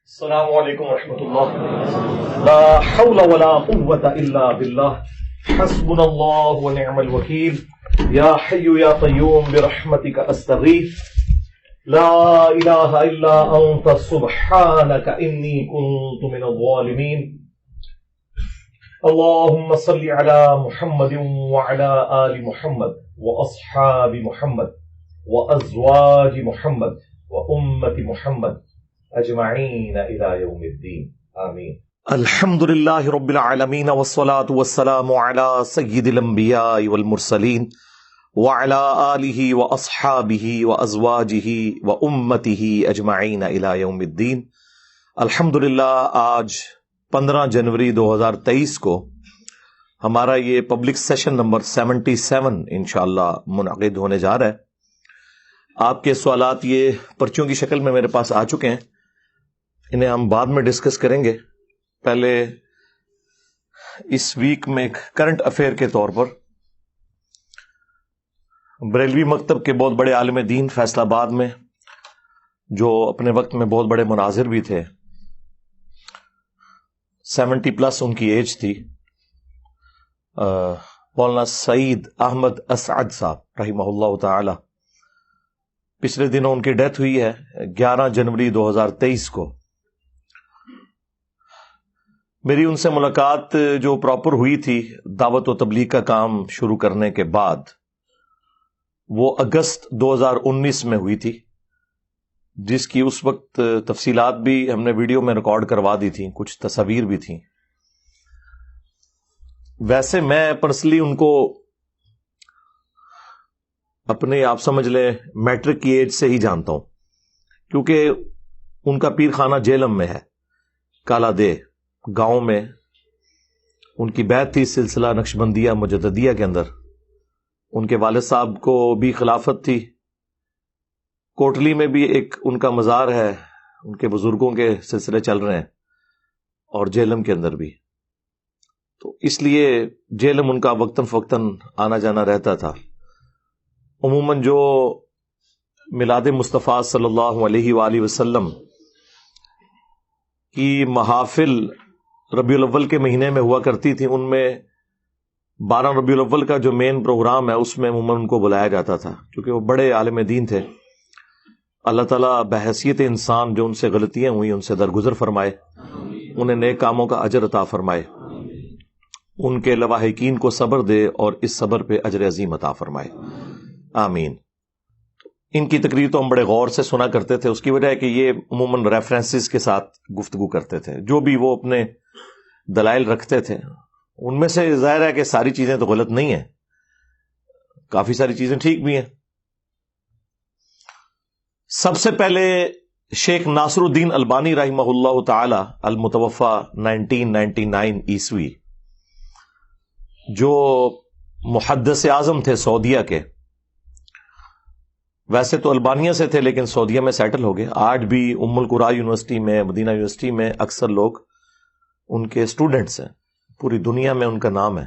السلام علیکم ورحمۃ اللہ. لا حول ولا قوة الا باللہ حسبنا اللہ ونعم الوکیل. یا حی یا قیوم برحمتک استغیث. لا الہ الا انت سبحانک انی کنت من الظالمین. اللهم صل على محمد وعلى آل محمد واصحاب محمد وازواج محمد وامة محمد اجمعین الى یوم الدین آمین. الحمد للہ رب العالمین والصلاة والسلام علی سید الانبیاء والمرسلین وعلی آلہ واصحابہ وازواجہ وامتہ اجمعین الى یوم الدین. الحمد للہ آج 15 جنوری 2023 کو ہمارا یہ پبلک سیشن نمبر 77 انشاءاللہ منعقد ہونے جا رہا ہے. آپ کے سوالات یہ پرچیوں کی شکل میں میرے پاس آ چکے ہیں، انہیں ہم بعد میں ڈسکس کریں گے. پہلے اس ویک میں ایک کرنٹ افیئر کے طور پر بریلوی مکتب کے بہت بڑے عالم دین فیصل آباد میں، جو اپنے وقت میں بہت بڑے مناظر بھی تھے، 70+ ان کی ایج تھی، مولانا سعید احمد اسعد صاحب رحمہ اللہ تعالی، پچھلے دنوں ان کی ڈیتھ ہوئی ہے 11 جنوری 2023 کو. میری ان سے ملاقات جو پراپر ہوئی تھی دعوت و تبلیغ کا کام شروع کرنے کے بعد، وہ اگست 2019 میں ہوئی تھی، جس کی اس وقت تفصیلات بھی ہم نے ویڈیو میں ریکارڈ کروا دی تھیں، کچھ تصاویر بھی تھیں. ویسے میں پرسنلی ان کو اپنے آپ سمجھ لیں میٹرک کی ایج سے ہی جانتا ہوں، کیونکہ ان کا پیر خانہ جیلم میں ہے، کالا دے گاؤں میں ان کی بیعت تھی سلسلہ نقشبندیہ مجددیہ کے اندر. ان کے والد صاحب کو بھی خلافت تھی. کوٹلی میں بھی ایک ان کا مزار ہے، ان کے بزرگوں کے سلسلے چل رہے ہیں، اور جیلم کے اندر بھی. تو اس لیے جیلم ان کا وقتاً فوقتاً آنا جانا رہتا تھا. عموماً جو میلاد مصطفیٰ صلی اللہ علیہ وآلہ وسلم کی محافل ربیع الاول کے مہینے میں ہوا کرتی تھی، ان میں 12 ربیع الاول کا جو مین پروگرام ہے اس میں عموماً ان کو بلایا جاتا تھا، کیونکہ وہ بڑے عالم دین تھے. اللہ تعالیٰ بحیثیت انسان جو ان سے غلطیاں ہوئیں ان سے درگزر فرمائے، انہیں نیک کاموں کا اجر عطا فرمائے، ان کے لواحقین کو صبر دے اور اس صبر پہ اجر عظیم عطا فرمائے، آمین. ان کی تقریر تو ہم بڑے غور سے سنا کرتے تھے. اس کی وجہ ہے کہ یہ عموماً ریفرنسز کے ساتھ گفتگو کرتے تھے، جو بھی وہ اپنے دلائل رکھتے تھے ان میں سے ظاہر ہے کہ ساری چیزیں تو غلط نہیں ہیں، کافی ساری چیزیں ٹھیک بھی ہیں. سب سے پہلے شیخ ناصر الدین البانی رحمہ اللہ تعالی المتوفی 1999 عیسوی، جو محدث اعظم تھے سعودیہ کے. ویسے تو البانیہ سے تھے لیکن سعودیہ میں سیٹل ہو گئے. آج بھی ام القرا یونیورسٹی میں، مدینہ یونیورسٹی میں اکثر لوگ ان کے اسٹوڈنٹس ہیں. پوری دنیا میں ان کا نام ہے.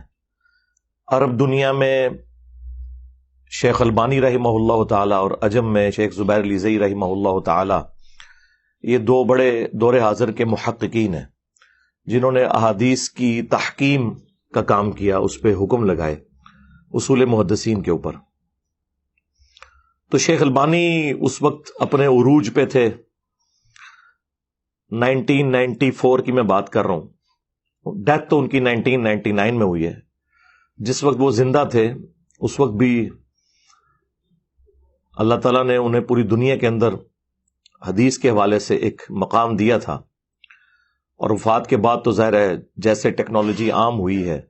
عرب دنیا میں شیخ البانی رحمہ اللہ تعالی اور عجم میں شیخ زبیر علی زئی رحمہ اللہ تعالی، یہ دو بڑے دور حاضر کے محققین ہیں جنہوں نے احادیث کی تحکیم کا کام کیا، اس پہ حکم لگائے اصول محدثین کے اوپر. تو شیخ البانی اس وقت اپنے عروج پہ تھے. 1994 کی میں بات کر رہا ہوں. ڈیتھ تو ان کی 1999 میں ہوئی ہے. جس وقت وہ زندہ تھے اس وقت بھی اللہ تعالیٰ نے انہیں پوری دنیا کے اندر حدیث کے حوالے سے ایک مقام دیا تھا، اور وفات کے بعد تو ظاہر ہے جیسے ٹیکنالوجی عام ہوئی ہے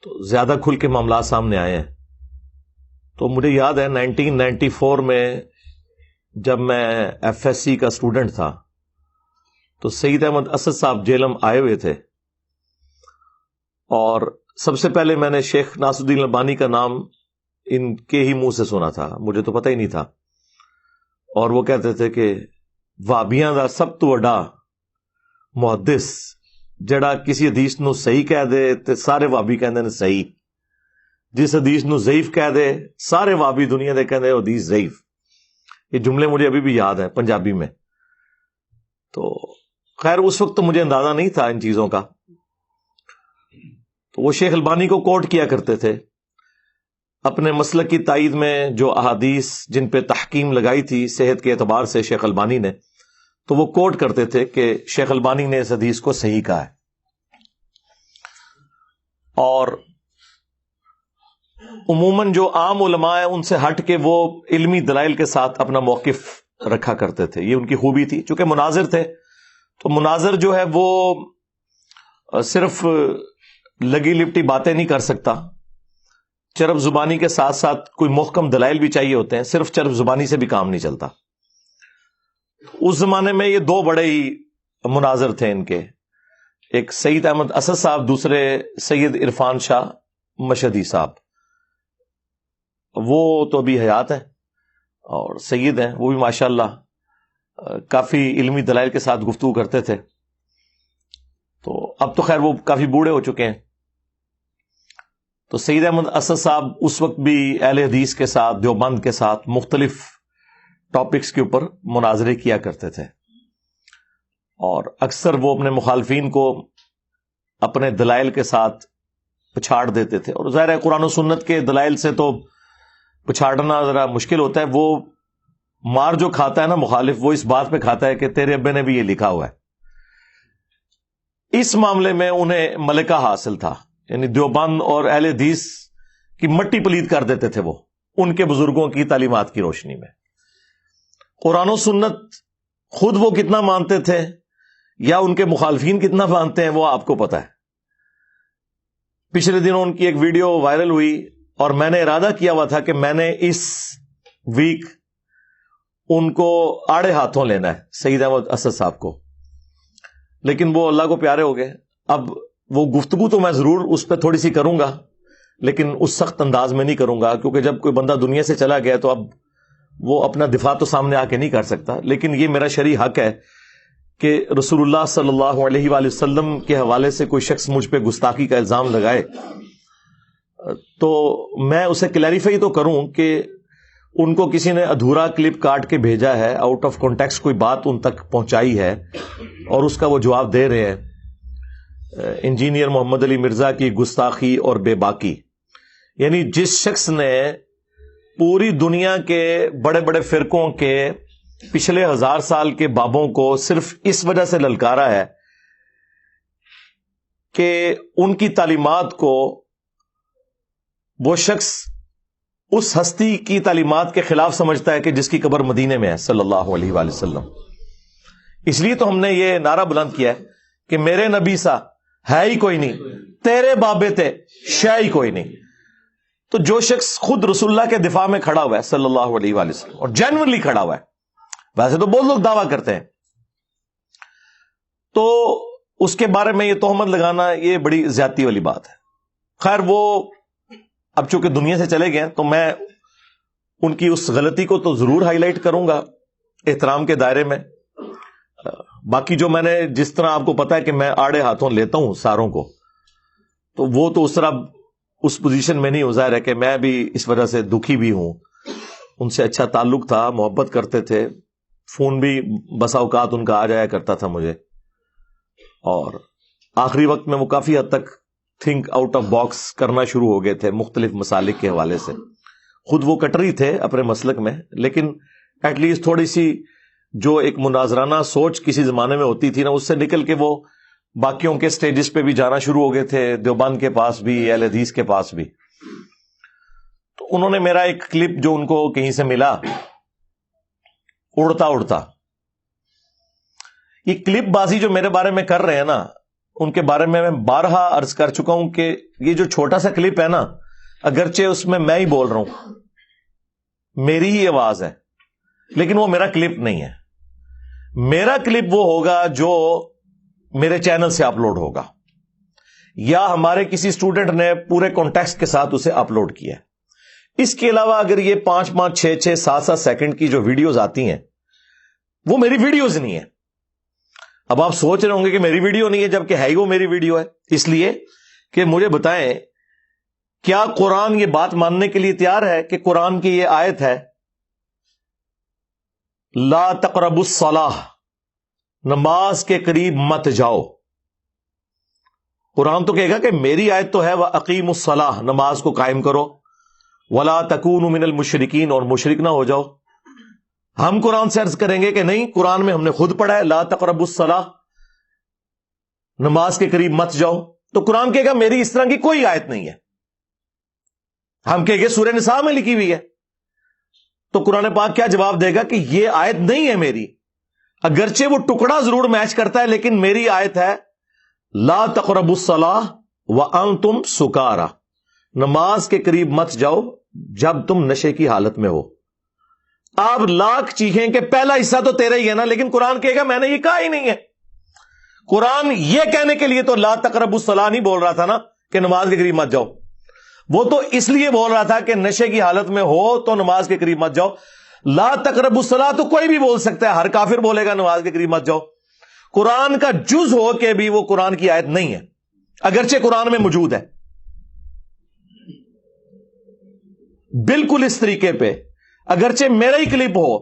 تو زیادہ کھل کے معاملات سامنے آئے ہیں. تو مجھے یاد ہے 1994 میں جب میں ایف ایس سی کا اسٹوڈنٹ تھا تو سید احمد اسد صاحب جیلم آئے ہوئے تھے، اور سب سے پہلے میں نے شیخ ناصر الدین البانی کا نام ان کے ہی منہ سے سنا تھا، مجھے تو پتہ ہی نہیں تھا. اور وہ کہتے تھے کہ وہابیاں دا سب تو وڈا محدث جڑا کسی حدیث نو صحیح کہہ دے تے سارے وہابی کہندے نے صحیح، جس حدیث نو ضعیف کہہ دے سارے وہابی دنیا دے کہندے حدیث ضعیف. یہ جملے مجھے ابھی بھی یاد ہیں پنجابی میں. تو خیر اس وقت تو مجھے اندازہ نہیں تھا ان چیزوں کا. تو وہ شیخ البانی کو کوٹ کیا کرتے تھے اپنے مسلک کی تائید میں. جو احادیث جن پہ تحکیم لگائی تھی صحت کے اعتبار سے شیخ البانی نے, تو وہ کوٹ کرتے تھے کہ شیخ البانی نے اس حدیث کو صحیح کہا ہے. اور عموماً جو عام علماء ہیں ان سے ہٹ کے وہ علمی دلائل کے ساتھ اپنا موقف رکھا کرتے تھے. یہ ان کی خوبی تھی. چونکہ مناظر تھے تو مناظر جو ہے وہ صرف لگی لپٹی باتیں نہیں کر سکتا, چرب زبانی کے ساتھ ساتھ کوئی محکم دلائل بھی چاہیے ہوتے ہیں. صرف چرب زبانی سے بھی کام نہیں چلتا. اس زمانے میں یہ دو بڑے ہی مناظر تھے ان کے, ایک سید احمد اسد صاحب, دوسرے سید عرفان شاہ مشہدی صاحب. وہ تو ابھی حیات ہیں اور سید ہیں, وہ بھی ماشاءاللہ کافی علمی دلائل کے ساتھ گفتگو کرتے تھے. تو اب تو خیر وہ کافی بوڑھے ہو چکے ہیں. تو سید احمد اسد صاحب اس وقت بھی اہل حدیث کے ساتھ, دیوبند کے ساتھ مختلف ٹاپکس کے اوپر مناظرے کیا کرتے تھے, اور اکثر وہ اپنے مخالفین کو اپنے دلائل کے ساتھ پچھاڑ دیتے تھے. اور ظاہر ہے قرآن و سنت کے دلائل سے تو پچھاڑنا ذرا مشکل ہوتا ہے. وہ مار جو کھاتا ہے نا مخالف, وہ اس بات پہ کھاتا ہے کہ تیرے ابے نے بھی یہ لکھا ہوا ہے. اس معاملے میں انہیں ملکہ حاصل تھا, یعنی دیوبند اور اہل حدیث کی مٹی پلید کر دیتے تھے وہ ان کے بزرگوں کی تعلیمات کی روشنی میں. قرآن و سنت خود وہ کتنا مانتے تھے یا ان کے مخالفین کتنا مانتے ہیں وہ آپ کو پتا ہے. پچھلے دنوں ان کی ایک ویڈیو وائرل ہوئی اور میں نے ارادہ کیا ہوا تھا کہ میں نے اس ویک ان کو آڑے ہاتھوں لینا ہے, سید احمد اسد صاحب کو, لیکن وہ اللہ کو پیارے ہو گئے. اب وہ گفتگو تو میں ضرور اس پہ تھوڑی سی کروں گا, لیکن اس سخت انداز میں نہیں کروں گا, کیونکہ جب کوئی بندہ دنیا سے چلا گیا تو اب وہ اپنا دفاع تو سامنے آ کے نہیں کر سکتا. لیکن یہ میرا شرعی حق ہے کہ رسول اللہ صلی اللہ علیہ وآلہ وسلم کے حوالے سے کوئی شخص مجھ پہ گستاخی کا الزام لگائے تو میں اسے کلیریفائی تو کروں کہ ان کو کسی نے ادھورا کلپ کاٹ کے بھیجا ہے, آؤٹ آف کانٹیکسٹ کوئی بات ان تک پہنچائی ہے اور اس کا وہ جواب دے رہے ہیں. انجینئر محمد علی مرزا کی گستاخی اور بے باکی, یعنی جس شخص نے پوری دنیا کے بڑے بڑے فرقوں کے پچھلے 1000 سال کے بابوں کو صرف اس وجہ سے للکارا ہے کہ ان کی تعلیمات کو وہ شخص اس ہستی کی تعلیمات کے خلاف سمجھتا ہے کہ جس کی قبر مدینے میں ہے صلی اللہ علیہ وآلہ وسلم. اس لیے تو ہم نے یہ نعرہ بلند کیا ہے کہ میرے نبی سا ہے ہی کوئی نہیں, تیرے بابے تھے شے ہی کوئی نہیں. تو جو شخص خود رسول اللہ کے دفاع میں کھڑا ہوا ہے صلی اللہ علیہ وآلہ وسلم اور جینورلی کھڑا ہوا ہے, ویسے تو بہت لوگ دعویٰ کرتے ہیں, تو اس کے بارے میں یہ تہمت لگانا یہ بڑی زیادتی والی بات ہے. خیر وہ اب چونکہ دنیا سے چلے گئے تو میں ان کی اس غلطی کو تو ضرور ہائی لائٹ کروں گا احترام کے دائرے میں. باقی جو میں نے جس طرح آپ کو پتا ہے کہ میں آڑے ہاتھوں لیتا ہوں ساروں کو, تو وہ تو اس طرح اس پوزیشن میں نہیں ہو. ظاہر ہے کہ میں بھی اس وجہ سے دکھی بھی ہوں. ان سے اچھا تعلق تھا, محبت کرتے تھے, فون بھی بسا اوقات ان کا آ جایا کرتا تھا مجھے, اور آخری وقت میں وہ کافی حد تک تھنک آؤٹ آف باکس کرنا شروع ہو گئے تھے مختلف مسالک کے حوالے سے. خود وہ کٹری تھے اپنے مسلک میں, لیکن ایٹ لیسٹ تھوڑی سی جو ایک مناظرانہ سوچ کسی زمانے میں ہوتی تھی نا, اس سے نکل کے وہ باقیوں کے سٹیجز پہ بھی جانا شروع ہو گئے تھے, دیوبند کے پاس بھی, اہل حدیث کے پاس بھی. تو انہوں نے میرا ایک کلپ جو ان کو کہیں سے ملا اڑتا اڑتا, یہ کلپ بازی جو میرے بارے میں کر رہے ہیں نا, ان کے بارے میں بارہا عرض کر چکا ہوں کہ یہ جو چھوٹا سا کلپ ہے نا, اگرچہ اس میں ہی بول رہا ہوں, میری ہی آواز ہے, لیکن وہ میرا کلپ نہیں ہے. میرا کلپ وہ ہوگا جو میرے چینل سے اپلوڈ ہوگا یا ہمارے کسی اسٹوڈنٹ نے پورے کانٹیکسٹ کے ساتھ اسے اپلوڈ کیا. اس کے علاوہ اگر یہ 5-5, 6-6, 7-7 سیکنڈ کی جو ویڈیوز آتی ہیں وہ میری ویڈیوز نہیں ہے. اب آپ سوچ رہے ہوں گے کہ میری ویڈیو نہیں ہے, جبکہ ہے ہی وہ میری ویڈیو ہے. اس لیے کہ مجھے بتائیں کیا قرآن یہ بات ماننے کے لیے تیار ہے کہ قرآن کی یہ آیت ہے لا تقربوا الصلاۃ, نماز کے قریب مت جاؤ. قرآن تو کہے گا کہ میری آیت تو ہے وَأَقِیمُوا الصَّلَاةَ، نماز کو قائم کرو. وَلَا تَكُونُوا مِنَ الْمُشْرِكِينَ، اور مشرک نہ ہو جاؤ. ہم قرآن سے عرض کریں گے کہ نہیں، قرآن میں ہم نے خود پڑھا ہے لا تقربوا الصلاۃ، نماز کے قریب مت جاؤ. تو قرآن کہے گا میری اس طرح کی کوئی آیت نہیں ہے. ہم کہیں گے سورہ نساء میں لکھی ہوئی ہے. تو قرآن پاک کیا جواب دے گا کہ یہ آیت نہیں ہے میری، اگرچہ وہ ٹکڑا ضرور میچ کرتا ہے لیکن میری آیت ہے لا تقربوا الصلاۃ وانتم سکارا، نماز کے قریب مت جاؤ جب تم نشے کی حالت میں ہو. آپ لاکھ چیخیں کہ پہلا حصہ تو تیرا ہی ہے نا، لیکن قرآن کہے گا میں نے یہ کہا ہی نہیں ہے. قرآن یہ کہنے کے لیے تو لا تقربوا الصلاۃ نہیں بول رہا تھا نا کہ نماز کے قریب مت جاؤ، وہ تو اس لیے بول رہا تھا کہ نشے کی حالت میں ہو تو نماز کے قریب مت جاؤ. لا تقربوا الصلاۃ تو کوئی بھی بول سکتا ہے، ہر کافر بولے گا نماز کے قریب مت جاؤ. قرآن کا جز ہو کے بھی وہ قرآن کی آیت نہیں ہے، اگرچہ قرآن میں موجود ہے. بالکل اس طریقے پہ اگرچہ میرا ہی کلپ ہو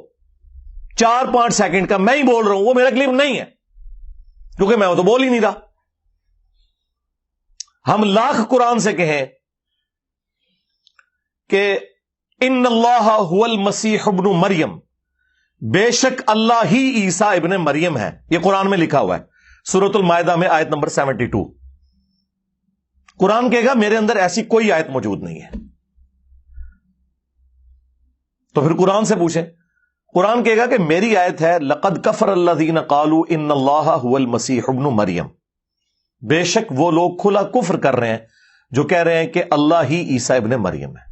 4-5 سیکنڈ کا، میں ہی بول رہا ہوں، وہ میرا کلپ نہیں ہے کیونکہ میں وہ تو بول ہی نہیں رہا. ہم لاکھ قرآن سے کہیں کہ ان اللہ هو المسیح ابن مریم، بے شک اللہ ہی عیسیٰ ابن مریم ہے، یہ قرآن میں لکھا ہوا ہے سورۃ المائدہ میں آیت نمبر 72. قرآن کہے گا میرے اندر ایسی کوئی آیت موجود نہیں ہے. تو پھر قرآن سے پوچھیں، قرآن کہے گا کہ میری آیت ہے لقد کفر الذین قالوا ان اللہ هو المسیح ابن مریم، بے شک وہ لوگ کھلا کفر کر رہے ہیں جو کہہ رہے ہیں کہ اللہ ہی عیسیٰ ابن مریم ہے.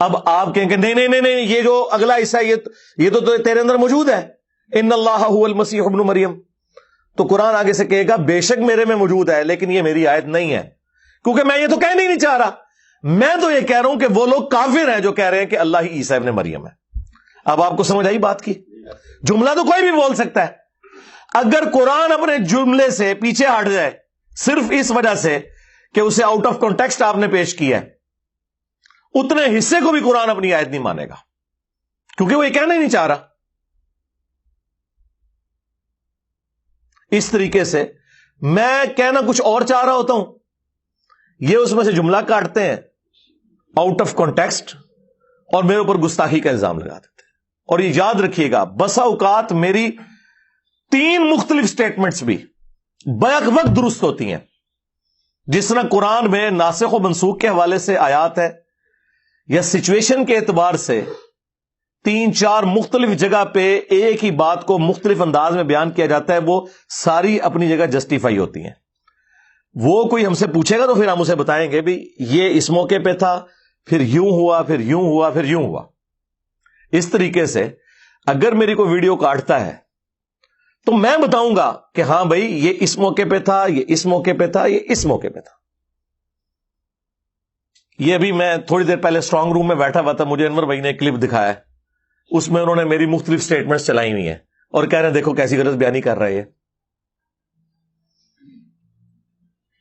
اب آپ کہیں کہ نہیں نہیں نہیں نہیں، یہ جو اگلا حصہ یہ تو تیرے اندر موجود ہے، ان اللہ هو المسیح ابن مریم. تو قرآن آگے سے کہے گا بے شک میرے میں موجود ہے لیکن یہ میری آیت نہیں ہے، کیونکہ میں یہ تو کہنا ہی نہیں چاہ رہا. میں تو یہ کہہ رہا ہوں کہ وہ لوگ کافر ہیں جو کہہ رہے ہیں کہ اللہ ہی عیسیٰ ابن مریم ہے. اب آپ کو سمجھ آئی بات کی؟ جملہ تو کوئی بھی بول سکتا ہے. اگر قرآن اپنے جملے سے پیچھے ہٹ جائے صرف اس وجہ سے کہ اسے آؤٹ آف کانٹیکسٹ آپ نے پیش کیا ہے، اتنے حصے کو بھی قرآن اپنی آیت نہیں مانے گا کیونکہ وہ یہ کہنا ہی نہیں چاہ رہا. اس طریقے سے میں کہنا کچھ اور چاہ رہا ہوتا ہوں، یہ اس میں سے جملہ کاٹتے ہیں آؤٹ آف کانٹیکسٹ اور میرے اوپر گستاخی کا الزام لگا دیتے ہیں. اور یہ یاد رکھیے گا بسا اوقات میری 3 مختلف سٹیٹمنٹس بھی بیک وقت درست ہوتی ہیں. جس طرح قرآن میں ناسخ و منسوخ کے حوالے سے آیات ہے یا سچویشن کے اعتبار سے 3-4 مختلف جگہ پہ ایک ہی بات کو مختلف انداز میں بیان کیا جاتا ہے، وہ ساری اپنی جگہ جسٹیفائی ہوتی ہیں. وہ کوئی ہم سے پوچھے گا تو پھر ہم اسے بتائیں گے بھی یہ اس موقع پہ تھا، پھر یوں ہوا، پھر یوں ہوا، پھر یوں ہوا. اس طریقے سے اگر میری کوئی ویڈیو کاٹتا ہے تو میں بتاؤں گا کہ ہاں بھائی یہ اس موقع پہ تھا، یہ اس موقع پہ تھا، یہ اس موقع پہ تھا. یہ بھی میں تھوڑی دیر پہلے اسٹرانگ روم میں بیٹھا ہوا تھا، مجھے انور بھائی نے ایک کلپ دکھایا ہے، اس میں انہوں نے میری مختلف سٹیٹمنٹس چلائی ہوئی ہیں اور کہہ رہے ہیں دیکھو کیسی غلط بیانی کر رہے ہیں.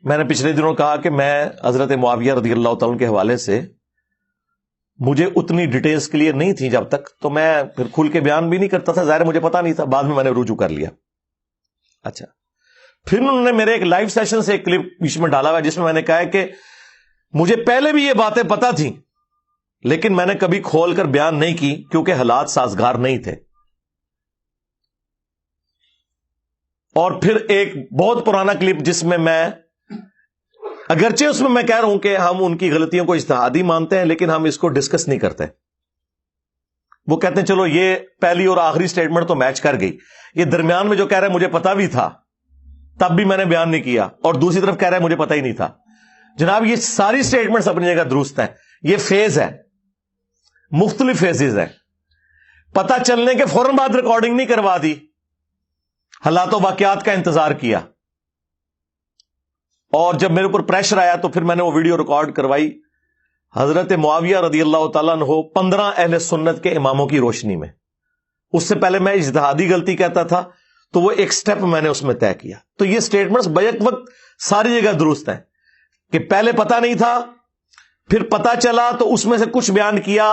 میں نے پچھلے دنوں کہا کہ میں حضرت معاویہ رضی اللہ تعالیٰ کے حوالے سے مجھے اتنی ڈیٹیلز کلیئر نہیں تھی جب تک، تو میں پھر کھل کے بیان بھی نہیں کرتا تھا، ظاہر مجھے پتا نہیں تھا، بعد میں نے رجوع کر لیا. اچھا، پھر انہوں نے میرے ایک لائیو سیشن سے ایک کلپ بیچ میں ڈالا ہوا جس میں میں نے کہا ہے کہ مجھے پہلے بھی یہ باتیں پتا تھیں لیکن میں نے کبھی کھول کر بیان نہیں کی کیونکہ حالات سازگار نہیں تھے. اور پھر ایک بہت پرانا کلپ جس میں اگرچہ اس میں کہہ رہا ہوں کہ ہم ان کی غلطیوں کو اجتہادی مانتے ہیں لیکن ہم اس کو ڈسکس نہیں کرتے. وہ کہتے ہیں چلو یہ پہلی اور آخری سٹیٹمنٹ تو میچ کر گئی، یہ درمیان میں جو کہہ رہا ہے مجھے پتا بھی تھا تب بھی میں نے بیان نہیں کیا، اور دوسری طرف کہہ رہا ہے مجھے پتا ہی نہیں تھا. جناب یہ ساری سٹیٹمنٹس اپنی جگہ درست ہیں، یہ فیز ہے، مختلف فیزز ہیں. پتا چلنے کے فوراً بعد ریکارڈنگ نہیں کروا دی، حالات و واقعات کا انتظار کیا، اور جب میرے اوپر پریشر آیا تو پھر میں نے وہ ویڈیو ریکارڈ کروائی حضرت معاویہ رضی اللہ تعالیٰ عنہ 15 اہل سنت کے اماموں کی روشنی میں. اس سے پہلے میں اجتہادی غلطی کہتا تھا تو وہ ایک سٹیپ میں نے اس میں طے کیا. تو یہ سٹیٹمنٹس بیک وقت ساری جگہ درست ہیں کہ پہلے پتا نہیں تھا، پھر پتا چلا تو اس میں سے کچھ بیان کیا،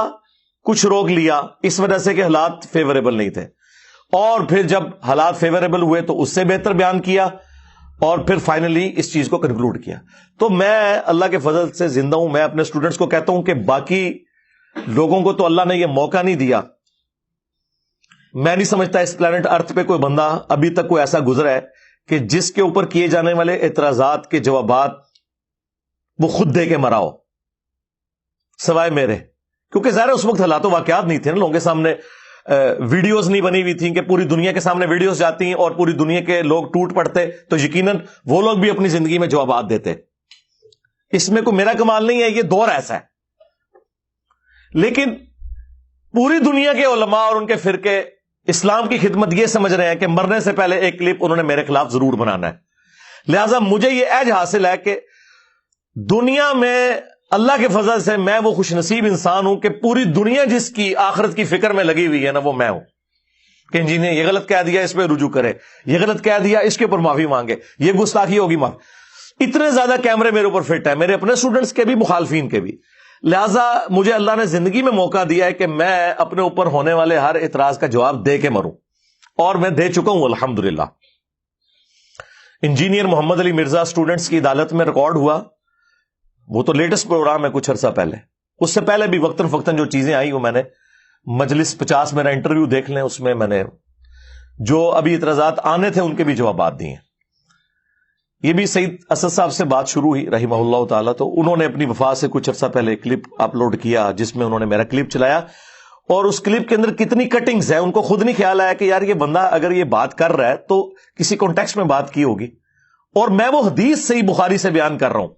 کچھ روک لیا، اس وجہ سے کہ حالات فیوریبل نہیں تھے. اور پھر جب حالات فیوریبل ہوئے تو اس سے بہتر بیان کیا، اور پھر فائنلی اس چیز کو کنکلوڈ کیا. تو میں اللہ کے فضل سے زندہ ہوں. میں اپنے اسٹوڈنٹس کو کہتا ہوں کہ باقی لوگوں کو تو اللہ نے یہ موقع نہیں دیا. میں نہیں سمجھتا اس پلانٹ ارتھ پہ کوئی بندہ ابھی تک کوئی ایسا گزرا ہے کہ جس کے اوپر کیے جانے والے اعتراضات کے جوابات وہ خود دے کے مرا ہو، سوائے میرے. کیونکہ ظاہر اس وقت حالات و واقعات نہیں تھے نا، لوگوں کے سامنے ویڈیوز نہیں بنی ہوئی تھیں کہ پوری دنیا کے سامنے ویڈیوز جاتی ہیں اور پوری دنیا کے لوگ ٹوٹ پڑتے، تو یقیناً وہ لوگ بھی اپنی زندگی میں جوابات دیتے. اس میں کوئی میرا کمال نہیں ہے، یہ دور ایسا ہے. لیکن پوری دنیا کے علماء اور ان کے فرقے اسلام کی خدمت یہ سمجھ رہے ہیں کہ مرنے سے پہلے ایک کلپ انہوں نے میرے خلاف ضرور بنانا ہے. لہذا مجھے یہ ایج حاصل ہے کہ دنیا میں اللہ کے فضل سے میں وہ خوش نصیب انسان ہوں کہ پوری دنیا جس کی آخرت کی فکر میں لگی ہوئی ہے نا، وہ میں ہوں. کہ جی نے یہ غلط کہہ دیا، اس پہ رجوع کرے، یہ غلط کہہ دیا، اس کے اوپر معافی مانگے، یہ گستاخی ہوگی معافی. اتنے زیادہ کیمرے میرے اوپر فٹ ہے، میرے اپنے اسٹوڈنٹس کے بھی، مخالفین کے بھی. لہذا مجھے اللہ نے زندگی میں موقع دیا ہے کہ میں اپنے اوپر ہونے والے ہر اعتراض کا جواب دے کے مروں، اور میں دے چکا ہوں الحمدللہ. انجینئر محمد علی مرزا اسٹوڈنٹس کی عدالت میں ریکارڈ ہوا، وہ تو لیٹسٹ پروگرام ہے کچھ عرصہ پہلے. اس سے پہلے بھی وقتاً فوقتاً جو چیزیں آئی وہ میں نے مجلس 50 میرا انٹرویو دیکھ لیں، اس میں میں نے جو ابھی اعتراضات آنے تھے ان کے بھی جوابات دیے. یہ بھی سعید اسد صاحب سے بات شروع ہوئی رحمہ اللہ تعالیٰ، تو انہوں نے اپنی وفات سے کچھ عرصہ پہلے کلپ اپلوڈ کیا جس میں انہوں نے میرا کلپ چلایا، اور اس کلپ کے اندر کتنی کٹنگز ہیں ان کو خود نہیں خیال آیا کہ یار یہ بندہ اگر یہ بات کر رہا ہے تو کسی کانٹیکسٹ میں بات کی ہوگی. اور میں وہ حدیث صحیح بخاری سے بیان کر رہا ہوں،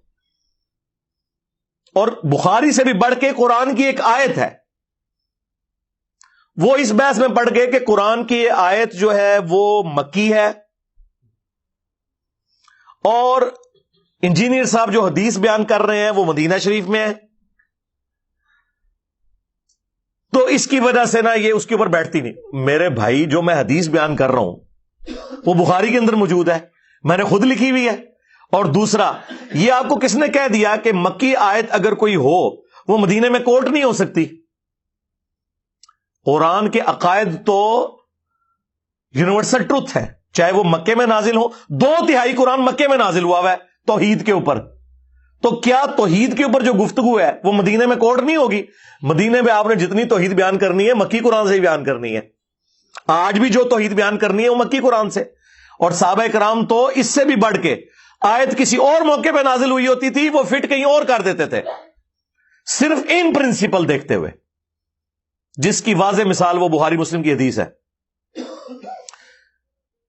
اور بخاری سے بھی بڑھ کے قرآن کی ایک آیت ہے. وہ اس بحث میں پڑھ گئے کہ قرآن کی یہ آیت جو ہے وہ مکی ہے، اور انجینئر صاحب جو حدیث بیان کر رہے ہیں وہ مدینہ شریف میں ہے. تو اس کی وجہ سے نا یہ اس کے اوپر بیٹھتی نہیں. میرے بھائی جو میں حدیث بیان کر رہا ہوں وہ بخاری کے اندر موجود ہے، میں نے خود لکھی ہوئی ہے. اور دوسرا یہ آپ کو کس نے کہہ دیا کہ مکی آیت اگر کوئی ہو وہ مدینے میں کوٹ نہیں ہو سکتی؟ قرآن کے عقائد تو یونیورسل ٹروتھ ہے، چاہے وہ مکے میں نازل ہو. 2/3 قرآن مکے میں نازل ہوا ہے توحید کے اوپر. تو کیا توحید کے اوپر جو گفتگو ہے وہ مدینے میں کوٹ نہیں ہوگی؟ مدینے میں آپ نے جتنی توحید بیان کرنی ہے مکی قرآن سے ہی بیان کرنی ہے. آج بھی جو توحید بیان کرنی ہے وہ مکی قرآن سے. اور صحابہ کرام تو اس سے بھی بڑھ کے آیت کسی اور موقع پہ نازل ہوئی ہوتی تھی وہ فٹ کہیں اور کر دیتے تھے، صرف ان پرنسپل دیکھتے ہوئے، جس کی واضح مثال وہ بخاری مسلم کی حدیث ہے.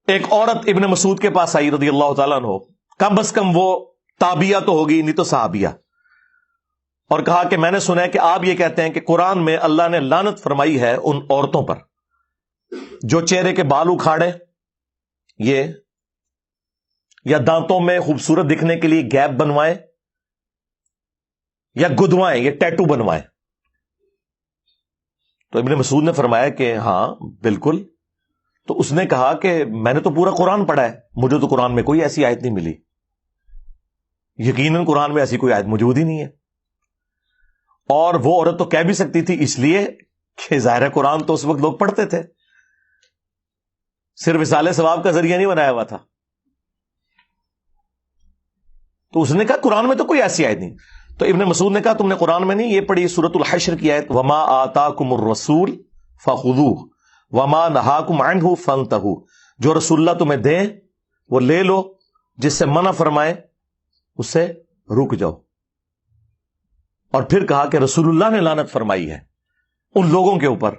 ایک عورت ابن مسعود کے پاس آئی رضی اللہ تعالیٰ عنہ، کم از کم وہ تابعیہ تو ہوگی نہیں تو صحابیہ، اور کہا کہ میں نے سنا ہے کہ آپ یہ کہتے ہیں کہ قرآن میں اللہ نے لعنت فرمائی ہے ان عورتوں پر جو چہرے کے بال اکھاڑے، یہ یا دانتوں میں خوبصورت دکھنے کے لیے گیپ بنوائیں، یا گدوائیں، یا ٹیٹو بنوائیں. تو ابن مسعود نے فرمایا کہ ہاں بالکل. تو اس نے کہا کہ میں نے تو پورا قرآن پڑھا ہے، مجھے تو قرآن میں کوئی ایسی آیت نہیں ملی. یقیناً قرآن میں ایسی کوئی آیت موجود ہی نہیں ہے. اور وہ عورت تو کہہ بھی سکتی تھی اس لیے کہ ظاہر قرآن تو اس وقت لوگ پڑھتے تھے، صرف اصالہ ثواب کا ذریعہ نہیں بنایا ہوا تھا. تو اس نے کہا قرآن میں تو کوئی ایسی آیت نہیں. تو ابن مسعود نے کہا تم نے قرآن میں نہیں یہ پڑھی سورۃ الحشر کی آیت وما آتاکم الرسول فخذوہ وما نہاکم عنہ فانتہوا، جو رسول اللہ تمہیں دیں وہ لے لو، جس سے منع فرمائے اس سے رک جاؤ. اور پھر کہا کہ رسول اللہ نے لعنت فرمائی ہے ان لوگوں کے اوپر،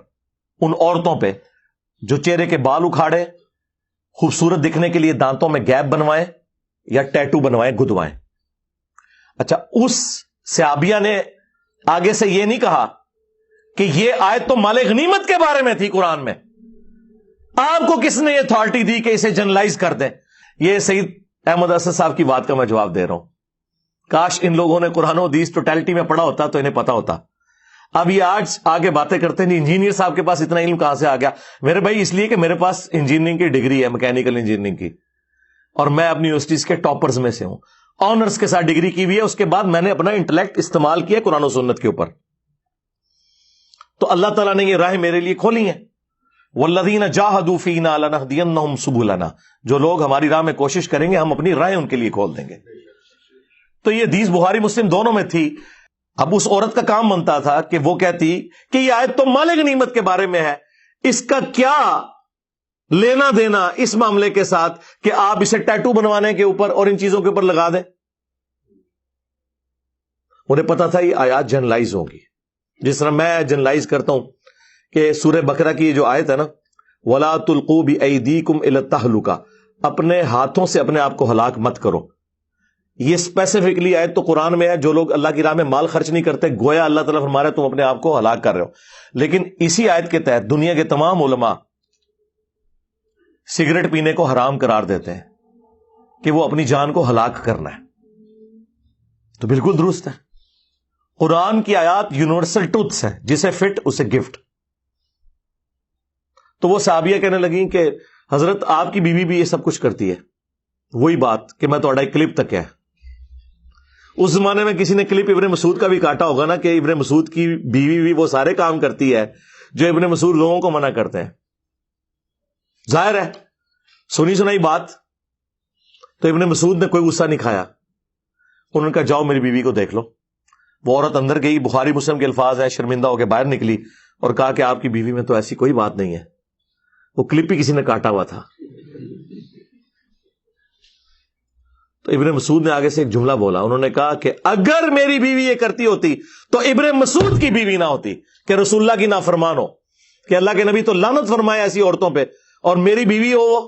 ان عورتوں پہ جو چہرے کے بال اکھاڑے، خوبصورت دکھنے کے لیے دانتوں میں گیپ بنوائیں یا ٹیٹو بنوائیں، گدوائیں. اچھا، اس صحابیہ نے آگے سے یہ نہیں کہا کہ یہ آیت تو مال غنیمت کے بارے میں تھی قرآن میں، آپ کو کس نے یہ اتھارٹی دی کہ اسے جنرلائز کر دیں؟ یہ سعید احمد اسد صاحب کی بات کا میں جواب دے رہا ہوں. کاش ان لوگوں نے قرآن و حدیث ٹوٹیلٹی میں پڑھا ہوتا تو انہیں پتا ہوتا. اب یہ آج آگے باتیں کرتے ہیں انجینئر صاحب کے پاس اتنا علم کہاں سے آ گیا؟ میرے بھائی اس لیے کہ میرے پاس انجینئرنگ کی ڈگری ہے، میکینیکل انجینئرنگ کی، اور میں اپنی یونیورسٹیز کے ٹاپرز میں سے ہوں، آنرز کے ساتھ ڈگری کی ہوئی ہے. اس کے بعد میں نے اپنا انٹلیکٹ استعمال کیا قرآن و سنت کے اوپر. تو اللہ تعالیٰ نے یہ راہ میرے لیے کھولی ہیں. والذین جاہدوا فینا لنہدینہم سبلنا، جو لوگ ہماری راہ میں کوشش کریں گے ہم اپنی راہیں ان کے لیے کھول دیں گے. تو یہ حدیث بخاری مسلم دونوں میں تھی. اب اس عورت کا کام بنتا تھا کہ وہ کہتی کہ یہ آیت تو مال غنیمت کے بارے میں ہے، اس کا کیا لینا دینا اس معاملے کے ساتھ کہ آپ اسے ٹیٹو بنوانے کے اوپر اور ان چیزوں کے اوپر لگا دیں. انہیں پتا تھا یہ آیات جنرلائز ہوگی، جس طرح میں جنرلائز کرتا ہوں کہ سورہ بقرہ کی یہ جو آیت ہے نا، وَلَا تُلْقُوا بِأَيْدِيكُمْ إِلَى التَّهْلُكَةِ، اپنے ہاتھوں سے اپنے آپ کو ہلاک مت کرو. یہ اسپیسیفکلی آیت تو قرآن میں ہے. جو لوگ اللہ کی راہ میں مال خرچ نہیں کرتے، گویا اللہ تعالیٰ فرما رہا ہے تم اپنے آپ کو ہلاک کر رہے ہو. لیکن اسی آیت کے تحت دنیا کے تمام علماء سگریٹ پینے کو حرام قرار دیتے ہیں کہ وہ اپنی جان کو ہلاک کرنا ہے. تو بالکل درست ہے. قرآن کی آیات یونیورسل ٹروتھس ہیں، جسے فٹ اسے گفٹ. تو وہ صحابیہ کہنے لگیں کہ حضرت آپ کی بیوی بھی یہ سب کچھ کرتی ہے. وہی بات کہ میں تھوڑا ایک کلپ تک ہے. اس زمانے میں کسی نے کلپ ابن مسعود کا بھی کاٹا ہوگا نا کہ ابن مسعود کی بیوی بھی وہ سارے کام کرتی ہے جو ابن مسعود لوگوں کو منع کرتے ہیں. ظاہر ہے سنی سنائی بات. تو ابن مسعود نے کوئی غصہ نہیں کھایا. انہوں نے کہا جاؤ میری بیوی کو دیکھ لو. وہ عورت اندر گئی، بخاری مسلم کے الفاظ ہیں، شرمندہ ہو کے باہر نکلی اور کہا کہ آپ کی بیوی میں تو ایسی کوئی بات نہیں ہے. وہ کلپ ہی کسی نے کاٹا ہوا تھا. تو ابن مسعود نے آگے سے ایک جملہ بولا. انہوں نے کہا کہ اگر میری بیوی یہ کرتی ہوتی تو ابن مسعود کی بیوی نہ ہوتی کہ رسول اللہ کی نافرمان ہو، کہ اللہ کے نبی تو لعنت فرمائے ایسی عورتوں پہ، اور میری بیوی ہو.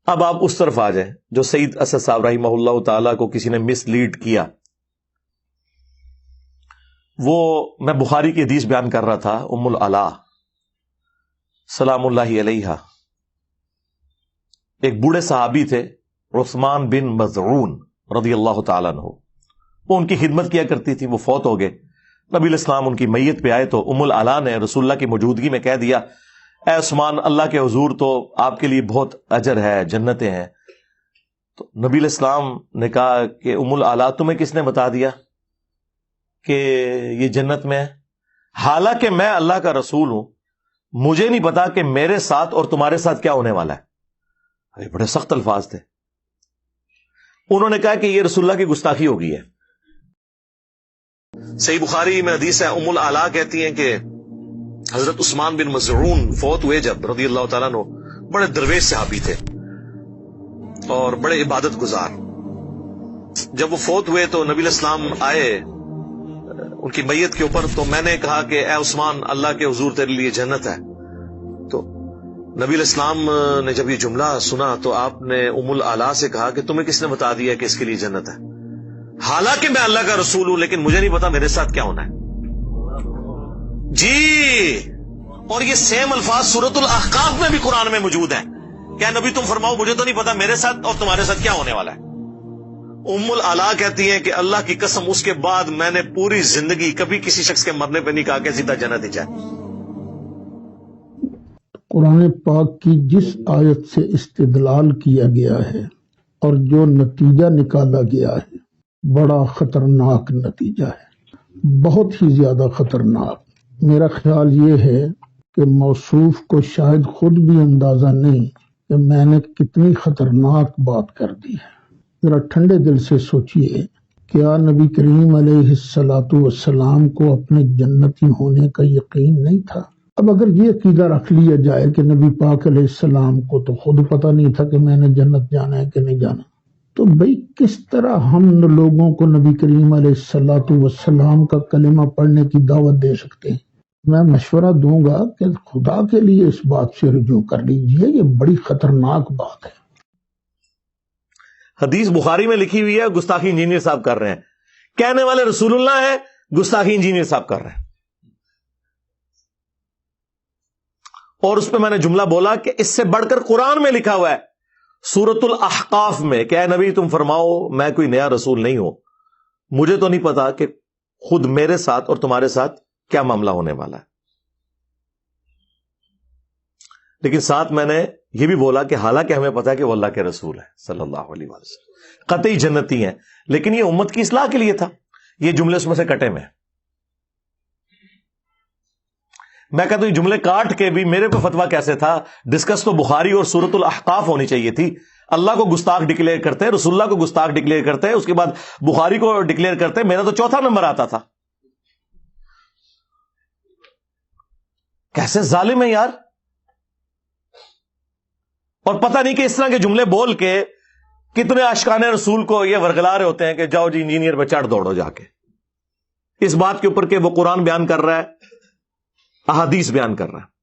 اب آپ اس طرف آ جائیں جو سید اسد صاحب رحمہ اللہ تعالی کو کسی نے مس لیڈ کیا. وہ میں بخاری کی حدیث بیان کر رہا تھا. ام العلا سلام اللہ علیہا ایک بوڑھے صحابی تھے، عثمان بن مظعون رضی اللہ تعالیٰ عنہ. وہ ان کی خدمت کیا کرتی تھی. وہ فوت ہو گئے. نبی علیہ السلام ان کی میت پہ آئے تو ام العلا نے رسول اللہ کی موجودگی میں کہہ دیا اے عثمان، اللہ کے حضور تو آپ کے لیے بہت اجر ہے، جنتیں ہیں. تو نبی علیہ السلام نے کہا کہ ام العلا تمہیں کس نے بتا دیا کہ یہ جنت میں ہے؟ حالانکہ میں اللہ کا رسول ہوں، مجھے نہیں پتا کہ میرے ساتھ اور تمہارے ساتھ کیا ہونے والا ہے. یہ بڑے سخت الفاظ تھے. انہوں نے کہا کہ یہ رسول اللہ کی گستاخی ہو گئی ہے. صحیح بخاری میں حدیث ہے، ام العلا کہتی ہیں کہ حضرت عثمان بن مظعون فوت ہوئے جب رضی اللہ تعالیٰ عنہ، بڑے درویش صحابی تھے اور بڑے عبادت گزار. جب وہ فوت ہوئے تو نبی علیہ السلام آئے ان کی میت کے اوپر. تو میں نے کہا کہ اے عثمان، اللہ کے حضور تیرے لیے جنت ہے. تو نبی علیہ السلام نے جب یہ جملہ سنا تو آپ نے ام العلا سے کہا کہ تمہیں کس نے بتا دیا کہ اس کے لیے جنت ہے؟ حالانکہ میں اللہ کا رسول ہوں لیکن مجھے نہیں پتا میرے ساتھ کیا ہونا ہے. جی، اور یہ سیم الفاظ سورۃ الاحقاف میں بھی قرآن میں موجود ہیں. کیا نبی تم فرماؤ مجھے تو نہیں پتا میرے ساتھ اور تمہارے ساتھ کیا ہونے والا ہے. ام العلا کہتی ہیں کہ اللہ کی قسم اس کے بعد میں نے پوری زندگی کبھی کسی شخص کے مرنے پہ نہیں کہا کہ سیدھا جنت ہی جائے. قرآن پاک کی جس آیت سے استدلال کیا گیا ہے اور جو نتیجہ نکالا گیا ہے، بڑا خطرناک نتیجہ ہے، بہت ہی زیادہ خطرناک. میرا خیال یہ ہے کہ موصوف کو شاید خود بھی اندازہ نہیں کہ میں نے کتنی خطرناک بات کر دی ہے. ذرا ٹھنڈے دل سے سوچئے، کیا نبی کریم علیہ السلام کو اپنے جنتی ہونے کا یقین نہیں تھا؟ اب اگر یہ عقیدہ رکھ لیا جائے کہ نبی پاک علیہ السلام کو تو خود پتہ نہیں تھا کہ میں نے جنت جانا ہے کہ نہیں جانا، تو بھئی کس طرح ہم لوگوں کو نبی کریم علیہ السلام کا کلمہ پڑھنے کی دعوت دے سکتے ہیں؟ میں مشورہ دوں گا کہ خدا کے لیے اس بات سے رجوع کر لیجئے. یہ بڑی خطرناک بات ہے. حدیث بخاری میں لکھی ہوئی ہے، گستاخی انجینئر صاحب کر رہے ہیں. کہنے والے رسول اللہ ہیں، گستاخی انجینئر صاحب کر رہے ہیں. اور اس پہ میں نے جملہ بولا کہ اس سے بڑھ کر قرآن میں لکھا ہوا ہے سورۃ الاحقاف میں کہ اے نبی تم فرماؤ میں کوئی نیا رسول نہیں ہوں، مجھے تو نہیں پتا کہ خود میرے ساتھ اور تمہارے ساتھ کیا معاملہ ہونے والا ہے. لیکن ساتھ میں نے یہ بھی بولا کہ حالانکہ ہمیں پتا ہے کہ وہ اللہ کے رسول ہے صلی اللہ علیہ وسلم، قطعی جنتی ہیں، لیکن یہ امت کی اصلاح کے لیے تھا. یہ جملے اس میں سے کٹے میں. میں کہتا ہوں یہ جملے کاٹ کے بھی میرے پہ فتویٰ کیسے تھا؟ ڈسکس تو بخاری اور سورۃ الاحقاف ہونی چاہیے تھی. اللہ کو گستاخ ڈکلیئر کرتے، رسول اللہ کو گستاخ ڈکلیئر کرتے، اس کے بعد بخاری کو ڈکلیئر کرتے، میرا تو چوتھا نمبر آتا تھا. کیسے ظالم ہے یار. اور پتہ نہیں کہ اس طرح کے جملے بول کے کتنے عاشقان رسول کو یہ ورگلا رہے ہوتے ہیں کہ جاؤ جی انجینئر پہ چڑھ دوڑو جا کے، اس بات کے اوپر کہ وہ قرآن بیان کر رہا ہے، احادیث بیان کر رہا ہے.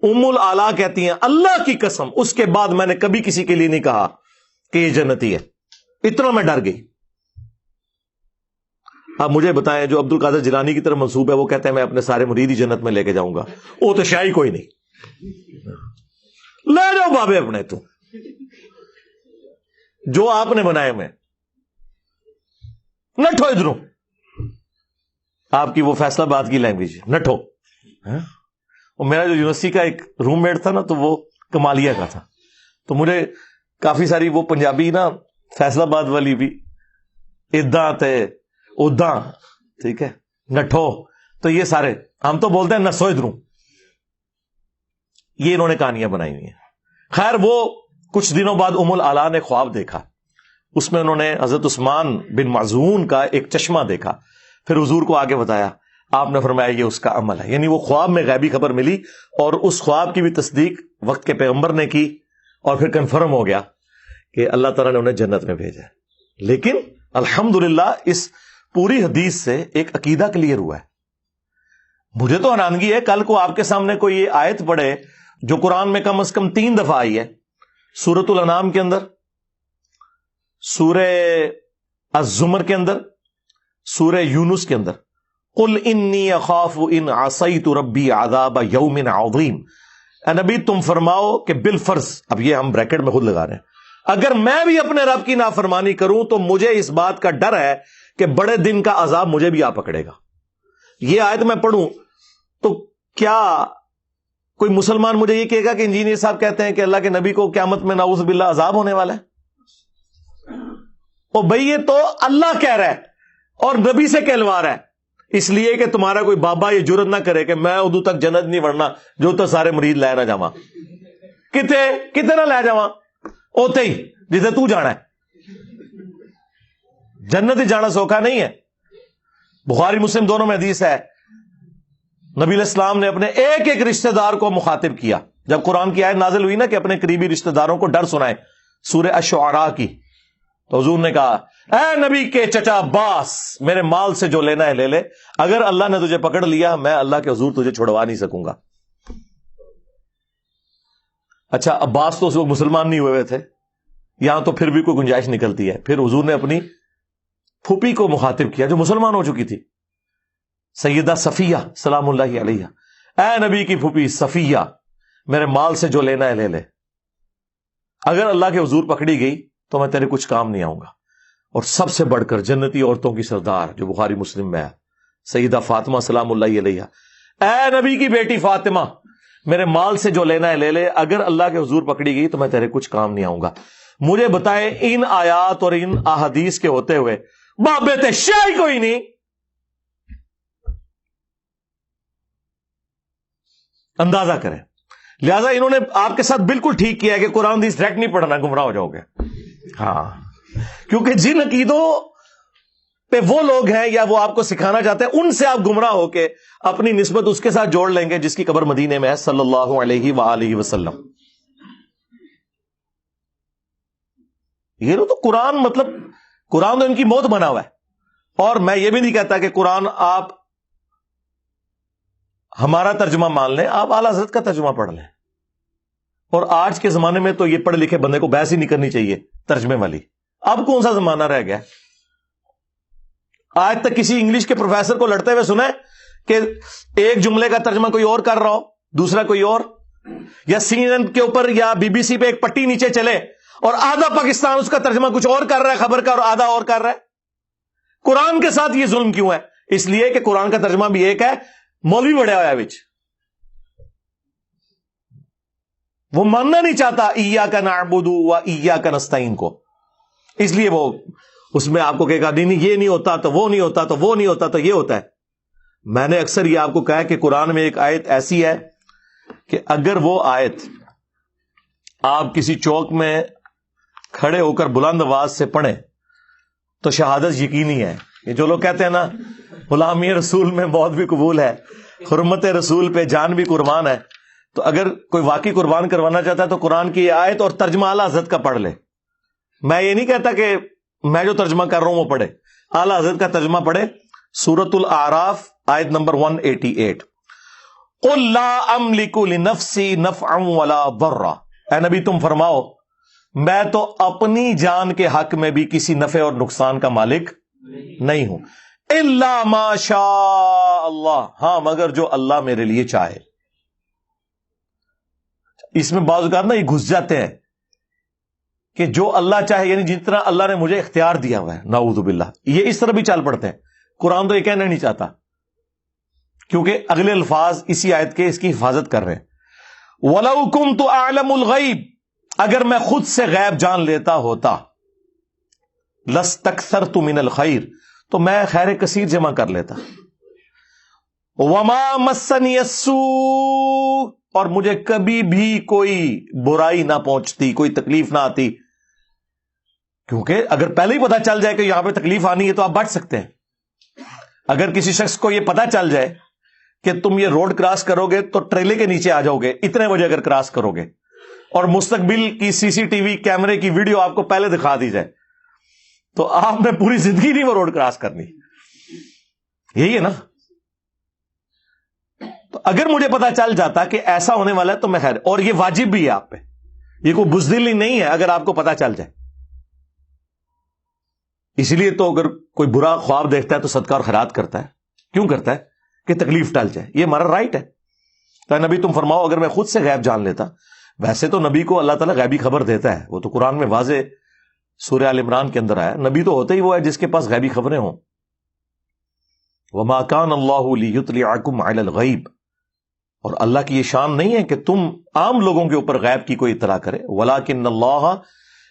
ام العلا کہتی ہیں اللہ کی قسم اس کے بعد میں نے کبھی کسی کے لیے نہیں کہا کہ یہ جنتی ہے، اتنا میں ڈر گئی. اب مجھے بتائیں جو عبد القادر جیلانی کی طرف منسوب ہے وہ کہتے ہیں میں اپنے سارے مرید ہی جنت میں لے کے جاؤں گا، وہ تو شاہی کوئی نہیں. لے جاؤ بابے اپنے، تو جو آپ نے بنائے میں نٹھو ادھروں. آپ کی وہ فیصلہ باد کی لینگویج نٹھو. اور میرا جو یونیورسٹی کا ایک روم میٹ تھا نا تو وہ کمالیہ کا تھا، تو مجھے کافی ساری وہ پنجابی نا فیصلہ باد والی بھی اداں تے اداں، ٹھیک ہے، نٹھو، تو یہ سارے ہم تو بولتے ہیں نسو ادھروں. یہ انہوں نے کہانیاں بنائی ہوئی ہیں. خیر وہ کچھ دنوں بعد ام العلا نے خواب دیکھا، اس میں انہوں نے حضرت عثمان بن معزون کا ایک چشمہ دیکھا، پھر حضور کو آگے بتایا، آپ نے فرمایا یہ اس کا عمل ہے. یعنی وہ خواب میں غیبی خبر ملی اور اس خواب کی بھی تصدیق وقت کے پیغمبر نے کی اور پھر کنفرم ہو گیا کہ اللہ تعالیٰ نے انہیں جنت میں بھیجا ہے. لیکن الحمدللہ اس پوری حدیث سے ایک عقیدہ کلیئر ہوا ہے. مجھے تو حیرانگی ہے کل کو آپ کے سامنے کوئی یہ آیت پڑھے جو قرآن میں کم از کم 3 دفعہ آئی ہے، سورۃ الانعام کے اندر، سورہ الزمر کے اندر، سورہ یونس کے اندر، قل انی اخاف ان عصیت ربی عذاب یوم عظیم. اے نبی تم فرماؤ کہ بالفرض، اب یہ ہم بریکٹ میں خود لگا رہے ہیں، اگر میں بھی اپنے رب کی نافرمانی کروں تو مجھے اس بات کا ڈر ہے کہ بڑے دن کا عذاب مجھے بھی آ پکڑے گا. یہ آیت میں پڑھوں تو کیا کوئی مسلمان مجھے یہ کہے گا کہ انجینئر صاحب کہتے ہیں کہ اللہ کے نبی کو قیامت میں نعوذ باللہ عذاب ہونے والا ہے؟ او بھئی یہ تو اللہ کہہ رہا ہے اور نبی سے کہلوا رہا ہے، اس لیے کہ تمہارا کوئی بابا یہ جرت نہ کرے کہ میں ادو تک جنت نہیں ورنا جو تو سارے مرید لے نہ جاواں. کتے نہ لے جاواں اوتے ہی جسے تو جانا ہے. جنت ہی جانا سوکھا نہیں ہے. بخاری مسلم دونوں میں حدیث ہے، نبی علیہ السلام نے اپنے ایک ایک رشتہ دار کو مخاطب کیا. جب قرآن کی آیت نازل ہوئی نا کہ اپنے قریبی رشتہ داروں کو ڈر سنائے، سورہ الشعراء کی، تو حضور نے کہا اے نبی کے چچا عباس، میرے مال سے جو لینا ہے لے لے، اگر اللہ نے تجھے پکڑ لیا میں اللہ کے حضور تجھے چھڑوا نہیں سکوں گا. اچھا عباس تو اس وقت مسلمان نہیں ہوئے تھے، یہاں تو پھر بھی کوئی گنجائش نکلتی ہے. پھر حضور نے اپنی پھوپھی کو مخاطب کیا جو مسلمان ہو چکی تھی، سیدہ صفیہ سلام اللہ علیہ. اے نبی کی پھوپھی صفیہ، میرے مال سے جو لینا ہے لے لے، اگر اللہ کے حضور پکڑی گئی تو میں تیرے کچھ کام نہیں آؤں گا. اور سب سے بڑھ کر جنتی عورتوں کی سردار جو بخاری مسلم میں ہے، سیدہ فاطمہ سلام اللہ علیہ، اے نبی کی بیٹی فاطمہ، میرے مال سے جو لینا ہے لے لے، اگر اللہ کے حضور پکڑی گئی تو میں تیرے کچھ کام نہیں آؤں گا. مجھے بتائے ان آیات اور ان احادیث کے ہوتے ہوئے بابے تے شاہی کوئی نہیں. اندازہ کریں. لہذا انہوں نے آپ کے ساتھ بالکل ٹھیک کیا ہے کہ قرآن حدیث ڈائریکٹ نہیں پڑھنا، گمراہ ہو جاؤ گے. ہاں، کیونکہ جن عقیدوں پہ وہ لوگ ہیں یا وہ آپ کو سکھانا چاہتے ہیں ان سے آپ گمراہ ہو کے اپنی نسبت اس کے ساتھ جوڑ لیں گے جس کی قبر مدینے میں ہے صلی اللہ علیہ وآلہ وسلم. یہ تو قرآن، مطلب قرآن تو ان کی موت بنا ہوا ہے. اور میں یہ بھی نہیں کہتا کہ قرآن آپ ہمارا ترجمہ مان لیں، آپ اعلیٰ حضرت کا ترجمہ پڑھ لیں. اور آج کے زمانے میں تو یہ پڑھے لکھے بندے کو بحث ہی نہیں کرنی چاہیے ترجمے والی. اب کون سا زمانہ رہ گیا؟ آج تک کسی انگلش کے پروفیسر کو لڑتے ہوئے سنا کہ ایک جملے کا ترجمہ کوئی اور کر رہا ہو، دوسرا کوئی اور، یا CNN کے اوپر یا BBC پہ ایک پٹی نیچے چلے اور آدھا پاکستان اس کا ترجمہ کچھ اور کر رہا ہے خبر کا اور آدھا اور کر رہا ہے؟ قرآن کے ساتھ یہ ظلم کیوں ہے؟ اس لیے کہ قرآن کا ترجمہ بھی ایک ہے، مولوی بڑھیا ہوا ہے وچ، وہ ماننا نہیں چاہتا ایاک نعبد و ایاک نستعین کو، اس لیے وہ اس میں آپ کو کہے گا نہیں یہ نہیں ہوتا تو وہ نہیں ہوتا تو وہ نہیں ہوتا تو یہ ہوتا ہے. میں نے اکثر یہ آپ کو کہا کہ قرآن میں ایک آیت ایسی ہے کہ اگر وہ آیت آپ کسی چوک میں کھڑے ہو کر بلند آواز سے پڑھیں تو شہادت یقینی ہے. یہ جو لوگ کہتے ہیں نا غلامی رسول میں موت بھی قبول ہے, حرمت رسول پہ جان بھی قربان ہے, تو اگر کوئی واقعی قربان کروانا چاہتا ہے تو قرآن کی یہ آیت اور ترجمہ اعلیٰ حضرت کا پڑھ لے. میں یہ نہیں کہتا کہ میں جو ترجمہ کر رہا ہوں وہ پڑھے, اعلیٰ حضرت کا ترجمہ پڑھے. سورۃ الاعراف آیت نمبر 188, قل لا املک لنفسی نفعا ولا ضرا. اے نبی تم فرماؤ میں تو اپنی جان کے حق میں بھی کسی نفع اور نقصان کا مالک نہیں ہوں, الا ما شاء اللہ, ہاں مگر جو اللہ میرے لیے چاہے. اس میں بعض اوقات نا یہ گھس جاتے ہیں کہ جو اللہ چاہے, یعنی جتنا اللہ نے مجھے اختیار دیا ہوا ہے, نعوذ باللہ, یہ اس طرح بھی چال پڑتے ہیں. قرآن تو یہ کہنا نہیں چاہتا کیونکہ اگلے الفاظ اسی آیت کے اس کی حفاظت کر رہے ہیں. وَلَوْ كُنْتُ أَعْلَمُ الْغَيْبِ, اگر میں خود سے غیب جان لیتا ہوتا, لَاسْتَكْثَرْتُ مِنَ الْخَيْرِ, تو میں خیر کثیر جمع کر لیتا. وَمَا مَسَّنِيَ السُّوءُ, اور مجھے کبھی بھی کوئی برائی نہ پہنچتی, کوئی تکلیف نہ آتی. کیونکہ اگر پہلے ہی پتا چل جائے کہ یہاں پہ تکلیف آنی ہے تو آپ بچ سکتے ہیں. اگر کسی شخص کو یہ پتا چل جائے کہ تم یہ روڈ کراس کرو گے تو ٹریلے کے نیچے آ جاؤ گے اتنے بجے اگر کراس کرو گے, اور مستقبل کی سی سی ٹی وی کیمرے کی ویڈیو آپ کو پہلے دکھا دی جائے, تو آپ نے پوری زندگی نہیں وہ روڈ کراس کرنی. یہی ہے نا. تو اگر مجھے پتا چل جاتا کہ ایسا ہونے والا ہے تو میں خیر, اور یہ واجب بھی ہے آپ پہ, یہ کوئی بزدلی نہیں ہے اگر آپ کو پتا چل جائے. اس لیے تو اگر کوئی برا خواب دیکھتا ہے تو صدقہ اور خیرات کرتا ہے. کیوں کرتا ہے؟ کہ تکلیف ٹل جائے, یہ ہمارا رائٹ ہے. تو نبی تم فرماؤ اگر میں خود سے غیب جان لیتا, ویسے تو نبی کو اللہ تعالیٰ غیبی خبر دیتا ہے, وہ تو قرآن میں واضح سورہ آل عمران کے اندر آیا. نبی تو ہوتا ہی وہ ہے جس کے پاس غیبی خبریں ہوں. وَمَا كَانَ اللَّهُ لِيُطْلِعَكُمْ عَلَى الْغَيْبِ, اور اللہ کی یہ شان نہیں ہے کہ تم عام لوگوں کے اوپر غیب کی کوئی اطلاع کرے. وَلَكِنَّ اللَّهَ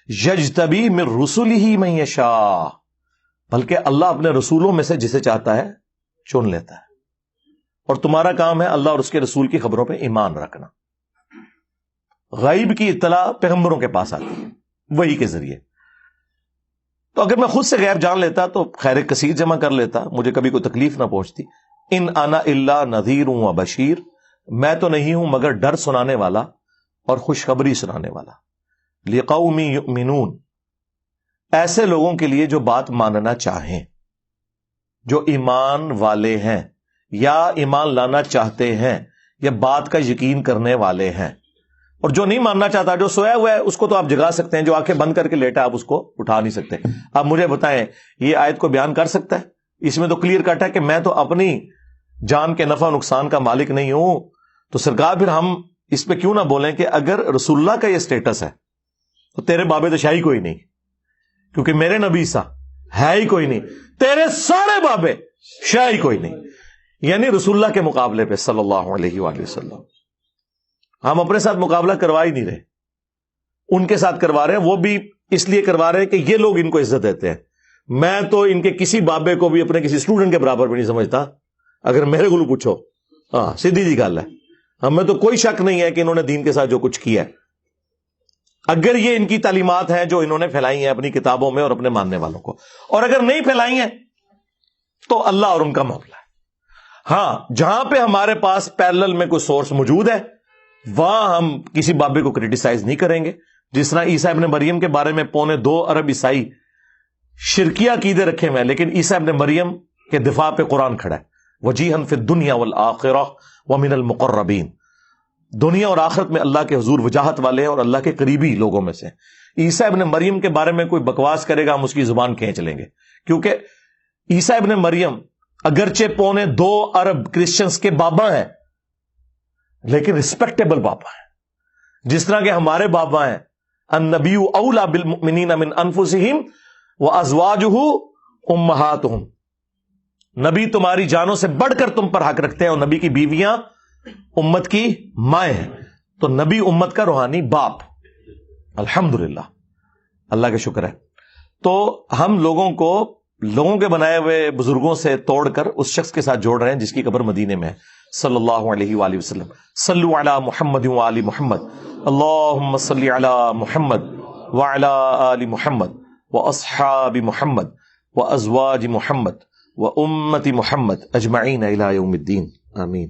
يَجْتَبِي مِن رُّسُلِهِ مَن يَشَاءُ, بلکہ اللہ اپنے رسولوں میں سے جسے چاہتا ہے چن لیتا ہے. اور تمہارا کام ہے اللہ اور اس کے رسول کی خبروں پہ ایمان رکھنا. غیب کی اطلاع پیغمبروں کے پاس آتی ہے وحی کے ذریعے. تو اگر میں خود سے غیب جان لیتا تو خیر کثیر جمع کر لیتا, مجھے کبھی کوئی تکلیف نہ پہنچتی. ان انا الا نذیر و بشیر, میں تو نہیں ہوں مگر ڈر سنانے والا اور خوشخبری سنانے والا. لقوم یؤمنون, ایسے لوگوں کے لیے جو بات ماننا چاہیں, جو ایمان والے ہیں یا ایمان لانا چاہتے ہیں یا بات کا یقین کرنے والے ہیں. اور جو نہیں ماننا چاہتا, جو سویا ہوا ہے, اس کو تو آپ جگا سکتے ہیں. جو آنکھیں بند کر کے لیٹا آپ اس کو اٹھا نہیں سکتے. آپ مجھے بتائیں یہ آیت کو بیان کر سکتا ہے؟ اس میں تو کلیئر کٹ ہے کہ میں تو اپنی جان کے نفع نقصان کا مالک نہیں ہوں. تو سرکار پھر ہم اس پہ کیوں نہ بولیں کہ اگر رسول اللہ کا یہ سٹیٹس ہے تو تیرے بابے تو شاہی کوئی نہیں, کیونکہ میرے نبی سا ہے ہی کوئی نہیں, تیرے سارے بابے شاہی کوئی نہیں. یعنی رسول اللہ کے مقابلے پہ صلی اللہ علیہ وآلہ وسلم ہم اپنے ساتھ مقابلہ کروا ہی نہیں رہے, ان کے ساتھ کروا رہے ہیں. وہ بھی اس لیے کروا رہے ہیں کہ یہ لوگ ان کو عزت دیتے ہیں. میں تو ان کے کسی بابے کو بھی اپنے کسی اسٹوڈنٹ کے برابر بھی نہیں سمجھتا, اگر میرے کو پوچھو. ہاں سیدھی جی گل ہے, ہمیں تو کوئی شک نہیں ہے کہ انہوں نے دین کے ساتھ جو کچھ کیا ہے, اگر یہ ان کی تعلیمات ہیں جو انہوں نے پھیلائی ہیں اپنی کتابوں میں اور اپنے ماننے والوں کو, اور اگر نہیں پھیلائی ہیں تو اللہ اور ان کا معاملہ ہے. ہاں جہاں پہ ہمارے پاس پیرلل میں کوئی سورس موجود ہے وہاں ہم کسی بابے کو کرٹیسائز نہیں کریں گے. جس طرح عیسیٰ ابن مریم کے بارے میں 2.25 ارب عیسائی شرکیہ عقیدے رکھے ہوئے ہیں, لیکن عیسیٰ ابن مریم کے دفاع پہ قرآن کھڑا ہے. وجیہا فی الدنیا والآخرہ ومن المقربین, دنیا اور آخرت میں اللہ کے حضور وجاہت والے ہیں اور اللہ کے قریبی لوگوں میں سے. عیسیٰ ابن مریم کے بارے میں کوئی بکواس کرے گا ہم اس کی زبان کھینچ لیں گے, کیونکہ عیسیٰ ابن مریم اگرچہ 2.25 ارب کرسچنز کے بابا ہیں لیکن ریسپیکٹیبل بابا ہیں. جس طرح کہ ہمارے بابا ہیں النبی اولا بالمؤمنین من انفسہم وازواجہ امہاتہم, نبی تمہاری جانوں سے بڑھ کر تم پر حق رکھتے ہیں, اور نبی کی بیویاں امت کی مائیں ہیں. تو نبی امت کا روحانی باپ, الحمدللہ اللہ کا شکر ہے. تو ہم لوگوں کو لوگوں کے بنائے ہوئے بزرگوں سے توڑ کر اس شخص کے ساتھ جوڑ رہے ہیں جس کی قبر مدینے میں ہے صلی اللہ علیہ وآلہ وسلم. صلو علی محمد وآل محمد اللہم صلی علی محمد وعلی آل محمد واصحاب محمد وازواج محمد وامت محمد اجمعین الی یوم الدین آمین.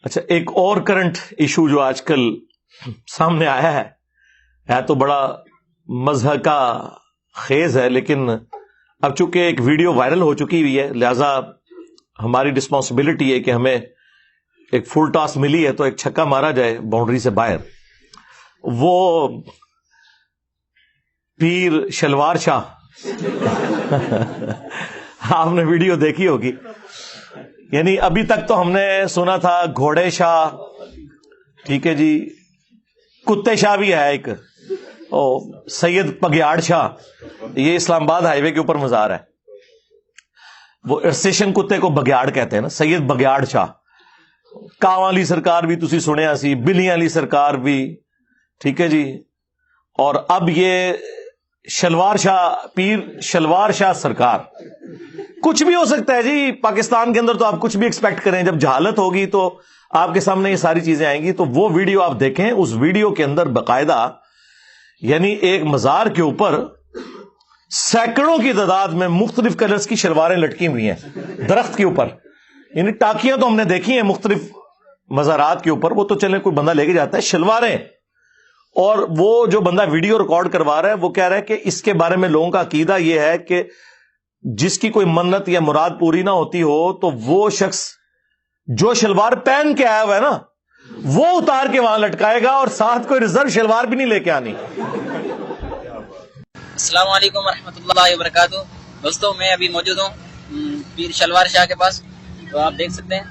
اچھا، ایک اور کرنٹ ایشو جو آج کل سامنے آیا ہے تو بڑا مذہب کا خیز ہے، لیکن اب چونکہ ایک ویڈیو وائرل ہو چکی ہوئی ہے لہذا ہماری رسپانسبلٹی ہے کہ ہمیں ایک فل ٹاس ملی ہے تو ایک چھکا مارا جائے باؤنڈری سے باہر. وہ پیر شلوار شاہ آپ نے ویڈیو دیکھی ہوگی. یعنی ابھی تک تو ہم نے سنا تھا گھوڑے شاہ، ٹھیک ہے جی، کتے شاہ بھی ہے ایک، سید بگیاڑ شاہ، یہ اسلام آباد ہائی وے کے اوپر مزار ہے. وہ اسٹیشن کتے کو بگیاڑ کہتے ہیں نا، سید بگیاڑ شاہ. کاواں علی سرکار بھی تسی سنیا سی، بلیاں علی سرکار بھی، ٹھیک ہے جی. اور اب یہ شلوار شاہ، پیر شلوار شاہ سرکار. کچھ بھی ہو سکتا ہے جی پاکستان کے اندر، تو آپ کچھ بھی ایکسپیکٹ کریں. جب جہالت ہوگی تو آپ کے سامنے یہ ساری چیزیں آئیں گی. تو وہ ویڈیو آپ دیکھیں، اس ویڈیو کے اندر باقاعدہ یعنی ایک مزار کے اوپر سینکڑوں کی تعداد میں مختلف کلرز کی شلواریں لٹکی ہوئی ہیں درخت کے اوپر. یعنی ٹاکیاں تو ہم نے دیکھی ہیں مختلف مزارات کے اوپر، وہ تو چلے کوئی بندہ لے کے جاتا ہے، شلواریں. اور وہ جو بندہ ویڈیو ریکارڈ کروا رہا ہے وہ کہہ رہا ہے کہ اس کے بارے میں لوگوں کا عقیدہ یہ ہے کہ جس کی کوئی منت یا مراد پوری نہ ہوتی ہو تو وہ شخص جو شلوار پہن کے آیا ہوا ہے نا وہ اتار کے وہاں لٹکائے گا، اور ساتھ کوئی ریزرو شلوار بھی نہیں لے کے آنی. السلام علیکم ورحمۃ اللہ وبرکاتہ. دوستوں، میں ابھی موجود ہوں پیر شلوار شاہ کے پاس. تو آپ دیکھ سکتے ہیں،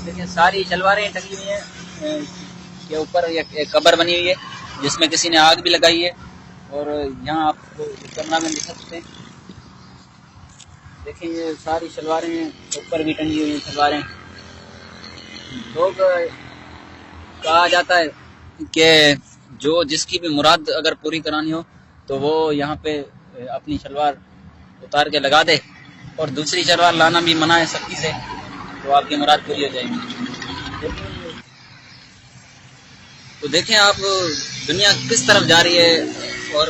دیکھیں ساری شلواریں ٹنگی ہوئی ہیں کے اوپر. ایک قبر بنی ہوئی ہے جس میں کسی نے آگ بھی لگائی ہے. اور یہاں آپ کو کیمرہ میں دکھا سکتے ہیں، دیکھیں یہ ساری شلواریں اوپر بھی ٹنگی ہوئی ہیں شلواریں. لوگ کہا جاتا ہے کہ جو جس کی بھی مراد اگر پوری کرانی ہو تو وہ یہاں پہ اپنی شلوار اتار کے لگا دے، اور دوسری شلوار لانا بھی منع ہے سختی سے، تو آپ کی مراد پوری ہو جائے گی. تو دیکھیں آپ دنیا کس طرف جا رہی ہے اور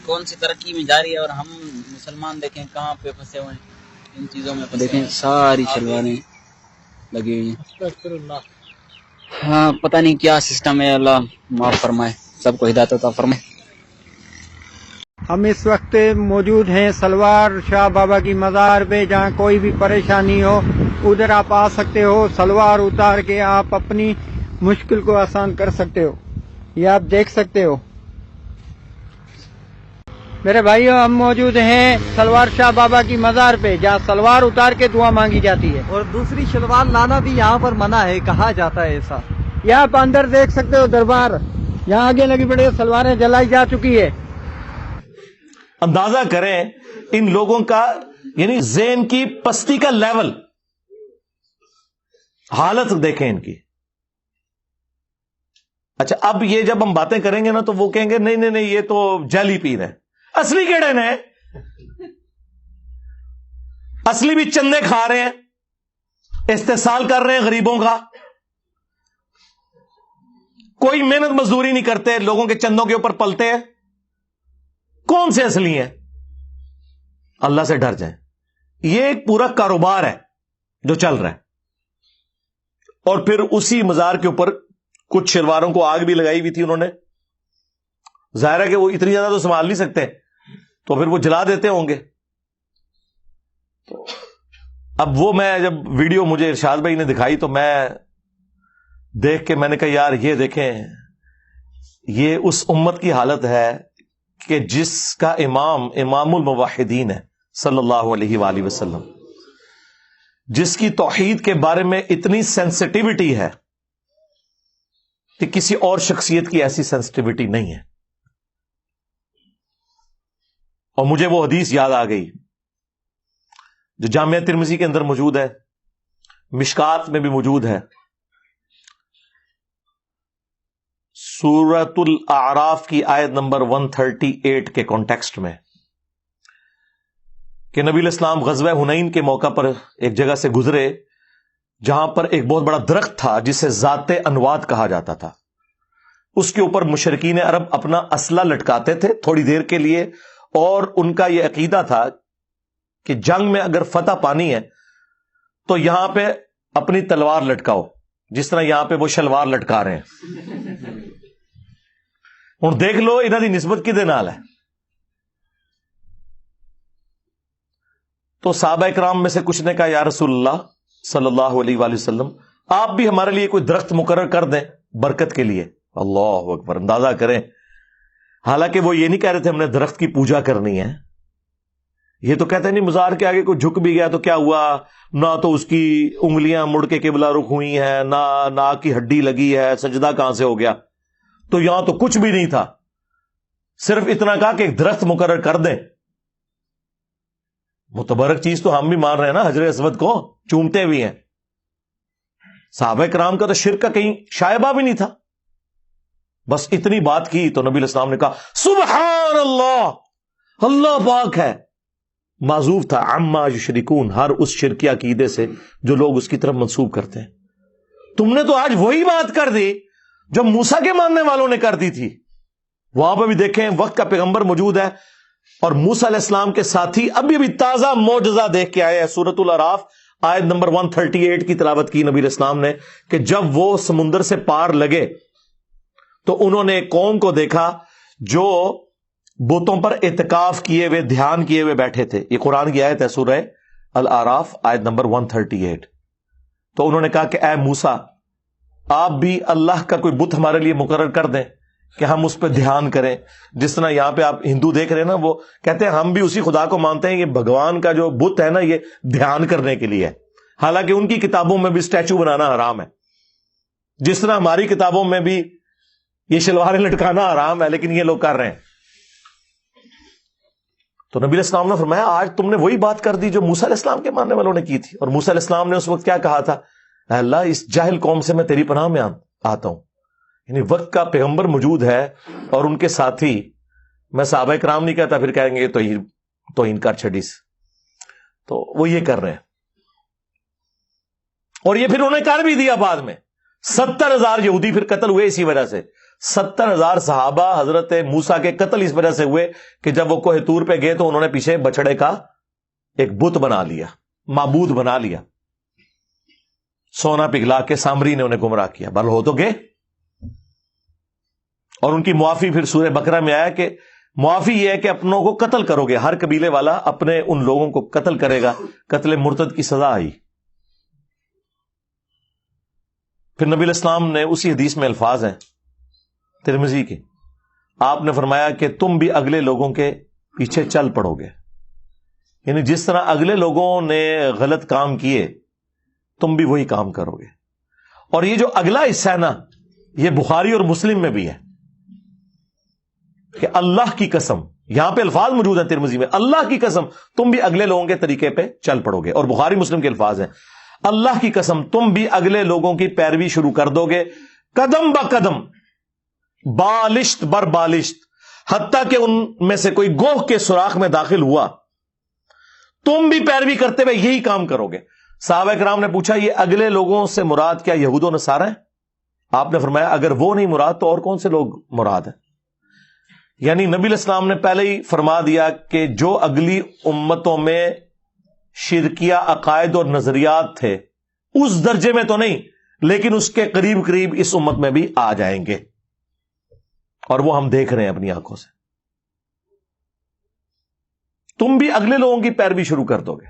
کون سی ترقی میں جا رہی ہے، اور ہم مسلمان دیکھیں کہاں پہ پھنسے ہوئے ہیں ان چیزوں میں. دیکھیں ساری شلواریں لگی ہوئی ہیں. ہاں پتہ نہیں کیا سسٹم ہے، اللہ معاف فرمائے، سب کو ہدایت عطا فرمائے. ہم اس وقت موجود ہیں سلوار شاہ بابا کی مزار پہ، جہاں کوئی بھی پریشانی ہو ادھر آپ آ سکتے ہو. سلوار اتار کے آپ اپنی مشکل کو آسان کر سکتے ہو. یہ آپ دیکھ سکتے ہو میرے بھائیو، ہم موجود ہیں سلوار شاہ بابا کی مزار پہ جہاں سلوار اتار کے دعا مانگی جاتی ہے، اور دوسری شلوار لانا بھی یہاں پر منع ہے، کہا جاتا ہے ایسا. یہاں آپ اندر دیکھ سکتے ہو دربار، یہاں آگے لگی پڑی سلواریں جلائی جا چکی ہے. اندازہ کریں ان لوگوں کا یعنی ذہن کی پستی کا لیول، حالت دیکھیں ان کی. اچھا اب یہ جب ہم باتیں کریں گے نا تو وہ کہیں گے نہیں نہیں نہیں یہ تو جعلی پیر ہے. اصلی کیڑے نے؟ اصلی بھی چندے کھا رہے ہیں، استحصال کر رہے ہیں غریبوں کا، کوئی محنت مزدوری نہیں کرتے، لوگوں کے چندوں کے اوپر پلتے ہیں. کون سے اصلی ہیں؟ اللہ سے ڈر جائیں. یہ ایک پورا کاروبار ہے جو چل رہا ہے. اور پھر اسی مزار کے اوپر کچھ شلواروں کو آگ بھی لگائی ہوئی تھی انہوں نے. ظاہر ہے کہ وہ اتنی زیادہ تو سنبھال نہیں سکتے تو پھر وہ جلا دیتے ہوں گے. تو اب وہ میں جب ویڈیو مجھے ارشاد بھائی نے دکھائی تو میں دیکھ کے میں نے کہا یار یہ دیکھیں، یہ اس امت کی حالت ہے کہ جس کا امام الموحدین ہے صلی اللہ علیہ وآلہ وسلم، جس کی توحید کے بارے میں اتنی سینسٹیوٹی ہے کہ کسی اور شخصیت کی ایسی سینسٹیوٹی نہیں ہے. اور مجھے وہ حدیث یاد آ گئی جو جامعہ ترمذی کے اندر موجود ہے، مشکات میں بھی موجود ہے. سورۃ الاعراف کی آیت نمبر 138 کے کانٹیکسٹ میں کہ نبی علیہ السلام غزوہ حنین کے موقع پر ایک جگہ سے گزرے جہاں پر ایک بہت بڑا درخت تھا جسے ذات انواد کہا جاتا تھا. اس کے اوپر مشرکین عرب اپنا اسلحہ لٹکاتے تھے تھوڑی دیر کے لیے، اور ان کا یہ عقیدہ تھا کہ جنگ میں اگر فتح پانی ہے تو یہاں پہ اپنی تلوار لٹکاؤ، جس طرح یہاں پہ وہ شلوار لٹکا رہے ہیں. ہوں دیکھ لو انہاں دی نسبت کدے نال ہے. تو صحابہ کرام میں سے کچھ نے کہا یا رسول اللہ صلی اللہ علیہ وآلہ وسلم، آپ بھی ہمارے لیے کوئی درخت مقرر کر دیں برکت کے لیے. اللہ اکبر، اندازہ کریں، حالانکہ وہ یہ نہیں کہہ رہے تھے ہم نے درخت کی پوجا کرنی ہے. یہ تو کہتے ہیں نہیں مزار کے آگے کوئی جھک بھی گیا تو کیا ہوا، نہ تو اس کی انگلیاں مڑ کے قبلہ رخ ہوئی ہیں، نہ ناک کی ہڈی لگی ہے، سجدہ کہاں سے ہو گیا. تو یہاں تو کچھ بھی نہیں تھا، صرف اتنا کہا کہ ایک درخت مقرر کر دیں. متبرک چیز تو ہم بھی مان رہے ہیں نا، حجر اسود کو چومتے بھی ہیں. صحابہ کرام کا تو شرک کا کہیں شائبہ بھی نہیں تھا. بس اتنی بات کی تو نبی علیہ السلام نے کہا سبحان اللہ، اللہ پاک ہے. معذوف تھا عما یشرکون، ہر اس شرکی عقیدے سے جو لوگ اس کی طرف منسوب کرتے ہیں. تم نے تو آج وہی بات کر دی جو موسیٰ کے ماننے والوں نے کر دی تھی. وہاں پہ بھی دیکھیں وقت کا پیغمبر موجود ہے اور موسیٰ علیہ السلام کے ساتھی ابھی تازہ معجزہ دیکھ کے آئے ہیں. سورۃ الاعراف آیت نمبر 138 کی تلاوت کی نبی علیہ السلام نے کہ جب وہ سمندر سے پار لگے تو انہوں نے ایک قوم کو دیکھا جو بتوں پر اعتکاف کیے ہوئے، دھیان کیے ہوئے بیٹھے تھے. یہ قرآن کی آیت ہے، سورہ الاعراف آیت نمبر 138. تو انہوں نے کہا کہ اے موسیٰ، آپ بھی اللہ کا کوئی بت ہمارے لیے مقرر کر دیں کہ ہم اس پہ دھیان کریں. جس طرح یہاں پہ آپ ہندو دیکھ رہے ہیں نا، وہ کہتے ہیں ہم بھی اسی خدا کو مانتے ہیں، یہ بھگوان کا جو بت ہے نا یہ دھیان کرنے کے لیے ہے. حالانکہ ان کی کتابوں میں بھی اسٹیچو بنانا حرام ہے، جس طرح ہماری کتابوں میں بھی یہ شلواریں لٹکانا حرام ہے، لیکن یہ لوگ کر رہے ہیں. تو نبی علیہ السلام نے فرمایا آج تم نے وہی بات کر دی جو موسیٰ علیہ السلام کے ماننے والوں نے کی تھی. اور موسیٰ علیہ السلام نے اس وقت کیا کہا تھا، اے اللہ اس جاہل قوم سے میں تیری پناہ میں آتا ہوں. یعنی وقت کا پیغمبر موجود ہے اور ان کے ساتھی، میں صحابہ کرام نہیں کہتا، پھر کہیں گے توہین کر چھڑیس، تو وہ یہ کر رہے ہیں. اور یہ پھر انہوں نے کر بھی دیا. بعد میں 70,000 یہودی پھر قتل ہوئے اسی وجہ سے. 70,000 صحابہ حضرت موسیٰ کے قتل اس وجہ سے ہوئے کہ جب وہ کوہ طور پہ گئے تو انہوں نے پیچھے بچڑے کا ایک بت بنا لیا، معبود بنا لیا، سونا پگھلا کے سامری نے انہیں گمراہ کیا. بل ہو تو گئے. اور ان کی معافی پھر سورہ بقرہ میں آیا کہ معافی یہ ہے کہ اپنوں کو قتل کرو گے، ہر قبیلے والا اپنے ان لوگوں کو قتل کرے گا. قتل مرتد کی سزا آئی. پھر نبی علیہ السلام نے اسی حدیث میں الفاظ ہیں ترمذی کے، آپ نے فرمایا کہ تم بھی اگلے لوگوں کے پیچھے چل پڑو گے. یعنی جس طرح اگلے لوگوں نے غلط کام کیے تم بھی وہی کام کرو گے. اور یہ جو اگلا حصہ ہے نا، یہ بخاری اور مسلم میں بھی ہے کہ اللہ کی قسم، یہاں پہ الفاظ موجود ہیں ترمذی میں، اللہ کی قسم تم بھی اگلے لوگوں کے طریقے پہ چل پڑو گے. اور بخاری مسلم کے الفاظ ہیں اللہ کی قسم تم بھی اگلے لوگوں کی پیروی شروع کر دو گے، قدم با قدم، بالشت بر بالشت، حتیٰ کہ ان میں سے کوئی گوہ کے سوراخ میں داخل ہوا تم بھی پیروی کرتے ہوئے یہی کام کرو گے. صحابہ کرام نے پوچھا یہ اگلے لوگوں سے مراد کیا یہود و نصارہ ہیں؟ آپ نے فرمایا اگر وہ نہیں مراد تو اور کون سے لوگ مراد ہیں؟ یعنی نبی علیہ السلام نے پہلے ہی فرما دیا کہ جو اگلی امتوں میں شرکیہ عقائد اور نظریات تھے اس درجے میں تو نہیں، لیکن اس کے قریب قریب اس امت میں بھی آ جائیں گے، اور وہ ہم دیکھ رہے ہیں اپنی آنکھوں سے. تم بھی اگلے لوگوں کی پیروی شروع کر دو گے.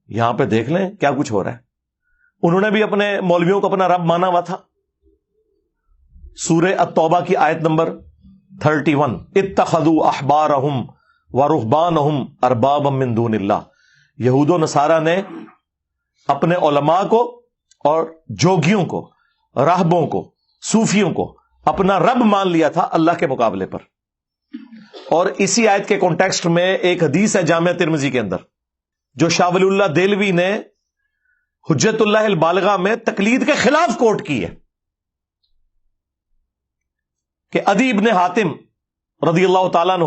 یہاں پہ دیکھ لیں کیا کچھ ہو رہا ہے. انہوں نے بھی اپنے مولویوں کو اپنا رب مانا ہوا تھا. سورہ التوبہ کی آیت نمبر 31، اتخذوا احبارہم ورہبانہم اربابا من دون اللہ. یہود و نصارہ نے اپنے علماء کو اور جوگیوں کو، راہبوں کو، صوفیوں کو اپنا رب مان لیا تھا اللہ کے مقابلے پر. اور اسی آیت کے کانٹیکسٹ میں ایک حدیث ہے جامعہ ترمذی کے اندر جو شاہ ولی اللہ دہلوی نے حجت اللہ البالغہ میں تقلید کے خلاف کوٹ کی ہے کہ عدی ابن حاتم رضی اللہ تعالیٰ عنہ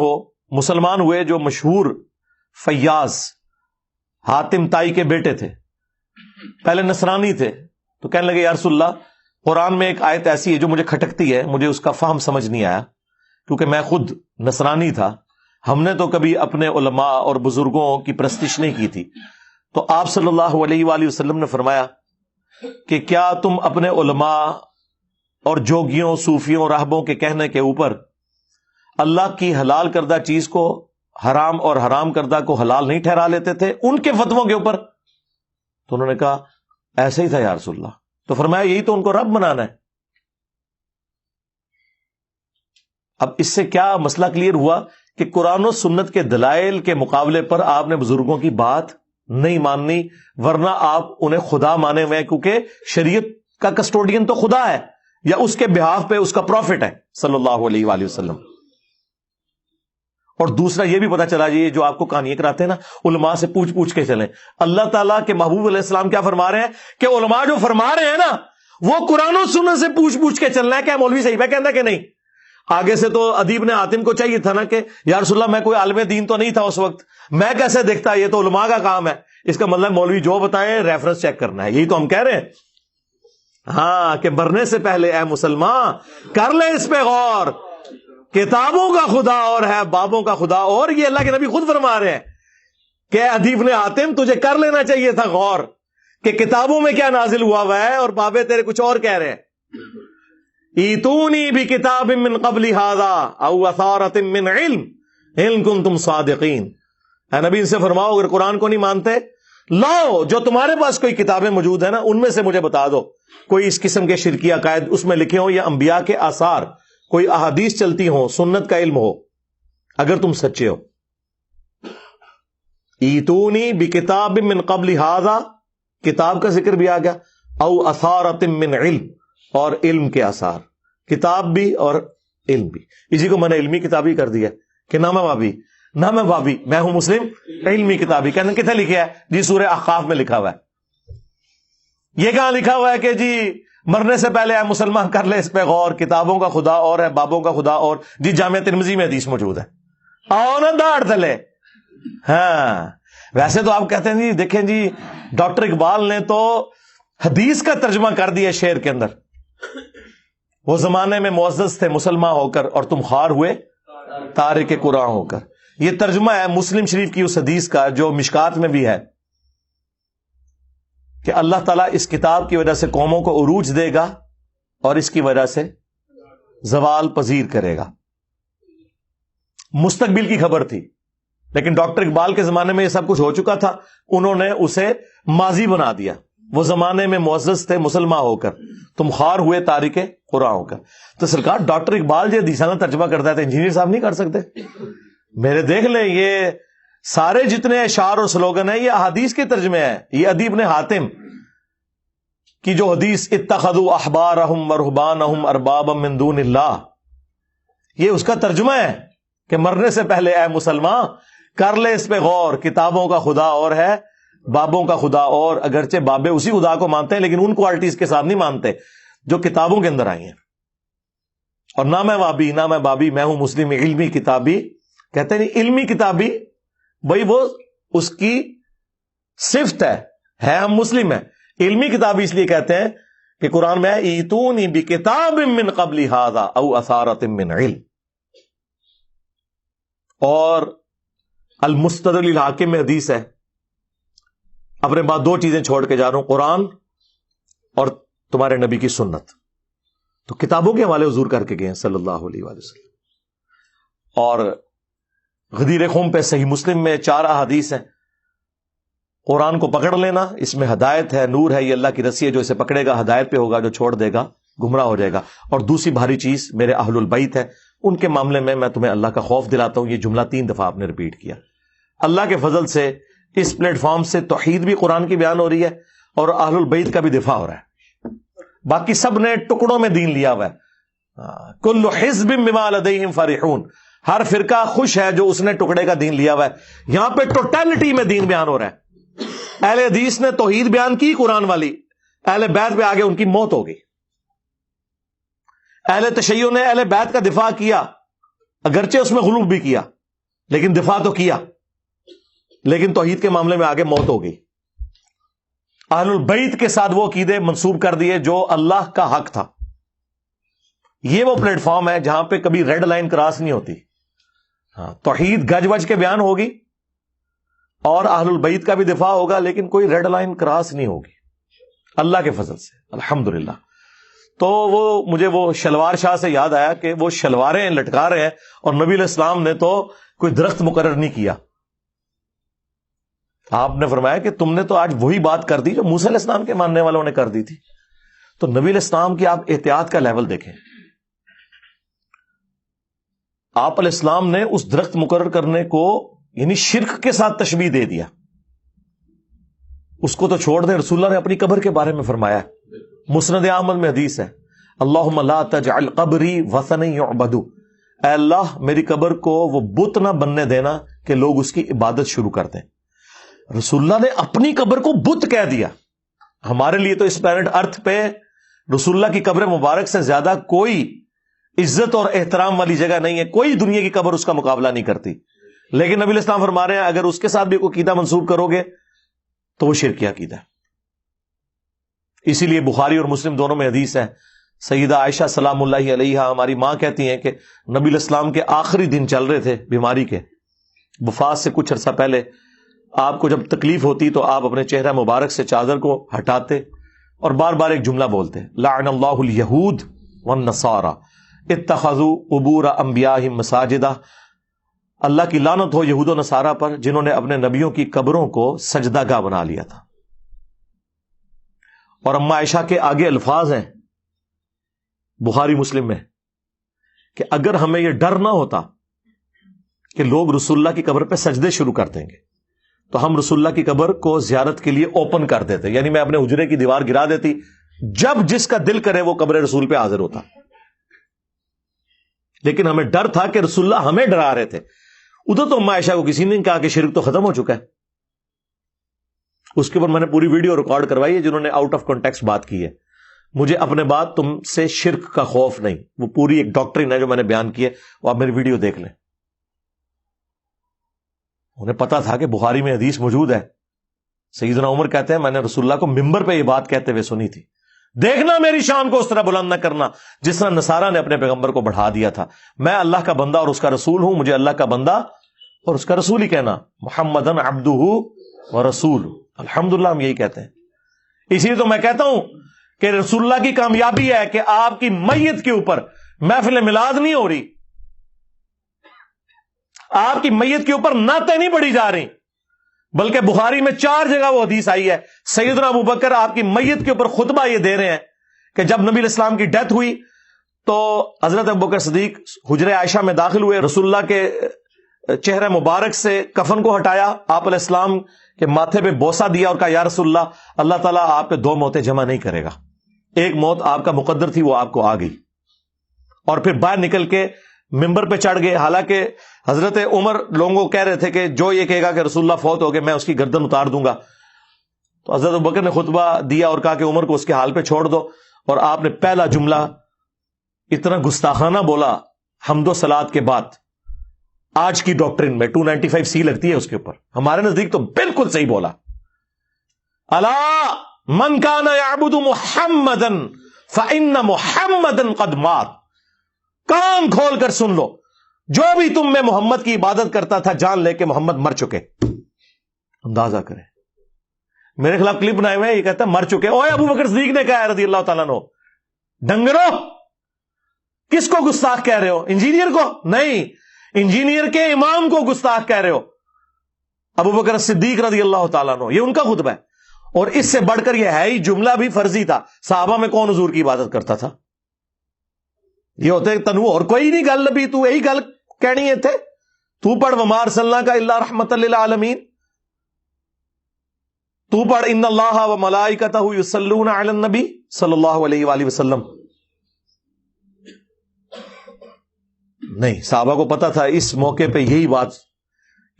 مسلمان ہوئے، جو مشہور فیاض حاتم تائی کے بیٹے تھے، پہلے نصرانی تھے، تو کہنے لگے یا رسول اللہ قرآن میں ایک آیت ایسی ہے جو مجھے کھٹکتی ہے، مجھے اس کا فہم سمجھ نہیں آیا، کیونکہ میں خود نصرانی تھا، ہم نے تو کبھی اپنے علماء اور بزرگوں کی پرستش نہیں کی تھی۔ تو آپ صلی اللہ علیہ وآلہ وسلم نے فرمایا کہ کیا تم اپنے علماء اور جوگیوں، صوفیوں، راہبوں کے کہنے کے اوپر اللہ کی حلال کردہ چیز کو حرام اور حرام کردہ کو حلال نہیں ٹھہرا لیتے تھے ان کے فتووں کے اوپر؟ تو انہوں نے کہا ایسے ہی تھا یا رسول اللہ۔ تو فرمایا یہی تو ان کو رب بنانا ہے۔ اب اس سے کیا مسئلہ کلیئر ہوا کہ قرآن و سنت کے دلائل کے مقابلے پر آپ نے بزرگوں کی بات نہیں ماننی، ورنہ آپ انہیں خدا مانے ہوئے ہیں، کیونکہ شریعت کا کسٹوڈین تو خدا ہے، یا اس کے بہاف پہ اس کا پروفٹ ہے صلی اللہ علیہ وآلہ وسلم۔ اور دوسرا یہ بھی پتا چلا جی جو آپ کو کہانیاں کراتے ہیں نا، علماء سے پوچھ پوچھ کے چلیں۔ اللہ تعالیٰ کے محبوب علیہ السلام کیا فرما رہے ہیں کہ علماء جو فرما رہے ہیں نا وہ قرآن و سنت سے پوچھ پوچھ کے چلنا ہے۔ کیا مولوی صحیح ہے کہنا کہ نہیں؟ آگے سے تو ادیب نے حاتم کو چاہیے تھا نا کہ یا رسول اللہ میں کوئی عالم دین تو نہیں تھا اس وقت، میں کیسے دیکھتا، یہ تو علماء کا کام ہے۔ اس کا مطلب مولوی جو بتائیں ریفرنس چیک کرنا ہے، یہی تو ہم کہہ رہے ہیں۔ ہاں کہ مرنے سے پہلے اے مسلمان کر لے اس پہ غور، کتابوں کا خدا اور ہے بابوں کا خدا اور۔ یہ اللہ کے نبی خود فرما رہے ہیں کہ ادیب نے حاتم تجھے کر لینا چاہیے تھا غور کہ کتابوں میں کیا نازل ہوا ہے، اور بابے تیرے کچھ اور کہہ رہے ہیں۔ ایتونی بکتاب من قبل ھذا او اثارۃ من علم ان کنتم صادقین۔ اے نبی ان سے فرماؤ اگر قرآن کو نہیں مانتے لاؤ جو تمہارے پاس کوئی کتابیں موجود ہیں نا ان میں سے مجھے بتا دو، کوئی اس قسم کے شرکی عقائد اس میں لکھے ہوں یا انبیاء کے آثار، کوئی احادیث چلتی ہوں، سنت کا علم ہو، اگر تم سچے ہو۔ ایتونی بکتاب من قبل ھذا، کتاب کا ذکر بھی آ گیا، او اثارۃ من علم، اور علم کے آثار، کتاب بھی اور علم بھی۔ اسی کو میں نے علمی کتابی کر دیا کہ نہ میں بابی میں ہوں مسلم علمی کتابی۔ کہنا کتنے لکھا ہے جی؟ سورہ احقاف میں لکھا ہوا ہے۔ یہ کہاں لکھا ہوا ہے کہ جی مرنے سے پہلے اے مسلمان کر لے اس پہ غور، کتابوں کا خدا اور ہے بابوں کا خدا اور؟ جی جامع ترمذی میں حدیث موجود ہے، آؤ نا داڑھ تلے۔ ہاں ویسے تو آپ کہتے ہیں جی دیکھیں جی ڈاکٹر اقبال نے تو حدیث کا ترجمہ کر دیا شعر کے اندر، وہ زمانے میں معزز تھے مسلمان ہو کر اور تم خوار ہوئے تارک قرآن ہو کر۔ یہ ترجمہ ہے مسلم شریف کی اس حدیث کا جو مشکات میں بھی ہے کہ اللہ تعالیٰ اس کتاب کی وجہ سے قوموں کو عروج دے گا اور اس کی وجہ سے زوال پذیر کرے گا۔ مستقبل کی خبر تھی، لیکن ڈاکٹر اقبال کے زمانے میں یہ سب کچھ ہو چکا تھا، انہوں نے اسے ماضی بنا دیا۔ وہ زمانے میں معزز تھے مسلمان ہو کر، تم خوار ہوئے تارک قرآن ہو کر۔ تو سرکار ڈاکٹر اقبال جو حدیثانہ ترجمہ کرتا ہے تو انجینئر صاحب نہیں کر سکتے؟ میرے دیکھ لیں یہ سارے جتنے اشعار اور سلوگن ہیں یہ احادیث کے ترجمے ہیں۔ یہ ادیب نے حاتم کی جو حدیث اتخذوا احبارہم ورہبانہم اربابا من دون اللہ، یہ اس کا ترجمہ ہے کہ مرنے سے پہلے اے مسلمان کر لے اس پہ غور، کتابوں کا خدا اور ہے بابوں کا خدا اور۔ اگرچہ بابے اسی خدا کو مانتے ہیں لیکن ان کوالٹیز کے ساتھ نہیں مانتے جو کتابوں کے اندر آئی ہیں۔ اور نہ میں بابی میں ہوں مسلم علمی کتابی۔ کہتے ہیں علمی کتابی بھائی وہ اس کی صفت ہے ہم مسلم ہیں۔ علمی کتابی اس لیے کہتے ہیں کہ قرآن میں ایتونی بکتاب من قبل ھذا او اثارۃ من علم۔ اور المستدرک للحاکم میں حدیث ہے، اپنے بعد دو چیزیں چھوڑ کے جا رہا ہوں، قرآن اور تمہارے نبی کی سنت۔ تو کتابوں کے حوالے حضور کر کے گئے ہیں صلی اللہ علیہ وآلہ وسلم۔ اور غدیر خم پہ صحیح مسلم میں 4 احادیث ہیں۔ قرآن کو پکڑ لینا، اس میں ہدایت ہے، نور ہے، یہ اللہ کی رسی ہے، جو اسے پکڑے گا ہدایت پہ ہوگا، جو چھوڑ دے گا گمراہ ہو جائے گا۔ اور دوسری بھاری چیز میرے اہل البیت ہے، ان کے معاملے میں تمہیں اللہ کا خوف دلاتا ہوں۔ یہ جملہ 3 دفعہ آپ نے ریپیٹ کیا۔ اللہ کے فضل سے اس پلیٹ فارم سے توحید بھی قرآن کی بیان ہو رہی ہے اور اہل البیت کا بھی دفاع ہو رہا ہے۔ باقی سب نے ٹکڑوں میں دین لیا ہوا ہے۔ کل حزب بما لدیہم فرحون، ہر فرقہ خوش ہے جو اس نے ٹکڑے کا دین لیا ہوا ہے۔ یہاں پہ ٹوٹیلٹی میں دین بیان ہو رہا ہے۔ اہل حدیث نے توحید بیان کی قرآن والی، اہل بیت پہ آگے ان کی موت ہو گئی۔ اہل تشیع نے اہل بیت کا دفاع کیا، اگرچہ اس میں غلو بھی کیا لیکن دفاع تو کیا۔ لیکن توحید کے معاملے میں آگے موت ہو گئی. اہل البیت کے ساتھ وہ عقیدے منسوب کر دیے جو اللہ کا حق تھا. یہ وہ پلیٹ فارم ہے جہاں پہ کبھی ریڈ لائن کراس نہیں ہوتی. ہاں، توحید گج وج کے بیان ہوگی اور اہل البیت کا بھی دفاع ہوگا، لیکن کوئی ریڈ لائن کراس نہیں ہوگی اللہ کے فضل سے، الحمدللہ. تو مجھے وہ شلوار شاہ سے یاد آیا کہ وہ شلواریں لٹکا رہے ہیں اور نبی علیہ السلام نے تو کوئی درخت مقرر نہیں کیا. آپ نے فرمایا کہ تم نے تو آج وہی بات کر دی جو موسیٰ علیہ السلام کے ماننے والوں نے کر دی تھی. تو نبی علیہ السلام کی آپ احتیاط کا لیول دیکھیں. آپ علیہ السلام نے اس درخت مقرر کرنے کو یعنی شرک کے ساتھ تشبیہ دے دیا. اس کو تو چھوڑ دیں، رسول اللہ نے اپنی قبر کے بارے میں فرمایا، مسند احمد میں حدیث ہے، اللہم لا تجعل قبری وثنا یعبد، اے اللہ میری قبر کو وہ بت نہ بننے دینا کہ لوگ اس کی عبادت شروع کر دیں. رسول اللہ نے اپنی قبر کو بت کہہ دیا. ہمارے لیے تو اس پلانٹ ارتھ پہ رسول اللہ کی قبر مبارک سے زیادہ کوئی عزت اور احترام والی جگہ نہیں ہے، کوئی دنیا کی قبر اس کا مقابلہ نہیں کرتی. لیکن نبی علیہ السلام فرما رہے ہیں اگر اس کے ساتھ بھی کوئی عقیدہ منسوب کرو گے تو وہ شرکی عقیدہ ہے. اسی لیے بخاری اور مسلم دونوں میں حدیث ہے، سیدہ عائشہ سلام اللہ علیہا ہماری ماں کہتی ہیں کہ نبی علیہ السلام کے آخری دن چل رہے تھے بیماری کے، وفات سے کچھ عرصہ پہلے. آپ کو جب تکلیف ہوتی تو آپ اپنے چہرہ مبارک سے چادر کو ہٹاتے اور بار بار ایک جملہ بولتے، لعن اللہ الیہود والنصارى اتخذوا قبور انبیائہم مساجدہ، اللہ کی لعنت ہو یہود و نصارہ پر جنہوں نے اپنے نبیوں کی قبروں کو سجدہ گاہ بنا لیا تھا. اور اما عائشہ کے آگے الفاظ ہیں بخاری مسلم میں کہ اگر ہمیں یہ ڈر نہ ہوتا کہ لوگ رسول اللہ کی قبر پہ سجدے شروع کر دیں گے تو ہم رسول اللہ کی قبر کو زیارت کے لیے اوپن کر دیتے، یعنی میں اپنے حجرے کی دیوار گرا دیتی، جب جس کا دل کرے وہ قبر رسول پہ حاضر ہوتا. لیکن ہمیں ڈر تھا کہ رسول اللہ ہمیں ڈرا رہے تھے. ادھر تو اما عائشہ کو کسی نے کہا کہ شرک تو ختم ہو چکا ہے. اس کے اوپر میں نے پوری ویڈیو ریکارڈ کروائی ہے جنہوں نے آؤٹ آف کانٹیکسٹ بات کی ہے. مجھے اپنے بات تم سے شرک کا خوف نہیں، وہ پوری ایک ڈاکٹرین ہے جو میں نے بیان کی ہے، وہ آپ میری ویڈیو دیکھ لیں. انہیں پتا تھا کہ بخاری میں حدیث موجود ہے. سیدنا عمر کہتے ہیں میں نے رسول اللہ کو ممبر پہ یہ بات کہتے ہوئے سنی تھی، دیکھنا میری شان کو اس طرح بلند نہ کرنا جس طرح نصارہ نے اپنے پیغمبر کو بڑھا دیا تھا. میں اللہ کا بندہ اور اس کا رسول ہوں، مجھے اللہ کا بندہ اور اس کا رسول ہی کہنا، محمدن عبدہ و رسول. الحمدللہ ہم یہی کہتے ہیں. اسی لیے تو میں کہتا ہوں کہ رسول اللہ کی کامیابی ہے کہ آپ کی میت کے اوپر محفل میلاد نہیں ہو رہی، آپ کی میت کے اوپر نعتیں نہیں پڑھی جا رہی، بلکہ بخاری میں 4 جگہ وہ حدیث آئی ہے سیدنا ابو بکر آپ کی میت کے اوپر خطبہ یہ دے رہے ہیں کہ جب نبی علیہ السلام کی ڈیتھ ہوئی تو حضرت ابو بکر صدیق حجرہ عائشہ میں داخل ہوئے، رسول اللہ کے چہرہ مبارک سے کفن کو ہٹایا، آپ علیہ السلام کے ماتھے پہ بوسہ دیا اور کہا یا رسول اللہ، اللہ تعالیٰ آپ پہ 2 موتیں جمع نہیں کرے گا، ایک موت آپ کا مقدر تھی وہ آپ کو آ گئی. اور پھر باہر نکل کے ممبر پہ چڑھ گئے. حالانکہ حضرت عمر لوگوں کو کہہ رہے تھے کہ جو یہ کہے گا کہ رسول اللہ فوت ہو گئے میں اس کی گردن اتار دوں گا. تو حضرت ابوبکر نے خطبہ دیا اور کہا کہ عمر کو اس کے حال پہ چھوڑ دو. اور آپ نے پہلا جملہ اتنا گستاخانہ بولا حمد و صلات کے بعد، آج کی ڈاکٹرین میں 295 سی لگتی ہے اس کے اوپر، ہمارے نزدیک تو بالکل صحیح بولا، الا من کان یعبد محمدا فإن محمدا قد مات. کان کھول کر سن لو، جو بھی تم میں محمد کی عبادت کرتا تھا جان لے کہ محمد مر چکے. اندازہ کریں، میرے خلاف کلپ بنائے ہوئے، یہ کہتا ہے مر چکے. اوے ابو بکر صدیق نے کہا رضی اللہ تعالیٰ عنہ، ڈنگرو کس کو گستاخ کہہ رہے ہو؟ انجینئر کو نہیں، انجینئر کے امام کو گستاخ کہہ رہے ہو. ابو بکر صدیق رضی اللہ تعالیٰ عنہ، یہ ان کا خطبہ ہے. اور اس سے بڑھ کر یہ ہے ہی جملہ بھی فرضی تھا. صحابہ میں کون حضور کی عبادت کرتا تھا؟ یہ ہوتے تنو اور کوئی نہیں گل نبی، تو یہی گل کہنی ہے تھے. تو پڑھ وما ارسلنا کا الا رحمت للعالمین، تو پڑھ ان اللہ و ملائکتہ یصلون علی النبی صلی اللہ علیہ وآلہ وسلم. نہیں، صحابہ کو پتا تھا اس موقع پہ یہی بات،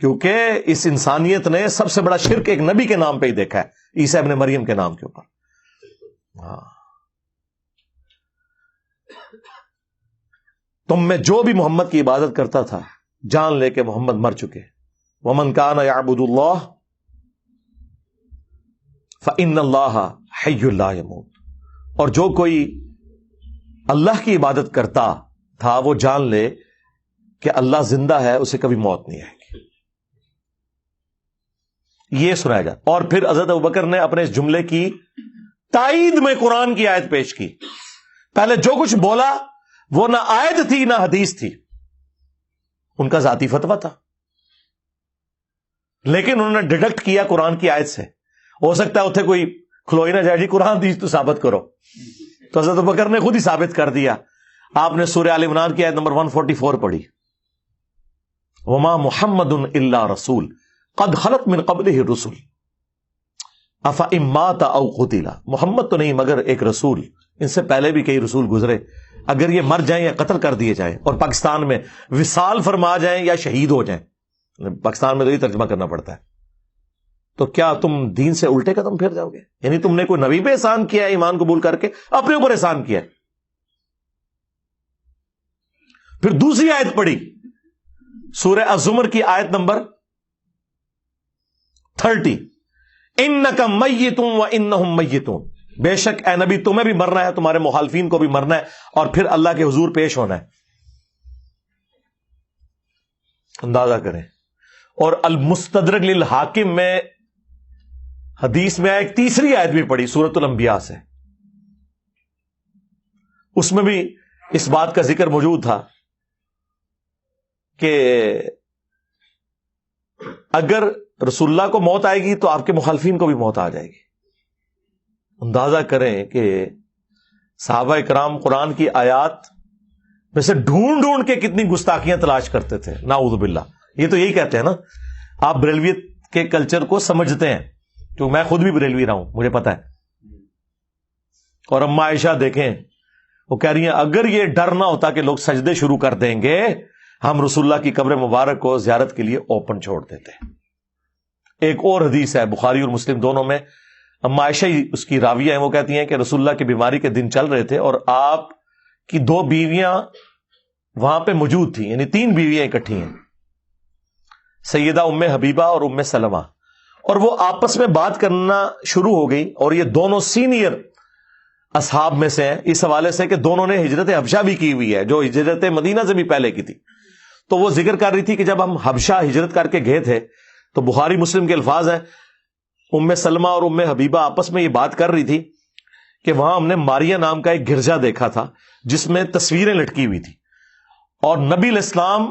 کیونکہ اس انسانیت نے سب سے بڑا شرک ایک نبی کے نام پہ ہی دیکھا ہے، عیسیٰ ابن مریم کے نام کے اوپر. ہاں، تم میں جو بھی محمد کی عبادت کرتا تھا جان لے کے محمد مر چکے. ومن کان یعبد اللہ فإن اللہ حی لا یموت. اور جو کوئی اللہ کی عبادت کرتا تھا وہ جان لے کہ اللہ زندہ ہے, اسے کبھی موت نہیں آئے گی. یہ سنایا جاتا. اور پھر حضرت ابوبکر نے اپنے اس جملے کی تائید میں قرآن کی آیت پیش کی. پہلے جو کچھ بولا وہ نہ آیت تھی نہ حدیث تھی, ان کا ذاتی فتویٰ تھا, لیکن انہوں نے ڈیڈکٹ کیا قرآن کی آیت سے. ہو سکتا ہے اتنے کوئی کھلوئی نہ جائے جی قرآن حدیث تو ثابت کرو, تو حضرت ابوبکر نے خود ہی ثابت کر دیا. آپ نے سورہ آل عمران کی آیت نمبر 144 پڑھی, وما محمد الا رسول قد خلت من قبلہ الرسل افإن مات او قتل. محمد تو نہیں مگر ایک رسول, ان سے پہلے بھی کئی رسول گزرے, اگر یہ مر جائیں یا قتل کر دیے جائیں اور پاکستان میں وصال فرما جائیں یا شہید ہو جائیں, پاکستان میں تو یہ ترجمہ کرنا پڑتا ہے, تو کیا تم دین سے الٹے قدم پھر جاؤ گے؟ یعنی تم نے کوئی نبی پہ احسان کیا ہے ایمان قبول کر کے, اپنے اوپر احسان کیا ہے. پھر دوسری آیت پڑھی سورہ الزمر کی آیت نمبر 30, انک میت وانہم میتون. بے شک اے نبی تمہیں بھی مرنا ہے, تمہارے مخالفین کو بھی مرنا ہے, اور پھر اللہ کے حضور پیش ہونا ہے. اندازہ کریں. اور المستدرک للحاکم میں حدیث میں ایک تیسری آیت بھی پڑھی سورۃ الانبیاء سے, اس میں بھی اس بات کا ذکر موجود تھا کہ اگر رسول اللہ کو موت آئے گی تو آپ کے مخالفین کو بھی موت آ جائے گی. اندازہ کریں کہ صحابہ کرام قرآن کی آیات میں سے ڈھونڈ ڈھونڈ کے کتنی گستاخیاں تلاش کرتے تھے, نعوذ باللہ. یہ تو یہی کہتے ہیں نا, آپ بریلویت کے کلچر کو سمجھتے ہیں, کیونکہ میں خود بھی بریلوی رہا ہوں, مجھے پتا ہے. اور اما عائشہ دیکھیں, وہ کہہ رہی ہیں اگر یہ ڈر نہ ہوتا کہ لوگ سجدے شروع کر دیں گے, ہم رسول اللہ کی قبر مبارک کو زیارت کے لیے اوپن چھوڑ دیتے. ایک اور حدیث ہے بخاری اور مسلم دونوں میں, اما عائشہ اس کی راویہ ہیں, وہ کہتی ہیں کہ رسول اللہ کی بیماری کے دن چل رہے تھے اور آپ کی 2 بیویاں وہاں پہ موجود تھیں, یعنی 3 بیویاں اکٹھی ہیں, سیدہ ام حبیبہ اور ام سلمہ, اور وہ آپس میں بات کرنا شروع ہو گئی. اور یہ دونوں سینئر اصحاب میں سے ہیں اس حوالے سے کہ دونوں نے ہجرت حبشہ بھی کی ہوئی ہے, جو ہجرت مدینہ سے بھی پہلے کی تھی. تو وہ ذکر کر رہی تھی کہ جب ہم حبشہ ہجرت کر کے گئے تھے تو بخاری مسلم کے الفاظ ہیں, ام سلمہ اور ام حبیبہ آپس میں یہ بات کر رہی تھی کہ وہاں ہم نے ماریا نام کا ایک گرجا دیکھا تھا جس میں تصویریں لٹکی ہوئی تھی, اور نبی علیہ السلام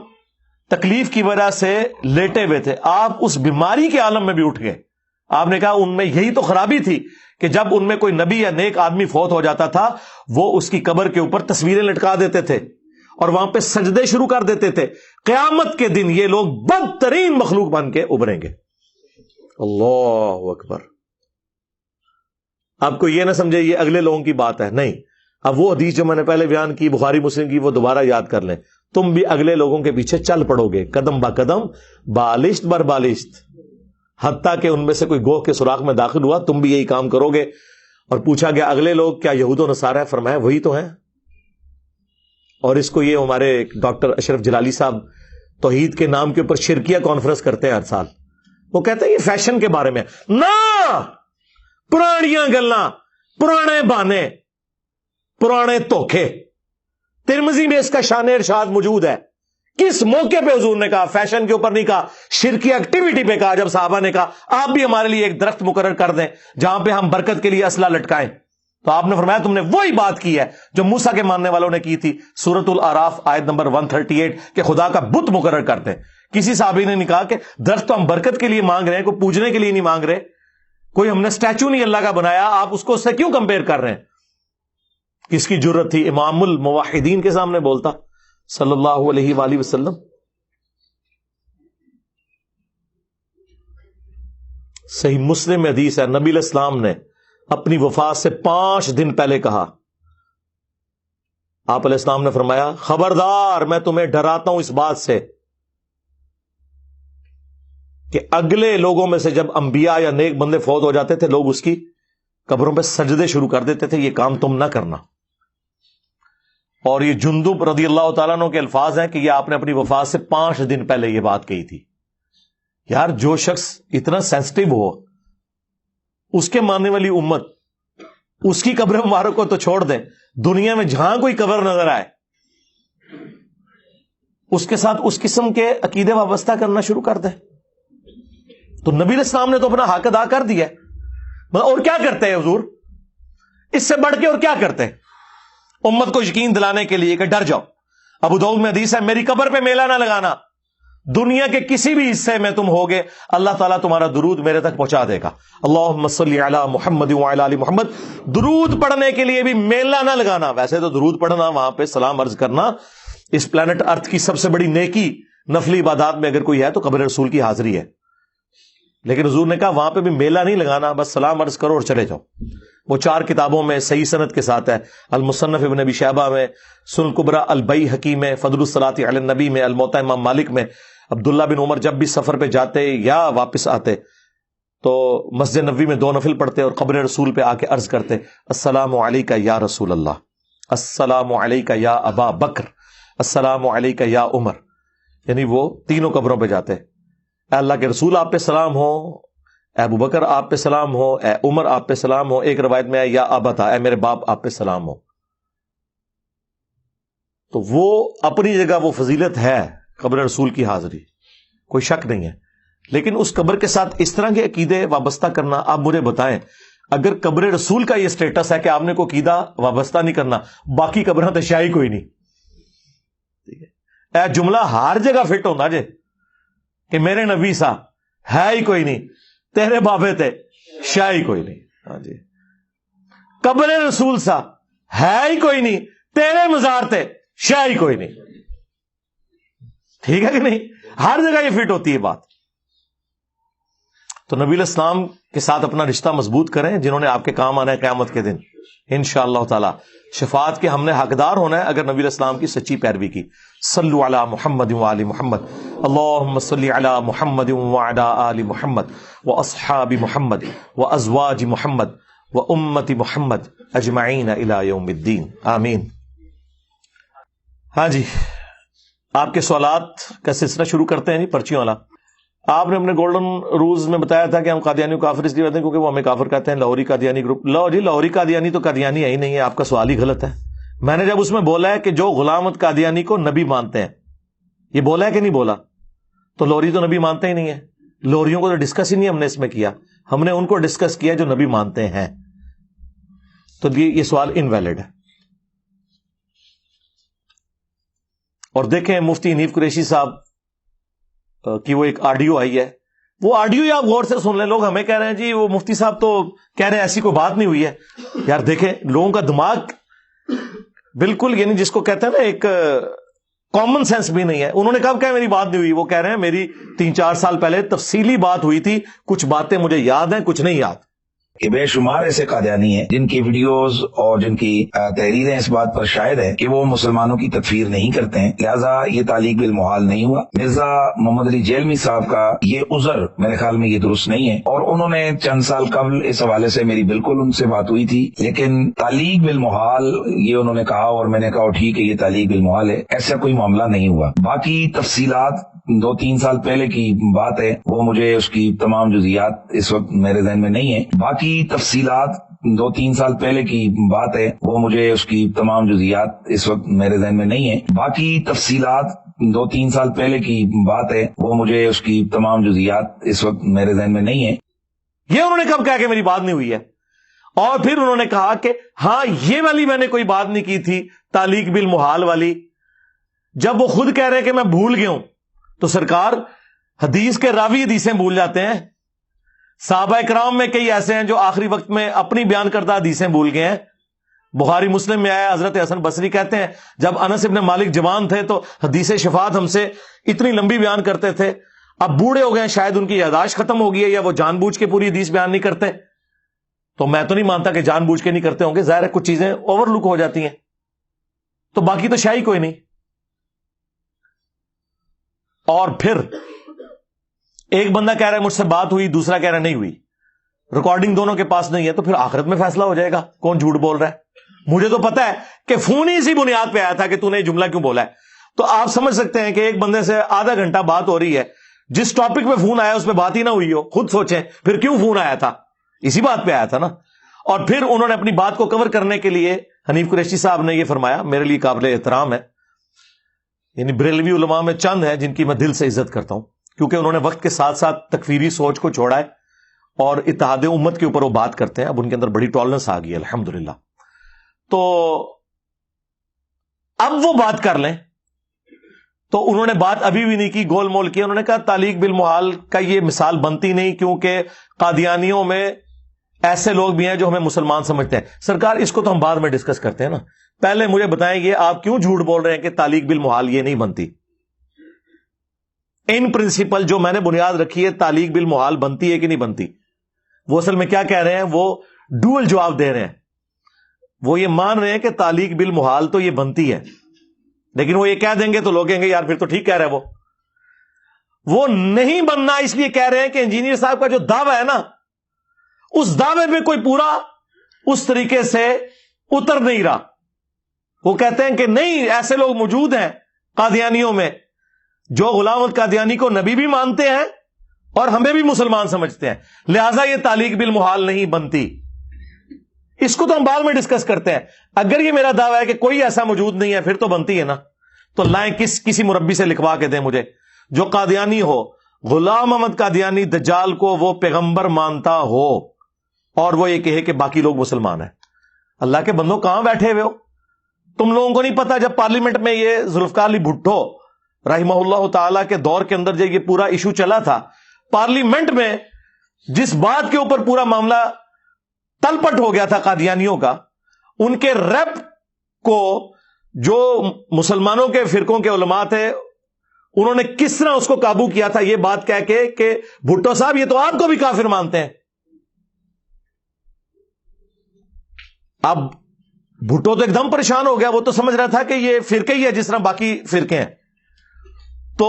تکلیف کی وجہ سے لیٹے ہوئے تھے. آپ اس بیماری کے عالم میں بھی اٹھ گئے. آپ نے کہا ان میں یہی تو خرابی تھی کہ جب ان میں کوئی نبی یا نیک آدمی فوت ہو جاتا تھا وہ اس کی قبر کے اوپر تصویریں لٹکا دیتے تھے اور وہاں پہ سجدے شروع کر دیتے تھے. قیامت کے دن یہ لوگ بدترین مخلوق بن کے ابھریں گے. اللہ اکبر. آپ کو یہ نہ سمجھے یہ اگلے لوگوں کی بات ہے, نہیں. اب وہ حدیث جو میں نے پہلے بیان کی بخاری مسلم کی, وہ دوبارہ یاد کر لیں. تم بھی اگلے لوگوں کے پیچھے چل پڑو گے قدم با قدم, بالشت بر بالشت, حتیٰ کہ ان میں سے کوئی گوہ کے سوراخ میں داخل ہوا تم بھی یہی کام کرو گے. اور پوچھا گیا اگلے لوگ کیا یہود و نصارہ ہے؟ فرمایا وہی تو ہیں. اور اس کو یہ ہمارے ڈاکٹر اشرف جلالی صاحب توحید کے نام کے اوپر شرکیہ کانفرنس کرتے ہیں ہر سال. وہ کہتے ہیں یہ فیشن کے بارے میں نہ, پرانیاں گلاں, پرانے بہانے, پرانے دھوکے. ترمذی میں اس کا شان ارشاد موجود ہے. کس موقع پہ حضور نے کہا؟ فیشن کے اوپر نہیں کہا, شرکی ایکٹیویٹی پہ کہا. جب صحابہ نے کہا آپ بھی ہمارے لیے ایک درخت مقرر کر دیں جہاں پہ ہم برکت کے لیے اسلحہ لٹکائیں, تو آپ نے فرمایا تم نے وہی بات کی ہے جو موسیٰ کے ماننے والوں نے کی تھی. سورۃ الاعراف آیت نمبر 138 کہ خدا کا بت مقرر کرتے ہیں. کسی صحابی نے نہیں کہا کہ درخت تو ہم برکت کے لیے مانگ رہے ہیں, کوئی پوجنے کے لیے نہیں مانگ رہے, کوئی ہم نے اسٹیچو نہیں اللہ کا بنایا, آپ اس کو اس سے کیوں کمپیئر کر رہے ہیں؟ کس کی جرت تھی امام الموحدین کے سامنے بولتا صلی اللہ علیہ وآلہ وسلم. صحیح مسلم میں حدیث ہے, نبی علیہ السلام نے اپنی وفات سے 5 دن پہلے کہا, آپ علیہ السلام نے فرمایا خبردار میں تمہیں ڈراتا ہوں اس بات سے کہ اگلے لوگوں میں سے جب انبیاء یا نیک بندے فوت ہو جاتے تھے لوگ اس کی قبروں پہ سجدے شروع کر دیتے تھے, یہ کام تم نہ کرنا. اور یہ جندب رضی اللہ تعالیٰ عنہ کے الفاظ ہیں کہ یہ آپ نے اپنی وفات سے 5 دن پہلے یہ بات کہی تھی. یار جو شخص اتنا سینسٹیو ہو، اس کے ماننے والی امت اس کی قبر مبارک کو تو چھوڑ دیں، دنیا میں جہاں کوئی قبر نظر آئے اس کے ساتھ اس قسم کے عقیدے وابستہ کرنا شروع کر دیں. تو نبی علیہ السلام نے تو اپنا حق ادا کر دیا ہے، اور کیا کرتے ہیں حضور؟ اس سے بڑھ کے اور کیا کرتے ہیں؟ امت کو یقین دلانے کے لیے کہ ڈر جاؤ. ابو داؤد میں حدیث ہے، میری قبر پہ میلہ نہ لگانا، دنیا کے کسی بھی حصے میں تم ہوگے اللہ تعالیٰ تمہارا درود میرے تک پہنچا دے گا. اللہم صلی علی محمد وعلی آل محمد. درود پڑھنے کے لیے بھی میلہ نہ لگانا. ویسے تو درود پڑھنا، وہاں پہ سلام عرض کرنا، اس پلانٹ ارتھ کی سب سے بڑی نیکی نفلی عبادات میں اگر کوئی ہے تو قبر رسول کی حاضری ہے. لیکن حضور نے کہا وہاں پہ بھی میلہ نہیں لگانا، بس سلام عرض کرو اور چلے جاؤ. وہ 4 کتابوں میں صحیح سند کے ساتھ ہے، المصنف ابن ابی شیبہ میں، سنن کبریٰ البیہقی میں، فضل الصلاۃ علی النبی میں، الموطأ امام مالک میں. عبداللہ بن عمر جب بھی سفر پہ جاتے یا واپس آتے تو مسجد نبوی میں 2 نفل پڑھتے اور قبر رسول پہ آ کے عرض کرتے، السلام علیکہ یا رسول اللہ، السلام علیکہ یا ابا بکر، السلام علیکہ یا عمر. یعنی وہ تینوں قبروں پہ جاتے، اے اللہ کے رسول آپ پہ سلام ہو، اے ابو بکر آپ پہ سلام ہو، اے عمر آپ پہ سلام ہو. ایک روایت میں ہے یا ابتا، اے میرے باپ آپ پہ سلام ہو. تو وہ اپنی جگہ وہ فضیلت ہے قبر رسول کی حاضری، کوئی شک نہیں ہے. لیکن اس قبر کے ساتھ اس طرح کے عقیدے وابستہ کرنا، آپ مجھے بتائیں اگر قبر رسول کا یہ سٹیٹس ہے کہ آپ نے کوئی عقیدہ وابستہ نہیں کرنا، باقی قبریں تو شاہی کوئی نہیں. ٹھیک ہے، اے جملہ ہر جگہ فٹ ہونا جے کہ میرے نبی سا ہے ہی کوئی نہیں، تیرے بابے تے شاہی کوئی نہیں. ہاں جی، قبر رسول سا ہے ہی کوئی نہیں، تیرے مزار تے شاہی کوئی نہیں. ٹھیک ہے کہ نہیں؟ ہر جگہ یہ فٹ ہوتی ہے بات. تو نبی علیہ السلام کے ساتھ اپنا رشتہ مضبوط کریں، جنہوں نے آپ کے کام آنا ہے قیامت کے دن انشاءاللہ تعالی. شفاعت کے ہم نے حقدار ہونا ہے اگر نبی علیہ السلام کی سچی پیروی کی. صلو علی محمد وعلی محمد، اللہم صلی علی محمد وعلی آل محمد واصحاب محمد وازواج محمد وامت محمد اجمعین الی یوم الدین، آمین. ہاں جی، آپ کے سوالات کا سلسلہ شروع کرتے ہیں جی، پرچیوں والا. آپ نے اپنے گولڈن روز میں بتایا تھا کہ ہم قادیانیوں کو کافر اس لیے کہتے ہیں کیونکہ وہ ہمیں کافر کہتے ہیں. لاہوری قادیانی گروپ، لو جی لاہوری قادیانی تو قادیانی ہے ہی نہیں ہے، آپ کا سوال ہی غلط ہے. میں نے جب اس میں بولا ہے کہ جو غلام احمد قادیانی کو نبی مانتے ہیں، یہ بولا ہے کہ نہیں بولا؟ تو لاہوری تو نبی مانتے ہی نہیں ہے. لاہوریوں کو تو ڈسکس ہی نہیں ہم نے اس میں کیا، ہم نے ان کو ڈسکس کیا جو نبی مانتے ہیں. تو یہ سوال انویلڈ ہے. اور دیکھیں مفتی حنیف قریشی صاحب کی وہ ایک آڈیو آئی ہے، وہ آڈیو آپ غور سے سن لیں. لوگ ہمیں کہہ رہے ہیں جی وہ مفتی صاحب تو کہہ رہے ہیں ایسی کوئی بات نہیں ہوئی ہے. یار دیکھیں لوگوں کا دماغ بالکل، یعنی جس کو کہتے ہیں نا ایک کامن سینس بھی نہیں ہے. انہوں نے کب کہا میری بات نہیں ہوئی؟ وہ کہہ رہے ہیں میری 3-4 سال پہلے تفصیلی بات ہوئی تھی، کچھ باتیں مجھے یاد ہیں کچھ نہیں یاد. کہ بے شمار ایسے قادیانی ہیں جن کی ویڈیوز اور جن کی تحریریں اس بات پر شاہد ہیں کہ وہ مسلمانوں کی تکفیر نہیں کرتے ہیں، لہذا یہ تعلیق بالمحال نہیں ہوا. مرزا محمد علی جیلمی صاحب کا یہ عذر میرے خیال میں یہ درست نہیں ہے، اور انہوں نے چند سال قبل اس حوالے سے میری بالکل ان سے بات ہوئی تھی، لیکن تعلیق بالمحال یہ انہوں نے کہا اور میں نے کہا ٹھیک ہے یہ تعلیق بالمحال ہے، ایسا کوئی معاملہ نہیں ہوا. باقی تفصیلات 2-3 سال پہلے کی بات ہے، وہ مجھے اس کی تمام جزیات اس وقت میرے ذہن میں نہیں ہے. باقی تفصیلات 2-3 سال پہلے کی بات ہے، وہ مجھے اس کی تمام جزیات اس وقت میرے ذہن میں نہیں ہے. باقی تفصیلات 2-3 سال پہلے کی بات ہے، وہ مجھے اس کی تمام جزیات اس وقت میرے ذہن میں نہیں ہے. یہ انہوں نے کب کہا کہ میری بات نہیں ہوئی ہے؟ اور پھر انہوں نے کہا کہ ہاں یہ والی میں نے کوئی بات نہیں کی تھی تعلیق بالمحال والی. جب وہ خود کہہ رہے کہ میں بھول گیا ہوں تو سرکار حدیث کے راوی حدیثیں بھول جاتے ہیں. صحابہ کرام میں کئی ایسے ہیں جو آخری وقت میں اپنی بیان کردہ حدیثیں بھول گئے ہیں. بخاری مسلم میں آیا حضرت حسن بصری کہتے ہیں جب انس ابن مالک جوان تھے تو حدیث شفاعت ہم سے اتنی لمبی بیان کرتے تھے، اب بوڑھے ہو گئے شاید ان کی یادداشت ختم ہو گئی ہے یا وہ جان بوجھ کے پوری حدیث بیان نہیں کرتے. تو میں تو نہیں مانتا کہ جان بوجھ کے نہیں کرتے ہوں گے، ظاہر ہے کچھ چیزیں اوور لک ہو جاتی ہیں. تو باقی تو شاہی کوئی نہیں. اور پھر ایک بندہ کہہ رہا ہے مجھ سے بات ہوئی، دوسرا کہہ رہا ہے نہیں ہوئی، ریکارڈنگ دونوں کے پاس نہیں ہے، تو پھر آخرت میں فیصلہ ہو جائے گا کون جھوٹ بول رہا ہے. مجھے تو پتا ہے کہ فون ہی اسی بنیاد پہ آیا تھا کہ تو نے یہ جملہ کیوں بولا ہے. تو آپ سمجھ سکتے ہیں کہ ایک بندے سے آدھا گھنٹہ بات ہو رہی ہے، جس ٹاپک پہ فون آیا اس پہ بات ہی نہ ہوئی ہو. خود سوچیں پھر کیوں فون آیا تھا, اسی بات پہ آیا تھا نا. اور پھر انہوں نے اپنی بات کو کور کرنے کے لیے حنیف قریشی صاحب نے یہ فرمایا, میرے لیے قابل احترام ہے, یعنی بریلوی علماء میں چند ہیں جن کی میں دل سے عزت کرتا ہوں, کیونکہ انہوں نے وقت کے ساتھ ساتھ تکفیری سوچ کو چھوڑا ہے اور اتحاد امت کے اوپر وہ بات کرتے ہیں. اب ان کے اندر بڑی ٹالرنس آ گئی ہے الحمدللہ. تو اب وہ بات کر لیں. تو انہوں نے بات ابھی بھی نہیں کی, گول مول کی. انہوں نے کہا تعلیق بالمحال کا یہ مثال بنتی نہیں, کیونکہ قادیانیوں میں ایسے لوگ بھی ہیں جو ہمیں مسلمان سمجھتے ہیں. سرکار اس کو تو ہم بعد میں ڈسکس کرتے ہیں نا, پہلے مجھے بتائیں یہ آپ کیوں جھوٹ بول رہے ہیں کہ تعلیق بالمحال یہ نہیں بنتی. ان پرنسپل جو میں نے بنیاد رکھی ہے, تعلیق بالمحال بنتی ہے کہ نہیں بنتی. وہ اصل میں کیا کہہ رہے ہیں, وہ ڈوئل جواب دے رہے ہیں. وہ یہ مان رہے ہیں کہ تعلیق بالمحال تو یہ بنتی ہے, لیکن وہ یہ کہہ دیں گے تو لوگ کہیں گے یار پھر تو ٹھیک کہہ رہے ہیں. وہ نہیں بننا اس لیے کہہ رہے ہیں کہ انجینئر صاحب کا جو دعویٰ ہے نا, اس دعوے میں کوئی پورا اس طریقے سے اتر نہیں رہا. وہ کہتے ہیں کہ نہیں, ایسے لوگ موجود ہیں قادیانیوں میں جو غلام احمد قادیانی کو نبی بھی مانتے ہیں اور ہمیں بھی مسلمان سمجھتے ہیں, لہذا یہ تعلیق بالمحال نہیں بنتی. اس کو تو ہم بعد میں ڈسکس کرتے ہیں. اگر یہ میرا دعویٰ ہے کہ کوئی ایسا موجود نہیں ہے پھر تو بنتی ہے نا. تو لائیں کسی مربی سے لکھوا کے دیں مجھے جو قادیانی ہو, غلام احمد قادیانی دجال کو وہ پیغمبر مانتا ہو اور وہ یہ کہے کہ باقی لوگ مسلمان ہیں. اللہ کے بندوں کہاں بیٹھے ہوئے ہو تم لوگوں کو نہیں پتا. جب پارلیمنٹ میں یہ ذوالفقار علی بھٹو رحمہ اللہ تعالی کے دور کے اندر جب یہ پورا ایشو چلا تھا, پارلیمنٹ میں جس بات کے اوپر پورا معاملہ تلپٹ ہو گیا تھا قادیانیوں کا, ان کے ریپ کو جو مسلمانوں کے فرقوں کے علماء تھے انہوں نے کس طرح اس کو قابو کیا تھا, یہ بات کہہ کے کہ بھٹو صاحب یہ تو آپ کو بھی کافر مانتے ہیں. اب بھٹو تو ایک دم پریشان ہو گیا, وہ تو سمجھ رہا تھا کہ یہ فرقے ہی ہے جس طرح باقی فرقے ہیں. تو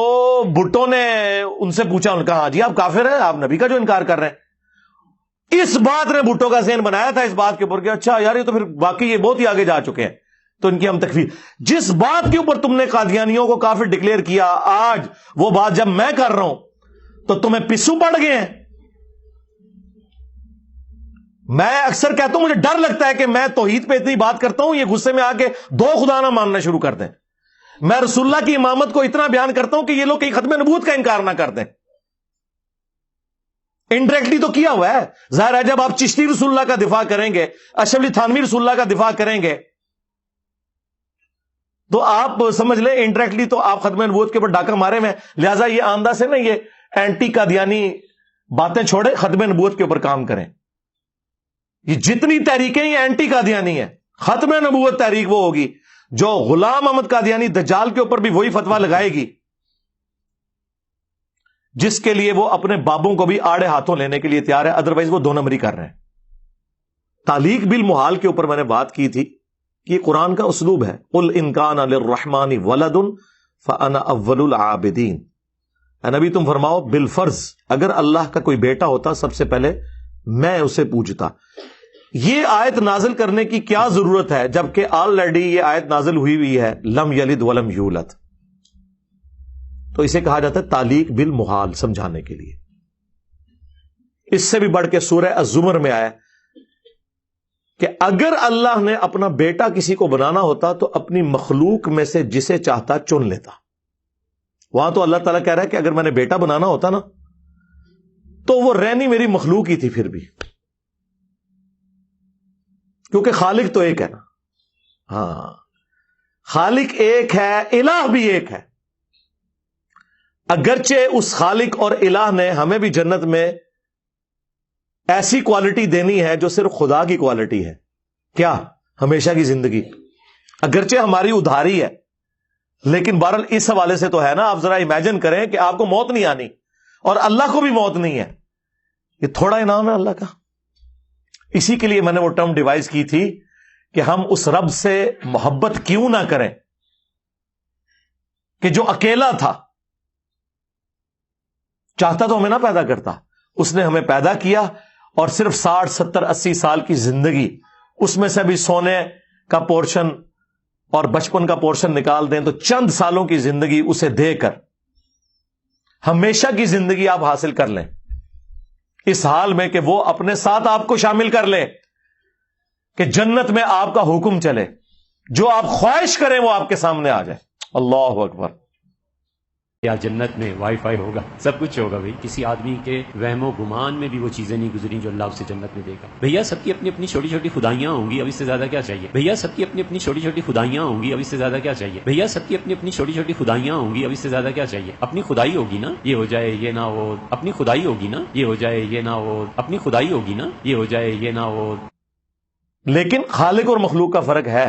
بھٹو نے ان سے پوچھا, ان کا ہاں جی آپ کافر ہیں, آپ نبی کا جو انکار کر رہے ہیں. اس بات نے بھٹو کا ذہن بنایا تھا اس بات کے اوپر کہ اچھا یار یہ تو پھر باقی یہ بہت ہی آگے جا چکے ہیں, تو ان کی ہم تکفیر. جس بات کے اوپر تم نے قادیانیوں کو کافر ڈکلیئر کیا, آج وہ بات جب میں کر رہا ہوں تو تمہیں پسو پڑ گئے ہیں. میں اکثر کہتا ہوں مجھے ڈر لگتا ہے کہ میں توحید پہ اتنی بات کرتا ہوں, یہ غصے میں آ کے دو خدا نہ ماننا شروع کر دیں. میں رسول اللہ کی امامت کو اتنا بیان کرتا ہوں کہ یہ لوگ کہیں ختم نبوت کا انکار نہ کر دیں. انڈائریکٹلی تو کیا ہوا ہے. ظاہر ہے جب آپ چشتی رسول اللہ کا دفاع کریں گے, اشرف علی تھانوی رسول اللہ کا دفاع کریں گے, تو آپ سمجھ لیں انڈائریکٹلی تو آپ ختم نبوت کے اوپر ڈاکہ مارے میں. لہذا یہ آندہ سے نا یہ اینٹی قادیانی باتیں چھوڑے, ختم نبوت کے اوپر کام کریں. یہ جتنی تحریکیں یہ اینٹی قادیانی ہیں. ختم نبوت تحریک وہ ہوگی جو غلام احمد قادیانی دجال کے اوپر بھی وہی فتویٰ لگائے گی جس کے لیے وہ اپنے بابوں کو بھی آڑے ہاتھوں لینے کے لیے تیار ہے, ادروائز وہ 2 نمبری کر رہے ہیں. تعلیق بالمحال کے اوپر میں نے بات کی تھی کہ یہ قرآن کا اسلوب ہے. قل ان کان للرحمن ولد فانا اول العابدین. اے نبی تم فرماؤ بالفرض اگر اللہ کا کوئی بیٹا ہوتا سب سے پہلے میں اسے پوجتا. یہ آیت نازل کرنے کی کیا ضرورت ہے جبکہ آلریڈی یہ آیت نازل ہوئی ہے لم یلد ولم یولد. تو اسے کہا جاتا ہے تعلیق بالمحال سمجھانے کے لیے. اس سے بھی بڑھ کے سورہ الزمر میں آیا کہ اگر اللہ نے اپنا بیٹا کسی کو بنانا ہوتا تو اپنی مخلوق میں سے جسے چاہتا چن لیتا. وہاں تو اللہ تعالیٰ کہہ رہا ہے کہ اگر میں نے بیٹا بنانا ہوتا نا تو وہ رہنی میری مخلوق ہی تھی پھر بھی, کیونکہ خالق تو ایک ہے نا. ہاں خالق ایک ہے, الہ بھی ایک ہے. اگرچہ اس خالق اور الہ نے ہمیں بھی جنت میں ایسی کوالٹی دینی ہے جو صرف خدا کی کوالٹی ہے. کیا؟ ہمیشہ کی زندگی. اگرچہ ہماری ادھاری ہے لیکن بہرحال اس حوالے سے تو ہے نا. آپ ذرا امیجن کریں کہ آپ کو موت نہیں آنی اور اللہ کو بھی موت نہیں ہے. یہ تھوڑا انعام ہے اللہ کا. اسی کے لیے میں نے وہ ٹرم ڈیوائز کی تھی کہ ہم اس رب سے محبت کیوں نہ کریں کہ جو اکیلا تھا, چاہتا تو ہمیں نہ پیدا کرتا. اس نے ہمیں پیدا کیا اور صرف 60 70 80 سال کی زندگی, اس میں سے بھی سونے کا پورشن اور بچپن کا پورشن نکال دیں تو چند سالوں کی زندگی اسے دے کر ہمیشہ کی زندگی آپ حاصل کر لیں اس حال میں کہ وہ اپنے ساتھ آپ کو شامل کر لے کہ جنت میں آپ کا حکم چلے, جو آپ خواہش کریں وہ آپ کے سامنے آ جائے. اللہ اکبر. یا جنت میں وائی فائی ہوگا, سب کچھ ہوگا بھائی. کسی آدمی کے وہم و گمان میں بھی وہ چیزیں نہیں گزری جو اللہ اسے جنت میں دے گا. بھیا سب کی اپنی اپنی چھوٹی چھوٹی خدائیاں ہوں گی, اب اس سے زیادہ کیا چاہیے. بھیا سب کی اپنی اپنی چھوٹی چھوٹی خدائیاں ہوں گی, اب اس سے زیادہ کیا چاہیے. بھیا سب کی اپنی اپنی چھوٹی چھوٹی خدائیاں ہوں گی, اب اس سے زیادہ کیا چاہیے. اپنی خدائی ہوگی نا, یہ ہو جائے یہ نہ ہو. اپنی خدائی ہوگی نا, یہ ہو جائے یہ نہ ہو. اپنی خدائی ہوگی نا, یہ ہو جائے یہ نہ ہو. لیکن خالق اور مخلوق کا فرق ہے.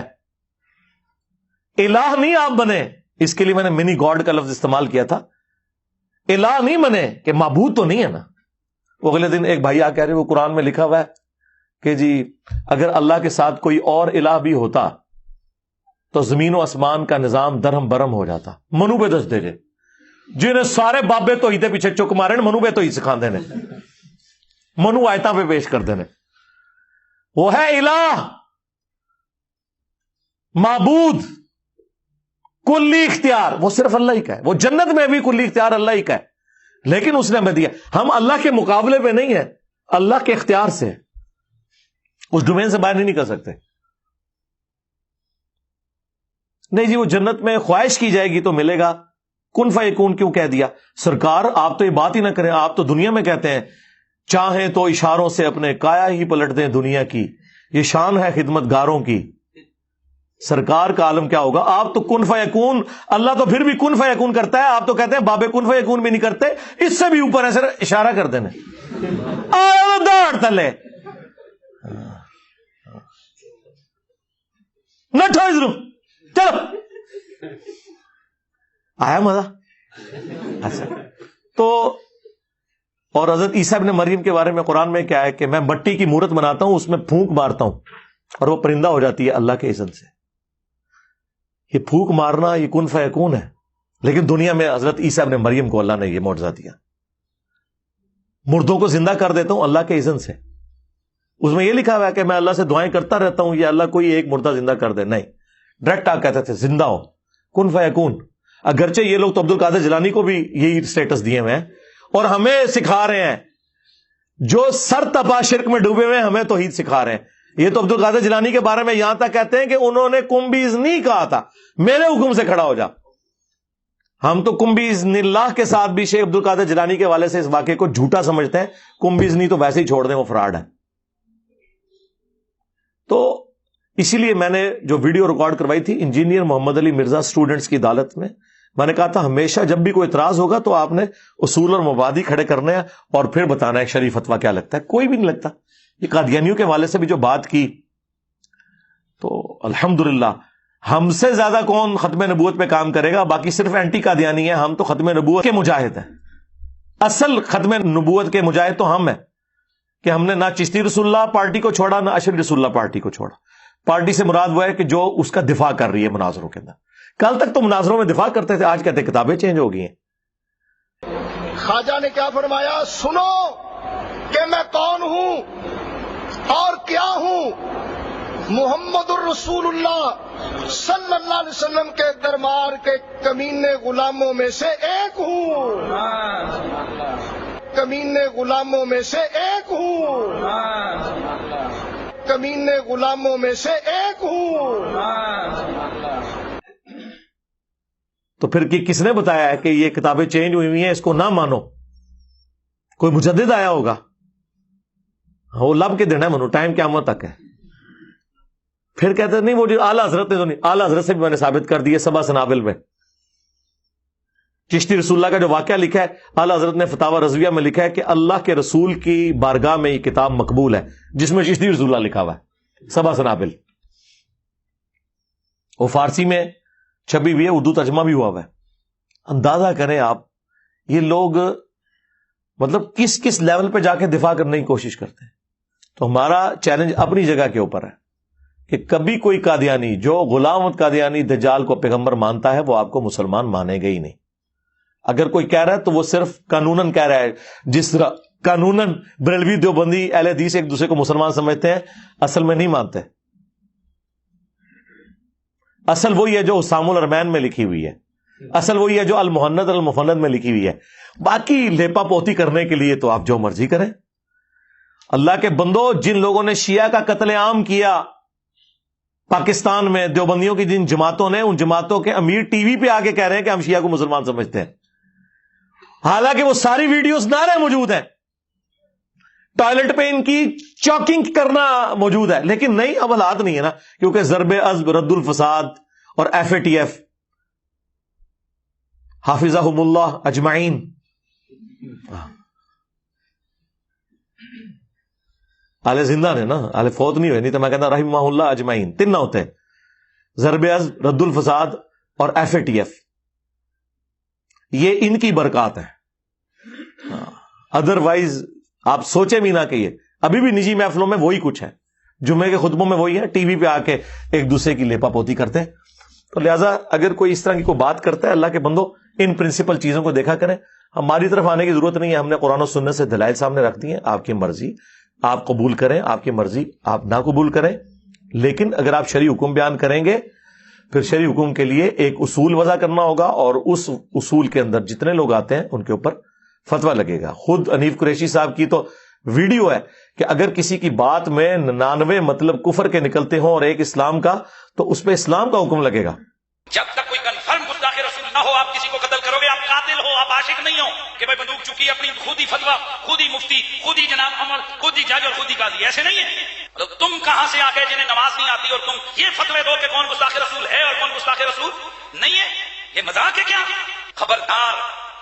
الہ نہیں آپ بنے, اس کے لیے میں نے منی گاڈ کا لفظ استعمال کیا تھا. الہ نہیں بنے کہ معبود تو نہیں ہے نا. وہ اگلے دن ایک بھائی آ کہہ رہے وہ قرآن میں لکھا ہوا ہے کہ جی اگر اللہ کے ساتھ کوئی اور الہ بھی ہوتا تو زمین و آسمان کا نظام درہم برہم ہو جاتا. منو پہ دس دے جے جنہیں سارے بابے تو ہی تے پیچھے چک مارے منو پہ تو ہی سکھا دینے, منو آیتاں پہ پیش کر دینے. وہ ہے الہ, معبود, کلی اختیار وہ صرف اللہ ہی کا ہے. وہ جنت میں بھی کلی اختیار اللہ ہی کا ہے, لیکن اس نے ہمیں دیا. ہم اللہ کے مقابلے پہ نہیں ہیں, اللہ کے اختیار سے, اس ڈومین سے باہر نہیں نکل سکتے. نہیں جی وہ جنت میں خواہش کی جائے گی تو ملے گا. کن فیکون کیوں کہہ دیا سرکار؟ آپ تو یہ بات ہی نہ کریں, آپ تو دنیا میں کہتے ہیں چاہیں تو اشاروں سے اپنے کایا ہی پلٹ دیں دنیا کی, یہ شان ہے خدمت گاروں کی. سرکار کا عالم کیا ہوگا؟ آپ تو کن فیکون, اللہ تو پھر بھی کن فیکون کرتا ہے, آپ تو کہتے ہیں بابے کن فیکون بھی نہیں کرتے. اس سے بھی اوپر ایسے اشارہ کر دینے داڑ تلے نہ ٹھو, چلو آیا مزہ. اچھا تو اور حضرت عیسیٰ ابن مریم کے بارے میں قرآن میں کیا ہے کہ میں مٹی کی مورت بناتا ہوں, اس میں پھونک مارتا ہوں اور وہ پرندہ ہو جاتی ہے اللہ کے اذن سے. یہ پھونک مارنا یہ کن فیکون ہے, لیکن دنیا میں حضرت عیسیٰ ابن مریم کو اللہ نے یہ معجزہ دیا. مردوں کو زندہ کر دیتا ہوں اللہ کے اذن سے. اس میں یہ لکھا ہوا ہے کہ میں اللہ سے دعائیں کرتا رہتا ہوں یا اللہ کوئی ایک مردہ زندہ کر دے, نہیں, ڈائریکٹ آ کہتے تھے زندہ ہو, کن فیکون. اگرچہ یہ لوگ تو عبد القادر جیلانی کو بھی یہی سٹیٹس دیے ہوئے ہیں اور ہمیں سکھا رہے ہیں, جو سر تپا شرک میں ڈوبے ہوئے ہمیں توحید سکھا رہے ہیں. یہ تو عبد القادر جیلانی کے بارے میں یہاں تک کہتے ہیں کہ انہوں نے کمبیز نہیں کہا تھا, میرے حکم سے کھڑا ہو جا. ہم تو کمبیز اللہ کے ساتھ بھی شیخ عبد القادر جیلانی کے والے سے اس واقعے کو جھوٹا سمجھتے ہیں. کمبیز نہیں تو ویسے ہی چھوڑ دیں, وہ فراڈ ہے. تو اسی لیے میں نے جو ویڈیو ریکارڈ کروائی تھی انجینئر محمد علی مرزا اسٹوڈنٹس کی عدالت میں نے کہا تھا ہمیشہ جب بھی کوئی اعتراض ہوگا تو آپ نے اصول اور مبادی کھڑے کرنے ہیں اور پھر بتانا ہے شریف فتویٰ کیا لگتا ہے. کوئی بھی نہیں لگتا. یہ قادیانیوں کے حوالے سے بھی جو بات کی تو الحمدللہ ہم سے زیادہ کون ختم نبوت پہ کام کرے گا, باقی صرف اینٹی قادیانی ہیں, ہم تو ختم نبوت کے مجاہد ہیں. اصل ختم نبوت کے مجاہد تو ہم ہیں کہ ہم نے نہ چشتی رسول اللہ پارٹی کو چھوڑا نہ اشری رسول اللہ پارٹی کو چھوڑا. پارٹی سے مراد وہ ہے کہ جو اس کا دفاع کر رہی ہے مناظروں کے اندر. کل تک تو مناظروں میں دفاع کرتے تھے, آج کہتے کتابیں چینج ہو گئی ہیں. خواجہ نے کیا فرمایا؟ سنو کہ میں کون ہوں اور کیا ہوں. محمد الرسول اللہ صلی اللہ علیہ وسلم کے دربار کے کمینے غلاموں میں سے ایک ہوں. کمینے غلاموں میں سے ایک ہوں. کمینے غلاموں میں سے ایک ہوں. تو پھر کس نے بتایا ہے کہ یہ کتابیں چینج ہوئی ہیں, اس کو نہ مانو؟ کوئی مجدد آیا ہوگا, وہ لب کے دینا ہے منو, ٹائم قیامت تک ہے. پھر کہتے نہیں وہ جو اعلیٰ حضرت نے تو نہیں, اعلیٰ حضرت سے بھی میں نے ثابت کر دیا سبا سنابل میں. چشتی رسول اللہ کا جو واقعہ لکھا ہے اعلیٰ حضرت نے فتاوی رضویہ میں لکھا ہے کہ اللہ کے رسول کی بارگاہ میں یہ کتاب مقبول ہے جس میں چشتی رسول اللہ لکھا ہوا ہے, سبا سنابل. وہ فارسی میں چھپی ہوئی ہے, اردو ترجمہ بھی ہوا ہوا ہے. اندازہ کریں آپ یہ لوگ مطلب کس کس لیول پہ جا کے دفاع کرنے کی کوشش کرتے ہیں. تو ہمارا چیلنج اپنی جگہ کے اوپر ہے کہ کبھی کوئی قادیانی جو غلام احمد قادیانی دجال کو پیغمبر مانتا ہے وہ آپ کو مسلمان مانے گا ہی نہیں. اگر کوئی کہہ رہا ہے تو وہ صرف قانوناً کہہ رہا ہے, جس طرح قانوناً بریلوی دیوبندی اہل حدیث ایک دوسرے کو مسلمان سمجھتے ہیں, اصل میں نہیں مانتے. اصل وہی ہے جو اسام الارمین میں لکھی ہوئی ہے, اصل وہی ہے جو المحند المفند میں لکھی ہوئی ہے. باقی لیپا پوتی کرنے کے لیے تو آپ جو مرضی کریں. اللہ کے بندو، جن لوگوں نے شیعہ کا قتل عام کیا پاکستان میں، دیوبندیوں کی جن جماعتوں نے، ان جماعتوں کے امیر ٹی وی پہ آ کے کہہ رہے ہیں کہ ہم شیعہ کو مسلمان سمجھتے ہیں، حالانکہ وہ ساری ویڈیوز نعرے موجود ہیں، ٹوائلٹ پہ ان کی چاکنگ کرنا موجود ہے، لیکن نہیں، اب حالات نہیں ہے نا، کیونکہ ضرب عزب، رد الفساد اور FATF حافظہم اللہ اجمعین، آلے زندہ نے نا، آلے فوت نہیں ہوئے، نہیں تو میں کہتا رحمہ اللہ اجمعین، تین نہ ہوتے ہیں، ضرب عزب، رد الفساد اور FATF، یہ ان کی برکات ہے. ادروائز آپ سوچے بھی نہ کہ یہ ابھی بھی نجی محفلوں میں وہی کچھ ہے، جمعے کے خطبوں میں وہی ہے، ٹی وی پہ آ کے ایک دوسرے کی لیپا پوتی کرتے ہیں. تو لہٰذا اگر کوئی اس طرح کی کوئی بات کرتا ہے، اللہ کے بندو ان پرنسپل چیزوں کو دیکھا کریں. ہماری طرف آنے کی ضرورت نہیں ہے، ہم نے قرآن و سنت سے دلائل سامنے رکھ دی ہیں. آپ کی مرضی، آپ قبول کریں، آپ کی مرضی آپ نہ قبول کریں، لیکن اگر آپ شرعی حکم بیان کریں گے پھر شرعی حکم کے لیے ایک اصول وضع کرنا ہوگا، اور اس اصول کے اندر جتنے لوگ آتے ہیں ان کے اوپر فتویٰ لگے گا. خود حنیف قریشی صاحب کی تو ویڈیو ہے کہ اگر کسی کی بات میں 99 مطلب کفر کے نکلتے ہوں اور ایک اسلام کا، تو اس پہ اسلام کا حکم لگے گا. جب تک کوئی کنفرم گستاخ رسول نہ ہو، آپ کسی کو قتل کرو گے، آپ قاتل ہو، آپ عاشق نہیں ہو کہ بھائی بندوق چکی، اپنی خود ہی فتویٰ، خود ہی مفتی، خود ہی جناب عمر، خود ہی جج اور خود ہی قاضی. ایسے نہیں ہے. تو تم کہاں سے آ گئے جنہیں نماز نہیں آتی اور تم یہ فتوے دو کہ کون گستاخ رسول ہے اور کون گستاخ رسول نہیں ہے؟ یہ مذاق ہے کیا؟ خبردار،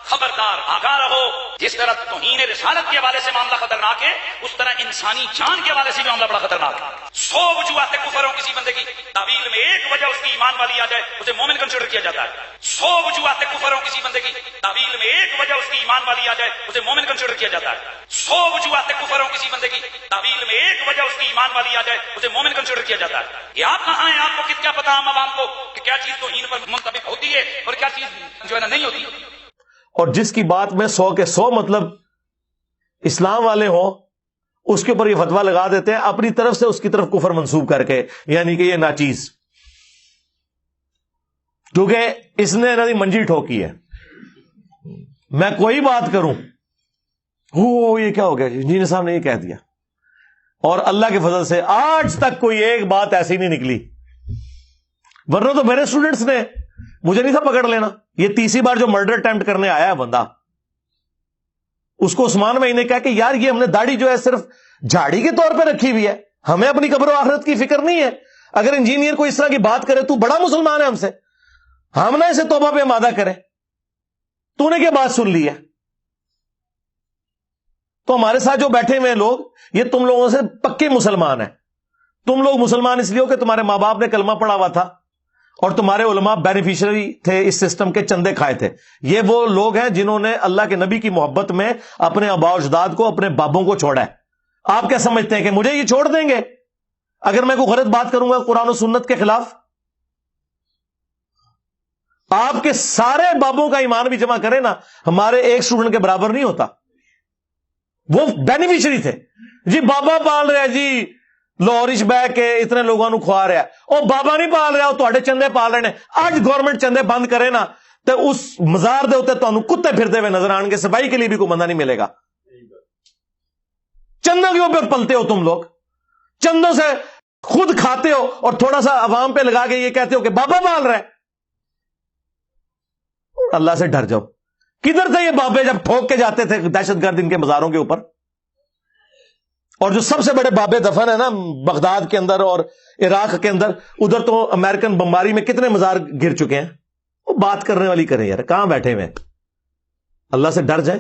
خبردار، آگاہ رہو. جس طرح توہین رسالت کے حوالے سے معاملہ خطرناک ہے، اس طرح انسانی جان کے حوالے سے بھی معاملہ بڑا خطرناک ہے. 100 وجوہات کفر ہو کسی بندے کی تعویل میں ایک وجہ اس کی ایمان والی آ جائے، اسے مومن کنسیڈر کیا جاتا ہے. 100 وجوہات کفر ہو کسی بندے کی تعویل میں ایک وجہ اس کی ایمان والی آ جائے، اسے مومن کنسیڈر کیا جاتا ہے. 100 وجوہات کفر ہو کسی بندے کی تعویل میں ایک وجہ اس کی ایمان والی آ جائے، اسے مومن کنسیڈر کیا جاتا ہے. یہ آپ کہاں ہیں؟ آپ کو کیا پتا عام عوام کو کہ کیا چیز توہین پر منطبق ہوتی ہے اور کیا چیز جو ہے نا نہیں ہوتی. اور جس کی بات میں 100 کے 100 مطلب اسلام والے ہوں، اس کے اوپر یہ فتویٰ لگا دیتے ہیں اپنی طرف سے، اس کی طرف کفر منسوب کر کے، یعنی کہ یہ ناچیز، کیونکہ اس نے انہوں نے منجی ٹھوکی ہے. میں کوئی بات کروں، یہ کیا ہو گیا، انجینئر صاحب نے یہ کہہ دیا، اور اللہ کے فضل سے آج تک کوئی ایک بات ایسی نہیں نکلی. ورنہ تو میرے اسٹوڈنٹس نے مجھے نہیں تھا پکڑ لینا. یہ تیسری بار جو مرڈر اٹیمپٹ کرنے آیا ہے بندہ، اس کو عثمان بھائی نے کہا کہ یار یہ ہم نے داڑھی جو ہے صرف جھاڑی کے طور پہ رکھی ہوئی ہے، ہمیں اپنی قبر و آخرت کی فکر نہیں ہے. اگر انجینئر کو اس طرح کی بات کرے، تو بڑا مسلمان ہے ہم سے، ہم نہ اسے توبہ پہ آمادہ کریں. تو نے کیا بات سن لی ہے؟ تو ہمارے ساتھ جو بیٹھے ہوئے لوگ، یہ تم لوگوں سے پکے مسلمان ہیں. تم لوگ مسلمان اس لیے ہو کہ تمہارے ماں باپ نے کلمہ پڑھا ہوا تھا اور تمہارے علماء بینیفیشری تھے اس سسٹم کے، چندے کھائے تھے. یہ وہ لوگ ہیں جنہوں نے اللہ کے نبی کی محبت میں اپنے آباء و اجداد کو، اپنے بابوں کو چھوڑا ہے. آپ کیا سمجھتے ہیں کہ مجھے یہ چھوڑ دیں گے اگر میں کوئی غلط بات کروں گا قرآن و سنت کے خلاف؟ آپ کے سارے بابوں کا ایمان بھی جمع کریں نا، ہمارے ایک اسٹوڈنٹ کے برابر نہیں ہوتا. وہ بینیفیشری تھے جی، بابا پال رہا ہے جی، لاہورش بہ کے اتنے لوگوں کو کھوا رہا ہے. وہ بابا نہیں پال رہا، وہ تواڈے چندے پال رہے ہیں. آج گورنمنٹ چندے بند کرے نا تو اس مزار دے ہوتے تمہیں کتے پھرتے ہوئے نظر آن گے. صفائی کے لیے بھی کوئی بندہ نہیں ملے گا. چندوں کے اوپر پلتے ہو تم لوگ، چندوں سے خود کھاتے ہو اور تھوڑا سا عوام پہ لگا کے یہ کہتے ہو کہ بابا پال رہا ہے. اللہ سے ڈر جاؤ. کدھر تھے یہ بابے جب ٹھوک کے جاتے تھے دہشت گرد ان کے مزاروں کے اوپر؟ اور جو سب سے بڑے بابے دفن ہے نا بغداد کے اندر اور عراق کے اندر، ادھر تو امریکن بمباری میں کتنے مزار گر چکے ہیں. وہ بات کرنے والی کریں یار، کہاں بیٹھے ہوئے؟ اللہ سے ڈر جائیں.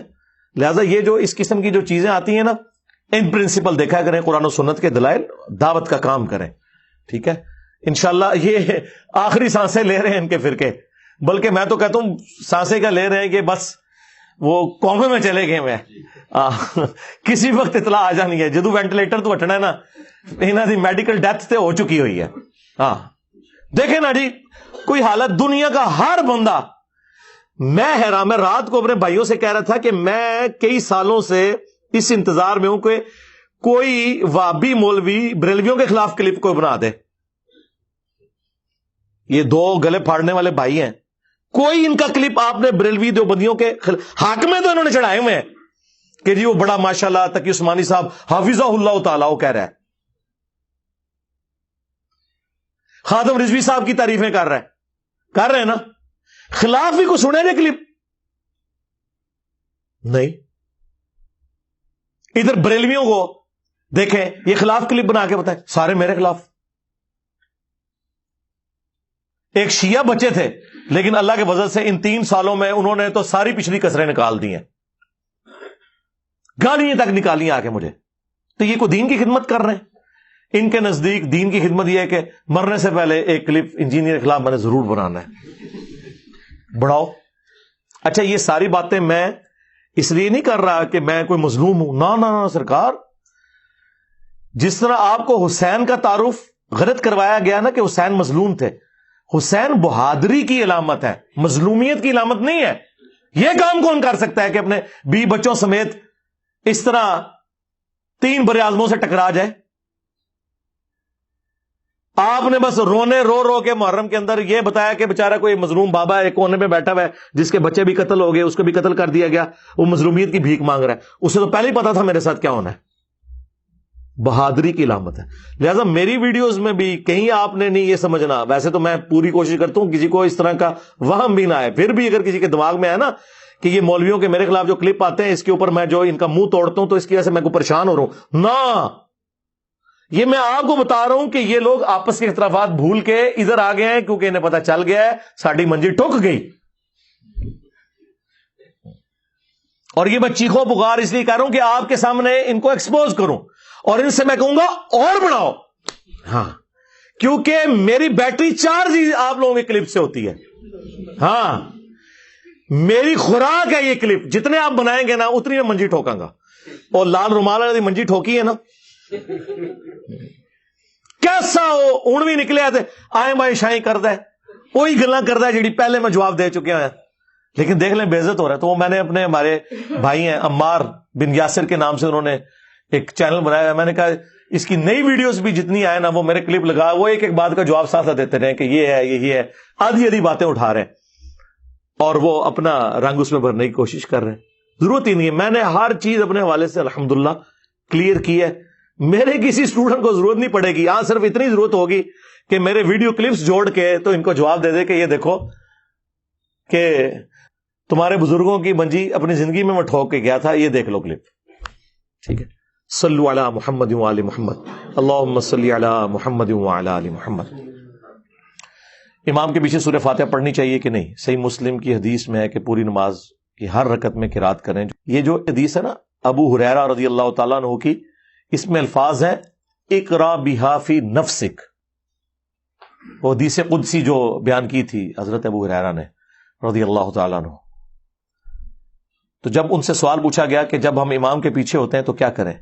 لہذا یہ جو اس قسم کی جو چیزیں آتی ہیں نا، ان پرنسپل دیکھا کریں، قرآن و سنت کے دلائل، دعوت کا کام کریں. ٹھیک ہے، انشاءاللہ یہ آخری سانسیں لے رہے ہیں ان کے فرقے، بلکہ میں تو کہتا ہوں سانسیں کا لے رہے ہیں کہ بس وہ کومے میں چلے گئے میں کسی وقت اطلاع آ جانی ہے. جدو وینٹیلیٹر تو ہٹنا ہے نا، انہاں دی میڈیکل ڈیتھ تے ہو چکی ہوئی ہے. ہاں دیکھیں نا جی، کوئی حالت دنیا کا ہر بندہ. میں حیران، میں رات کو اپنے بھائیوں سے کہہ رہا تھا کہ میں کئی سالوں سے اس انتظار میں ہوں کہ کوئی وہابی مولوی بریلویوں کے خلاف کلپ کوئی بنا دے. یہ دو گلے پھاڑنے والے بھائی ہیں، کوئی ان کا کلپ آپ نے بریلوی دیوبندیوں کے حاکم تو انہوں نے چڑھائے ہوئے ہیں کہ جی وہ بڑا ماشاءاللہ تقی عثمانی صاحب حافظہ اللہ تعالیٰ وہ کہہ رہا ہے، خادم رضوی صاحب کی تعریفیں کر رہے ہیں نا، خلاف بھی کو سنے نے کلپ نہیں. ادھر بریلویوں کو دیکھیں یہ خلاف کلپ بنا کے بتائیں سارے میرے خلاف. ایک شیعہ بچے تھے لیکن اللہ کے فضل سے ان 3 سالوں میں انہوں نے تو ساری پچھلی کسریں نکال دی ہیں، گالیاں تک نکالی آ کے مجھے. تو یہ کوئی دین کی خدمت کر رہے ہیں؟ ان کے نزدیک دین کی خدمت یہ ہے کہ مرنے سے پہلے ایک کلپ انجینئر کے خلاف میں نے ضرور بنانا ہے، بڑھاؤ. اچھا یہ ساری باتیں میں اس لیے نہیں کر رہا کہ میں کوئی مظلوم ہوں، نہ سرکار. جس طرح آپ کو حسین کا تعارف غلط کروایا گیا نا کہ حسین مظلوم تھے، حسین بہادری کی علامت ہے، مظلومیت کی علامت نہیں ہے. یہ کام کون کر سکتا ہے کہ اپنے بیوی بچوں سمیت اس طرح 3 بر اعظموں سے ٹکرا جائے؟ آپ نے بس رو کے محرم کے اندر یہ بتایا کہ بیچارہ کوئی مظلوم بابا ہے ایک کونے میں بیٹھا ہوا ہے جس کے بچے بھی قتل ہو گئے، اس کو بھی قتل کر دیا گیا، وہ مظلومیت کی بھیک مانگ رہا ہے. اسے تو پہلے ہی پتا تھا میرے ساتھ کیا ہونا ہے. بہادری کی علامت ہے. لہذا میری ویڈیوز میں بھی کہیں آپ نے نہیں یہ سمجھنا، ویسے تو میں پوری کوشش کرتا ہوں کسی کو اس طرح کا وہم بھی نہ آئے، پھر بھی اگر کسی کے دماغ میں ہے نا کہ یہ مولویوں کے میرے خلاف جو کلپ آتے ہیں اس کے اوپر میں جو ان کا منہ توڑتا ہوں تو اس کی وجہ سے میں کو پریشان ہو رہا ہوں، نہ، یہ میں آپ کو بتا رہا ہوں کہ یہ لوگ آپس کے اختلافات بھول کے ادھر آ گئے ہیں کیونکہ انہیں پتا چل گیا ہے ساڑی منجی ٹوک گئی. اور یہ میں چیخو پکار اس لیے کر رہا ہوں کہ آپ کے سامنے ان کو ایکسپوز کروں اور ان سے میں کہوں گا اور بڑھاؤ. ہاں کیونکہ میری بیٹری چارج ہی آپ لوگوں کے کلپ سے ہوتی ہے. ہاں میری خوراک ہے یہ کلپ، جتنے آپ بنائیں گے نا اتنی میں منجی ٹھوکاں گا. اور لال رومال والی منجی ٹھوکی ہے نا، کیسا وہ اونوی نکلے آتے آئیں بائیں شائیں کرتا ہے، وہی گلاں کرتا ہے جیڑی پہلے میں جواب دے چکے ہیں. لیکن دیکھ لیں بے عزت ہو رہا ہے. تو وہ میں نے اپنے ہمارے بھائی ہیں عمار بن یاسر کے نام سے انہوں نے ایک چینل بنایا ہے، میں نے کہا اس کی نئی ویڈیوز بھی جتنی آئے نا وہ میرے کلپ لگا، وہ ایک ایک بات کا جواب ساتھ دیتے رہے کہ یہ ہے یہی ہے، آدھی باتیں اٹھا رہے ہیں اور وہ اپنا رنگ اس میں بھرنے کی کوشش کر رہے ہیں. ضرورت ہی نہیں ہے. میں نے ہر چیز اپنے حوالے سے الحمدللہ کلیئر کی ہے. میرے کسی اسٹوڈنٹ کو ضرورت نہیں پڑے گی، یہاں صرف اتنی ضرورت ہوگی کہ میرے ویڈیو کلپس جوڑ کے تو ان کو جواب دے دے کہ یہ دیکھو کہ تمہارے بزرگوں کی منجی اپنی زندگی میں ٹھوک کے گیا تھا، یہ دیکھ لو کلپ. ٹھیک ہے. صلو علی محمد و آل محمد، اللہم صلی علی محمد و علی آل محمد. امام کے پیچھے سورہ فاتحہ پڑھنی چاہیے کہ نہیں؟ صحیح مسلم کی حدیث میں ہے کہ پوری نماز کی ہر رکعت میں قرات کریں. یہ جو حدیث ہے نا ابو ہریرہ رضی اللہ تعالیٰ عنہ کی، اس میں الفاظ ہیں اقرا بہا فی نفسک. وہ حدیث قدسی جو بیان کی تھی حضرت ابو ہریرہ نے رضی اللہ تعالیٰ عنہ. تو جب ان سے سوال پوچھا گیا کہ جب ہم امام کے پیچھے ہوتے ہیں تو کیا کریں،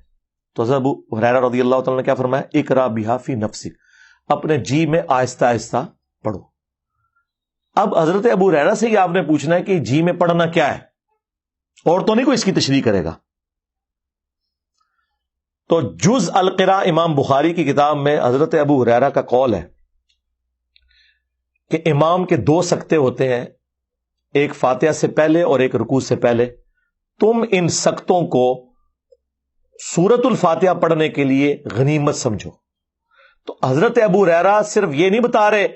تو حضرت ابو ہریرہ رضی اللہ تعالیٰ نے کیا فرمایا؟ اقرا بہا فی نفسک، اپنے جی میں آہستہ آہستہ پڑھو. اب حضرت ابو ہریرہ سے ہی آپ نے پوچھنا ہے کہ جی میں پڑھنا کیا ہے، اور تو نہیں کوئی اس کی تشریح کرے گا. تو جز القراء امام بخاری کی کتاب میں حضرت ابو ہریرہ کا قول ہے کہ امام کے 2 سکتے ہوتے ہیں، ایک فاتحہ سے پہلے اور ایک رکوع سے پہلے. تم ان سکتوں کو سورۃ الفاتحہ پڑھنے کے لیے غنیمت سمجھو. تو حضرت ابو ہریرہ صرف یہ نہیں بتا رہے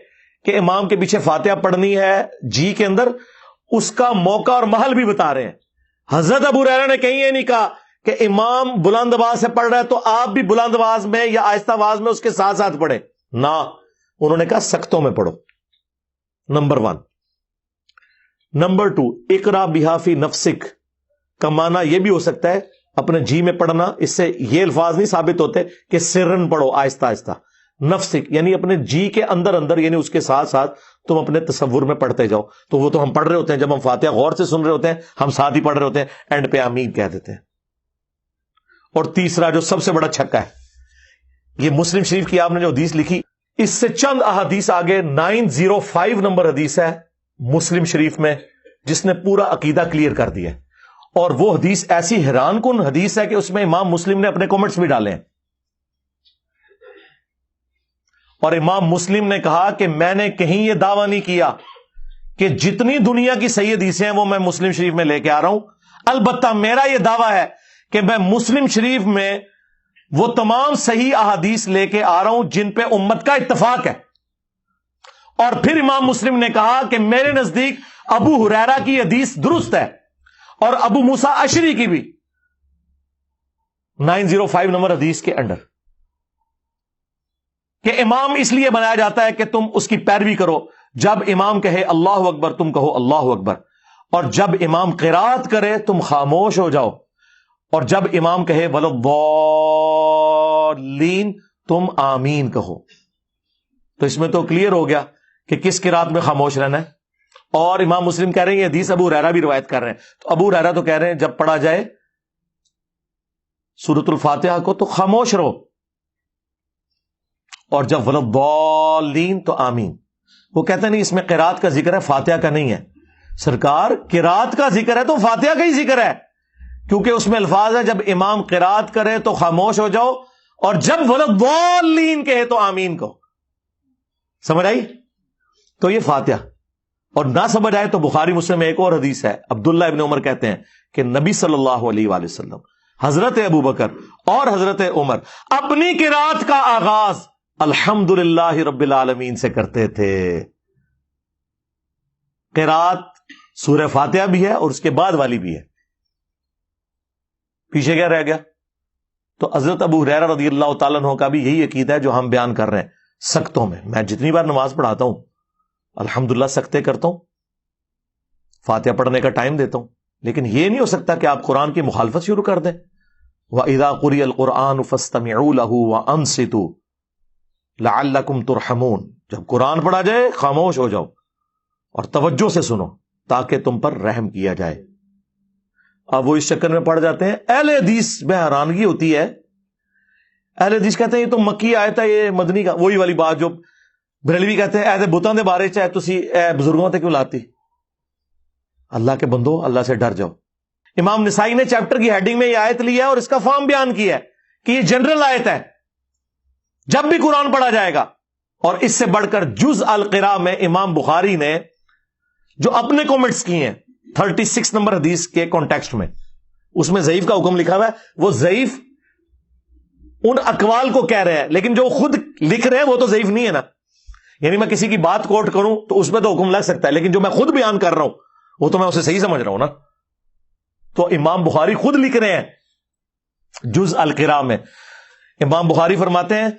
کہ امام کے پیچھے فاتحہ پڑھنی ہے جی کے اندر، اس کا موقع اور محل بھی بتا رہے ہیں. حضرت ابو ہریرہ نے کہیں یہ نہیں کہا کہ امام بلند آواز سے پڑھ رہا ہے تو آپ بھی بلند آواز میں یا آہستہ آواز میں اس کے ساتھ ساتھ پڑھیں. نہ، انہوں نے کہا سکتوں میں پڑھو. نمبر 1. نمبر 2، اقرا بہا فی نفسک کا معنی یہ بھی ہو سکتا ہے اپنے جی میں پڑھنا. اس سے یہ الفاظ نہیں ثابت ہوتے کہ سرن پڑھو آہستہ آہستہ. نفسک یعنی اپنے جی کے اندر اندر، یعنی اس کے ساتھ ساتھ تم اپنے تصور میں پڑھتے جاؤ. تو وہ تو ہم پڑھ رہے ہوتے ہیں، جب ہم فاتحہ غور سے سن رہے ہوتے ہیں ہم ساتھ ہی پڑھ رہے ہوتے ہیں، اینڈ پہ آمین کہہ دیتے ہیں. اور تیسرا جو سب سے بڑا چھکا ہے، یہ مسلم شریف کی آپ نے جو حدیث لکھی، اس سے چند احادیث آگے 905 نمبر حدیث ہے مسلم شریف میں جس نے پورا عقیدہ کلیئر کر دیا ہے. اور وہ حدیث ایسی حیران کن حدیث ہے کہ اس میں امام مسلم نے اپنے کمنٹس بھی ڈالے ہیں. اور امام مسلم نے کہا کہ میں نے کہیں یہ دعویٰ نہیں کیا کہ جتنی دنیا کی صحیح حدیثیں ہیں وہ میں مسلم شریف میں لے کے آ رہا ہوں. البتہ میرا یہ دعویٰ ہے کہ میں مسلم شریف میں وہ تمام صحیح احادیث لے کے آ رہا ہوں جن پہ امت کا اتفاق ہے. اور پھر امام مسلم نے کہا کہ میرے نزدیک ابو ہریرہ کی حدیث درست ہے اور ابو موسیٰ اشعری کی بھی 905 نمبر حدیث کے انڈر، کہ امام اس لیے بنایا جاتا ہے کہ تم اس کی پیروی کرو. جب امام کہے اللہ اکبر تم کہو اللہ اکبر، اور جب امام قرات کرے تم خاموش ہو جاؤ، اور جب امام کہے ولضالین تم آمین کہو. تو اس میں تو کلیئر ہو گیا کہ کس قرات میں خاموش رہنا ہے. اور امام مسلم کہہ رہے ہیں یہ حدیث ابو ہریرہ بھی روایت کر رہے ہیں، تو ابو ہریرہ تو کہہ رہے ہیں جب پڑھا جائے سورۃ الفاتحہ کو تو خاموش رہو، اور جب ولضالین تو آمین. وہ کہتے ہیں نہیں اس میں قرات کا ذکر ہے، فاتحہ کا نہیں ہے. سرکار قرات کا ذکر ہے تو فاتحہ کا ہی ذکر ہے، کیونکہ اس میں الفاظ ہے جب امام قرات کرے تو خاموش ہو جاؤ، اور جب ولضالین کہے تو آمین کہو. سمجھ آئی؟ تو یہ فاتحہ. اور نہ سمجھ آئے تو بخاری مسلم میں ایک اور حدیث ہے، عبداللہ ابن عمر کہتے ہیں کہ نبی صلی اللہ علیہ وآلہ وسلم، حضرت ابو بکر اور حضرت عمر اپنی قرات کا آغاز الحمدللہ رب العالمین سے کرتے تھے. قرات سورہ فاتحہ بھی ہے اور اس کے بعد والی بھی ہے. پیچھے کیا رہ گیا؟ تو حضرت ابو ہریرہ رضی اللہ تعالیٰ عنہ کا بھی یہی عقیدہ ہے جو ہم بیان کر رہے ہیں. سختوں میں جتنی بار نماز پڑھاتا ہوں الحمدللہ سکتے کرتا ہوں، فاتحہ پڑھنے کا ٹائم دیتا ہوں، لیکن یہ نہیں ہو سکتا کہ آپ قرآن کی مخالفت شروع کر دیں. وَإِذَا قُرِئَ الْقُرْآنُ فَاسْتَمِعُوا لَهُ وَأَنصِتُوا لَعَلَّكُمْ تُرْحَمُونَ. جب قرآن پڑھا جائے خاموش ہو جاؤ اور توجہ سے سنو تاکہ تم پر رحم کیا جائے. اب وہ اس چکر میں پڑ جاتے ہیں. اہل حدیث میں حیرانگی ہوتی ہے، اہل حدیث کہتے ہیں یہ تو مکی آیت ہے، یہ مدنی کا. وہی والی بات جو بریلوی کہتے ہیں ایسے بتاں دے بارے چاہے تسی بزرگوں تے کیوں لاتی. اللہ کے بندو اللہ سے ڈر جاؤ. امام نسائی نے چیپٹر کی ہیڈنگ میں یہ آیت لی ہے اور اس کا فارم بیان کیا ہے کہ یہ جنرل آیت ہے، جب بھی قرآن پڑھا جائے گا. اور اس سے بڑھ کر جز القراء میں امام بخاری نے جو اپنے کومنٹس کیے ہیں 36 نمبر حدیث کے کانٹیکسٹ میں، اس میں ضعیف کا حکم لکھا ہوا ہے. وہ ضعیف ان اقوال کو کہہ رہے ہیں، لیکن جو خود لکھ رہے ہیں وہ تو ضعیف نہیں ہے نا. یعنی میں کسی کی بات کوٹ کروں تو اس پہ تو حکم لگ سکتا ہے، لیکن جو میں خود بیان کر رہا ہوں وہ تو میں اسے صحیح سمجھ رہا ہوں نا. تو امام بخاری خود لکھ رہے ہیں جز القراء میں. امام بخاری فرماتے ہیں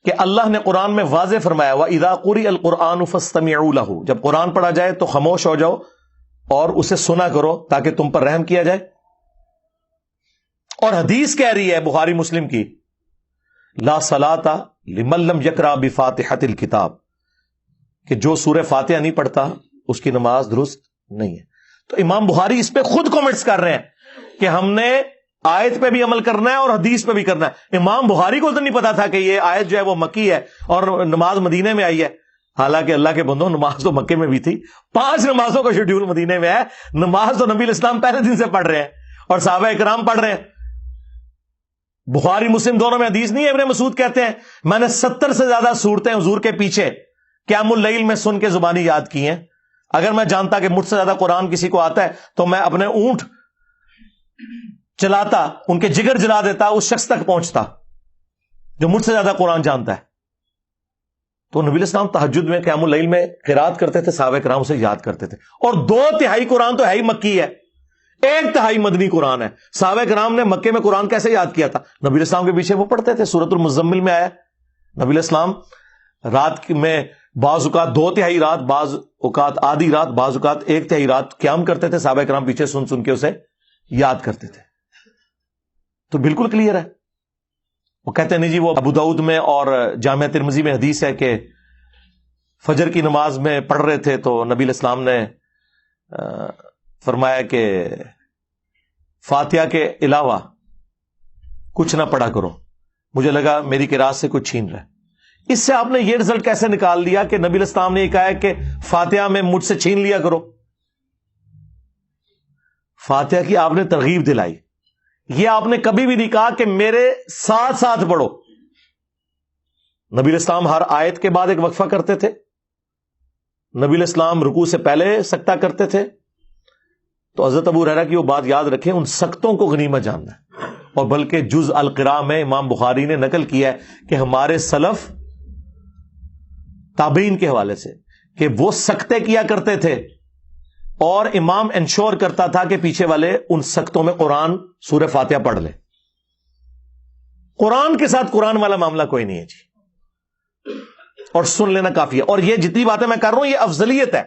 کہ اللہ نے قرآن میں واضح فرمایا وَإِذَا قُرِئَ الْقُرْآنُ فَاسْتَمِعُوا لَهُ. جب قرآن پڑھا جائے تو خاموش ہو جاؤ اور اسے سنا کرو تاکہ تم پر رحم کیا جائے. اور حدیث کہہ رہی ہے بخاری مسلم کی لا صلاۃ لمن لم یقرأ بفاتحۃ الکتاب، کہ جو سورہ فاتحہ نہیں پڑھتا اس کی نماز درست نہیں ہے. تو امام بخاری اس پہ خود کامنٹس کر رہے ہیں کہ ہم نے آیت پہ بھی عمل کرنا ہے اور حدیث پہ بھی کرنا ہے. امام بخاری کو تو نہیں پتا تھا کہ یہ آیت جو ہے وہ مکی ہے اور نماز مدینے میں آئی ہے. حالانکہ اللہ کے بندوں نماز تو مکے میں بھی تھی، 5 نمازوں کا شیڈیول مدینے میں ہے. نماز تو نبی الاسلام پہلے دن سے پڑھ رہے ہیں اور صحابہ اکرام پڑھ رہے ہیں. بخاری مسلم دونوں میں حدیث نہیں ہے. ابن مسعود کہتے ہیں میں نے 70 سے زیادہ صورتیں حضور کے پیچھے قیام اللیل میں سن کے زبانی یاد کی ہیں. اگر میں جانتا کہ مجھ سے زیادہ قرآن کسی کو آتا ہے تو میں اپنے اونٹ چلاتا، ان کے جگر جلا دیتا، اس شخص تک پہنچتا جو مجھ سے زیادہ قرآن جانتا ہے. تو نبی الاسلام تہجد میں قیام اللیل میں قرات کرتے تھے، صحابہ کرام سے یاد کرتے تھے. اور 2/3 قرآن تو ہے ہی مکی ہے، 1/3 مدنی قرآن ہے. صحابہ کرام نے مکے میں قرآن کیسے یاد کیا تھا؟ نبی الاسلام کے پیچھے وہ پڑھتے تھے. سورۃ المزمل میں آیا نبی الاسلام رات میں بعض اوقات 2/3 رات، بعض اوقات آدھی رات، بعض اوقات 1/3 رات قیام کرتے تھے. صحابہ کرام پیچھے سن سن کے اسے یاد کرتے تھے. تو بالکل کلیئر ہے. وہ کہتے ہیں نہیں جی وہ ابو داؤد میں اور جامع ترمذی میں حدیث ہے کہ فجر کی نماز میں پڑھ رہے تھے تو نبی الاسلام نے فرمایا کہ فاتحہ کے علاوہ کچھ نہ پڑھا کرو. مجھے لگا میری قرات سے کچھ چھین رہا ہے. اس سے آپ نے یہ رزلٹ کیسے نکال لیا کہ نبی الاسلام نے یہ کہا ہے کہ فاتحہ میں مجھ سے چھین لیا کرو؟ فاتحہ کی آپ نے ترغیب دلائی. یہ آپ نے کبھی بھی نہیں کہا کہ میرے ساتھ ساتھ پڑھو. نبی الاسلام ہر آیت کے بعد ایک وقفہ کرتے تھے نبی علیہ السلام رکوع سے پہلے سکتہ کرتے تھے؟ تو حضرت ابو ہریرہ کی وہ بات یاد رکھیں، ان سکتوں کو غنیمت جاننا ہے. اور بلکہ جز القراء میں امام بخاری نے نقل کیا ہے کہ ہمارے سلف تابعین کے حوالے سے کہ وہ سکتے کیا کرتے تھے اور امام انشور کرتا تھا کہ پیچھے والے ان سکتوں میں قرآن سورہ فاتحہ پڑھ لے. قرآن کے ساتھ قرآن والا معاملہ کوئی نہیں ہے جی، اور سن لینا کافی ہے. اور یہ جتنی باتیں میں کر رہا ہوں یہ افضلیت ہے.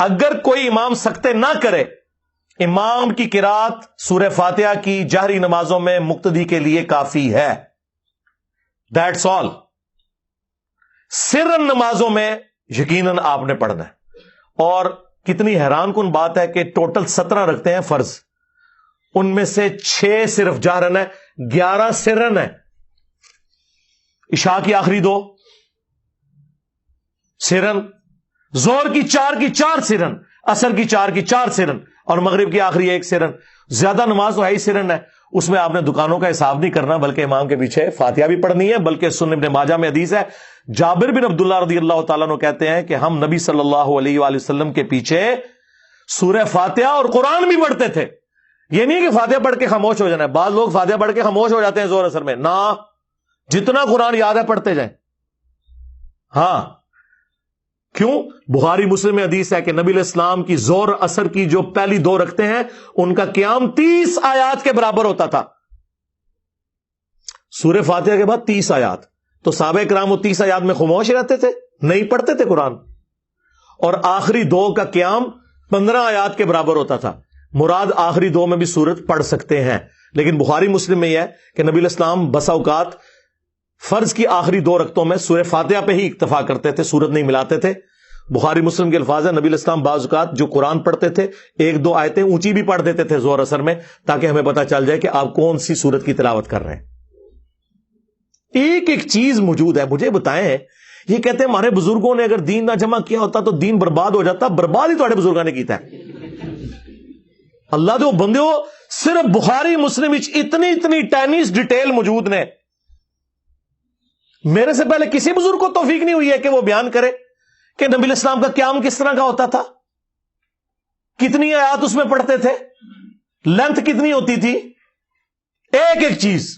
اگر کوئی امام سکتے نہ کرے، امام کی قرات سورہ فاتحہ کی جہری نمازوں میں مقتدی کے لیے کافی ہے. That's all. سرن نمازوں میں یقیناً آپ نے پڑھنا ہے. اور کتنی حیران کن بات ہے کہ ٹوٹل 17 رکھتے ہیں فرض، ان میں سے 6 صرف جہرن ہے، 11 سرن ہے. عشاء کی آخری 2 سرن، ظہر کی 4 سرن، عصر کی 4 سرن، اور مغرب کی آخری 1 سرن. زیادہ نماز تو ہے ہی سرن ہے، اس میں آپ نے دکانوں کا حساب نہیں کرنا بلکہ امام کے پیچھے فاتحہ بھی پڑھنی ہے. بلکہ سنن ابن ماجہ میں حدیث ہے، جابر بن عبداللہ رضی اللہ تعالیٰ عنہ کہتے ہیں کہ ہم نبی صلی اللہ علیہ وآلہ وسلم کے پیچھے سورہ فاتحہ اور قرآن بھی پڑھتے تھے. یہ نہیں کہ فاتحہ پڑھ کے خاموش ہو جانا ہے. بعض لوگ فاتحہ پڑھ کے خاموش ہو جاتے ہیں ظہر اثر میں، نہ، جتنا قرآن یاد ہے پڑھتے جائیں. ہاں، کیوں؟ بخاری مسلم میں حدیث ہے کہ نبی علیہ السلام کی ظہر اثر کی جو پہلی 2 رکھتے ہیں ان کا قیام 30 آیات کے برابر ہوتا تھا. سورہ فاتحہ کے بعد 30 آیات. تو صحابہ کرام وہ 30 آیات میں خاموش رہتے تھے، نہیں پڑھتے تھے قرآن. اور آخری 2 کا قیام 15 آیات کے برابر ہوتا تھا. مراد آخری 2 میں بھی سورت پڑھ سکتے ہیں، لیکن بخاری مسلم میں یہ ہے کہ نبی علیہ السلام بسا اوقات فرض کی آخری 2 رکعتوں میں سورہ فاتحہ پہ ہی اکتفا کرتے تھے، سورت نہیں ملاتے تھے. بخاری مسلم کے الفاظ ہیں، نبی علیہ السلام بعض اوقات جو قرآن پڑھتے تھے 1-2 آیتیں اونچی بھی پڑھ دیتے تھے ظہر اثر میں، تاکہ ہمیں پتہ چل جائے کہ آپ کون سی سورت کی تلاوت کر رہے ہیں. ایک ایک چیز موجود ہے. مجھے بتائیں، یہ کہتے ہیں ہمارے بزرگوں نے اگر دین نہ جمع کیا ہوتا تو دین برباد ہو جاتا. برباد ہی تھوڑے بزرگوں نے کیتا ہے. اللہ دو بندے ہو، صرف بخاری مسلم اتنی ٹینیس ڈیٹیل موجود نے. میرے سے پہلے کسی بزرگ کو توفیق نہیں ہوئی ہے کہ وہ بیان کرے کہ نبی علیہ السلام کا قیام کس طرح کا ہوتا تھا، کتنی آیات اس میں پڑھتے تھے، لینتھ کتنی ہوتی تھی. ایک ایک چیز.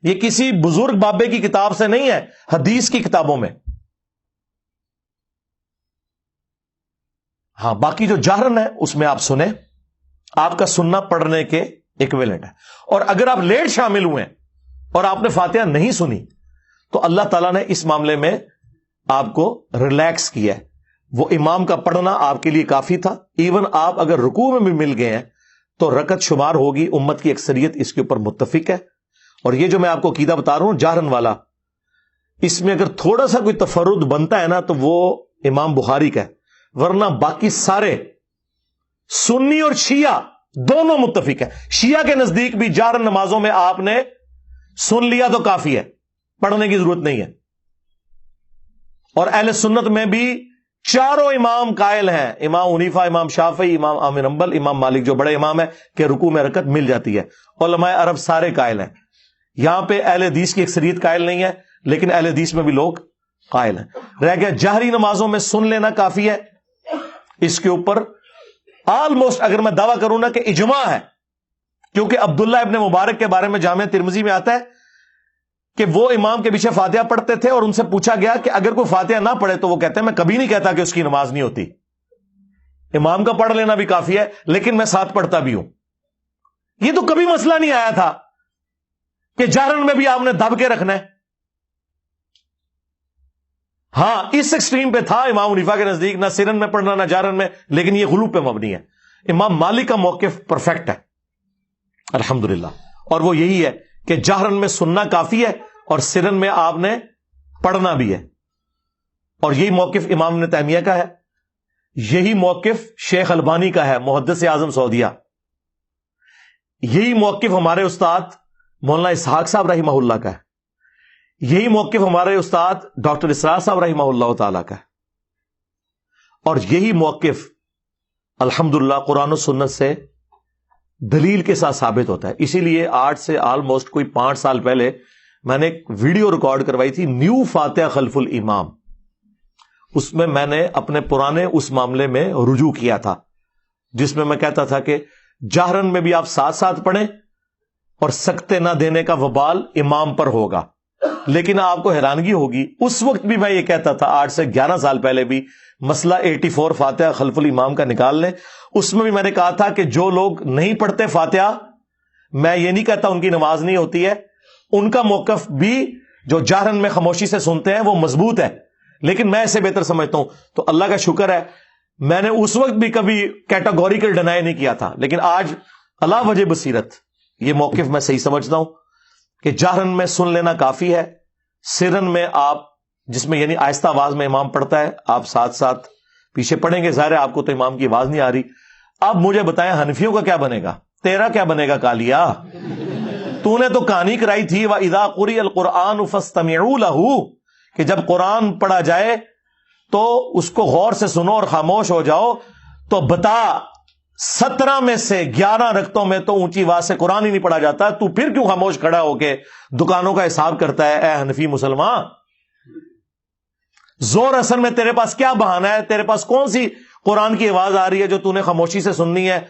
یہ کسی بزرگ بابے کی کتاب سے نہیں ہے، حدیث کی کتابوں میں. ہاں، باقی جو جہرن ہے اس میں آپ سنیں، آپ کا سننا پڑھنے کے ایکویلنٹ ہے. اور اگر آپ لیٹ شامل ہوئے اور آپ نے فاتحہ نہیں سنی تو اللہ تعالیٰ نے اس معاملے میں آپ کو ریلیکس کیا ہے. وہ امام کا پڑھنا آپ کے لیے کافی تھا. ایون آپ اگر رکوع میں بھی مل گئے ہیں تو رکعت شمار ہوگی. امت کی اکثریت اس کے اوپر متفق ہے. اور یہ جو میں آپ کو عقیدہ بتا رہا ہوں جہرن والا، اس میں اگر تھوڑا سا کوئی تفرد بنتا ہے نا تو وہ امام بخاری کا ہے، ورنہ باقی سارے سنی اور شیعہ دونوں متفق ہیں. شیعہ کے نزدیک بھی جہرن نمازوں میں آپ نے سن لیا تو کافی ہے، پڑھنے کی ضرورت نہیں ہے. اور اہل سنت میں بھی 4 امام قائل ہیں، امام حنیفہ، امام شافعی، امام احمد بن حنبل، امام مالک جو بڑے امام ہیں، کہ رکوع میں رکعت مل جاتی ہے. علماء عرب سارے قائل ہیں. یہاں پہ اہل حدیث کی اکثریت قائل نہیں ہے، لیکن اہل حدیث میں بھی لوگ قائل ہیں. رہ گیا جہری نمازوں میں سن لینا کافی ہے. اس کے اوپر آلموسٹ اگر میں دعویٰ کروں نا کہ اجماع ہے، کیونکہ عبداللہ ابن مبارک کے بارے میں جامع ترمذی میں آتا ہے کہ وہ امام کے پیچھے فاتحہ پڑھتے تھے اور ان سے پوچھا گیا کہ اگر کوئی فاتحہ نہ پڑھے تو وہ کہتے ہیں میں کبھی نہیں کہتا کہ اس کی نماز نہیں ہوتی. امام کا پڑھ لینا بھی کافی ہے، لیکن میں ساتھ پڑھتا بھی ہوں. یہ تو کبھی مسئلہ نہیں آیا تھا کہ جہرن میں بھی آپ نے دب کے رکھنا ہے. ہاں، اس ایکسٹریم پہ تھا امام حنیفہ کے نزدیک، نہ سرن میں پڑھنا نہ جہرن میں، لیکن یہ غلو پہ مبنی ہے. امام مالک کا موقف پرفیکٹ ہے الحمدللہ، اور وہ یہی ہے کہ جہرن میں سننا کافی ہے اور سرن میں آپ نے پڑھنا بھی ہے. اور یہی موقف امام ابن تیمیہ کا ہے، یہی موقف شیخ البانی کا ہے، محدث اعظم سعودیہ. یہی موقف ہمارے استاد مولانا اسحاق صاحب رحمہ اللہ کا ہے. یہی موقف ہمارے استاد ڈاکٹر اسرار صاحب رحمہ اللہ تعالیٰ کا ہے. اور یہی موقف الحمدللہ قرآن و سنت سے دلیل کے ساتھ ثابت ہوتا ہے. اسی لیے آج سے آلموسٹ کوئی 5 سال پہلے میں نے ایک ویڈیو ریکارڈ کروائی تھی، نیو فاتحہ خلف الامام. اس میں نے اپنے پرانے اس معاملے میں رجوع کیا تھا جس میں کہتا تھا کہ جہرن میں بھی آپ ساتھ ساتھ پڑھیں اور سکتے نہ دینے کا وبال امام پر ہوگا. لیکن آپ کو حیرانگی ہوگی اس وقت بھی میں یہ کہتا تھا، 8 سے 11 سال پہلے بھی، مسئلہ 84 فاتحہ خلف الامام کا نکال لیں، اس میں بھی میں نے کہا تھا کہ جو لوگ نہیں پڑھتے فاتحہ، میں یہ نہیں کہتا ان کی نماز نہیں ہوتی ہے، ان کا موقف بھی جو جہرن میں خاموشی سے سنتے ہیں وہ مضبوط ہے، لیکن میں اسے بہتر سمجھتا ہوں. تو اللہ کا شکر ہے میں نے اس وقت بھی کبھی کیٹاگوریکل ڈینائی نہیں کیا تھا، لیکن آج اللہ وجہ بصیرت یہ موقف میں صحیح سمجھتا ہوں کہ جہرن میں سن لینا کافی ہے. سرن میں آپ، جس میں یعنی آہستہ آواز میں امام پڑھتا ہے، آپ ساتھ ساتھ پیچھے پڑھیں گے. ظاہر ہے آپ کو تو امام کی آواز نہیں آ رہی. اب مجھے بتائیں حنفیوں کا کیا بنے گا، تیرا کیا بنے گا کالیا؟ تو نے تو کہانی کرائی تھی وَإِذَا قُرِئَ الْقُرْآنُ فَاسْتَمِعُوا لَهُ کہ جب قرآن پڑھا جائے تو اس کو غور سے سنو اور خاموش ہو جاؤ. تو بتا 17 میں سے 11 رکعتوں میں تو اونچی آواز سے قرآن ہی نہیں پڑھا جاتا، تو پھر کیوں خاموش کھڑا ہو کے دکانوں کا حساب کرتا ہے اے حنفی مسلمان؟ زور اثر میں تیرے پاس کیا بہانہ ہے؟ تیرے پاس کون سی قرآن کی آواز آ رہی ہے جو تو نے خاموشی سے سننی ہے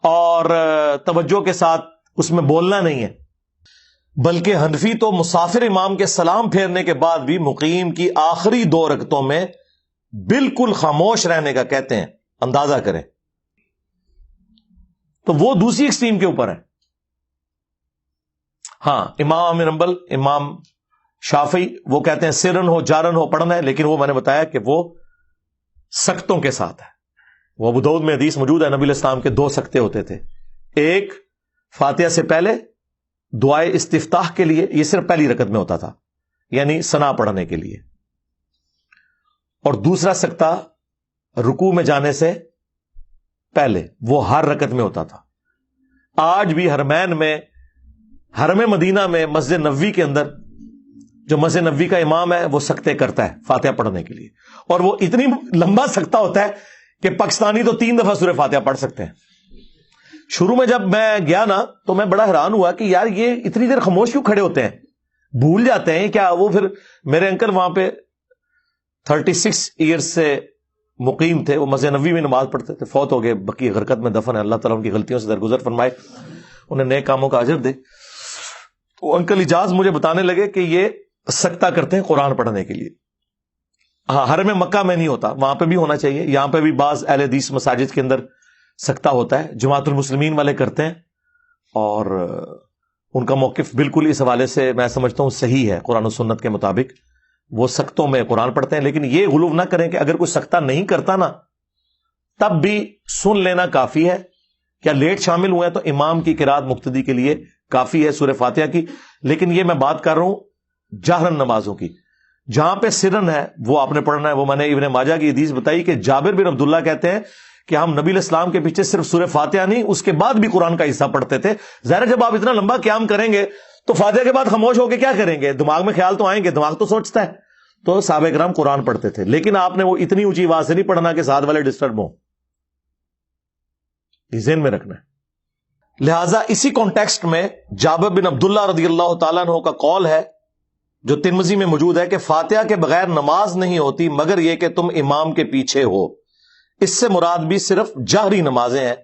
اور توجہ کے ساتھ اس میں بولنا نہیں ہے؟ بلکہ حنفی تو مسافر امام کے سلام پھیرنے کے بعد بھی مقیم کی آخری 2 رکعتوں میں بالکل خاموش رہنے کا کہتے ہیں. اندازہ کریں. تو وہ دوسری ایکسٹریم کے اوپر ہے. ہاں، امام احمد بن حنبل، امام شافعی وہ کہتے ہیں سرن ہو جارن ہو پڑھنا ہے، لیکن وہ میں نے بتایا کہ وہ سکتوں کے ساتھ ہے. وہ ابو داؤد میں حدیث موجود ہے، نبی علیہ السلام کے 2 سکتے ہوتے تھے. ایک فاتحہ سے پہلے دعائے استفتاح کے لیے، یہ صرف پہلی رکعت میں ہوتا تھا، یعنی ثنا پڑھنے کے لیے. اور دوسرا سکتہ رکوع میں جانے سے پہلے، وہ ہر رکعت میں ہوتا تھا. آج بھی حرمین میں، حرم مدینہ میں مسجد نبوی کے اندر جو مسجد نبوی کا امام ہے وہ سکتے کرتا ہے فاتحہ پڑھنے کے لیے، اور وہ اتنی لمبا سکتہ ہوتا ہے کہ پاکستانی تو 3 دفعہ سورہ فاتحہ پڑھ سکتے ہیں. شروع میں جب میں گیا نا تو میں بڑا حیران ہوا کہ یار یہ اتنی دیر خاموش کیوں کھڑے ہوتے ہیں، بھول جاتے ہیں کیا؟ وہ پھر میرے انکل وہاں پہ 36 ایئرز سے مقیم تھے، وہ مسجد نبوی میں نماز پڑھتے تھے، فوت ہو گئے، بقیہ غرقت میں دفن ہے. اللہ تعالیٰ ان کی غلطیوں سے درگزر فرمائے، انہیں نیک کاموں کا اجر دے. تو انکل اجاز مجھے بتانے لگے کہ یہ سکتہ کرتے ہیں قرآن پڑھنے کے لیے. ہاں، حرم مکہ میں نہیں ہوتا، وہاں پہ بھی ہونا چاہیے. یہاں پہ بھی بعض اہل حدیث مساجد کے اندر سکتہ ہوتا ہے، جماعت المسلمین والے کرتے ہیں، اور ان کا موقف بالکل اس حوالے سے میں سمجھتا ہوں صحیح ہے. قرآن و سنت کے مطابق وہ سختوں میں قرآن پڑھتے ہیں. لیکن یہ غلو نہ کریں کہ اگر کوئی سختہ نہیں کرتا نا تب بھی سن لینا کافی ہے. کیا لیٹ شامل ہوئے ہیں تو امام کی قرات مقتدی کے لیے کافی ہے سورہ فاتحہ کی. لیکن یہ میں بات کر رہا ہوں جہرن نمازوں کی، جہاں پہ سرن ہے وہ آپ نے پڑھنا ہے. وہ میں نے ابن ماجہ کی حدیث بتائی کہ جابر بن عبداللہ کہتے ہیں کہ ہم نبی علیہ السلام کے پیچھے صرف سورہ فاتحہ نہیں، اس کے بعد بھی قرآن کا حصہ پڑھتے تھے. ظاہر جب آپ اتنا لمبا قیام کریں گے تو فاتحہ کے بعد خاموش ہو کے کیا کریں گے؟ دماغ میں خیال تو آئیں گے، دماغ تو سوچتا ہے. تو صحابہ کرام قرآن پڑھتے تھے، لیکن آپ نے وہ اتنی اونچی آواز سے نہیں پڑھنا کہ ساتھ والے ڈسٹرب ہوں. ذہن میں رکھنا ہے. لہذا اسی کانٹیکسٹ میں جابر بن عبداللہ رضی اللہ تعالیٰ عنہ کا قول ہے جو ترمذی میں موجود ہے کہ فاتحہ کے بغیر نماز نہیں ہوتی مگر یہ کہ تم امام کے پیچھے ہو. اس سے مراد بھی صرف جہری نمازیں ہیں،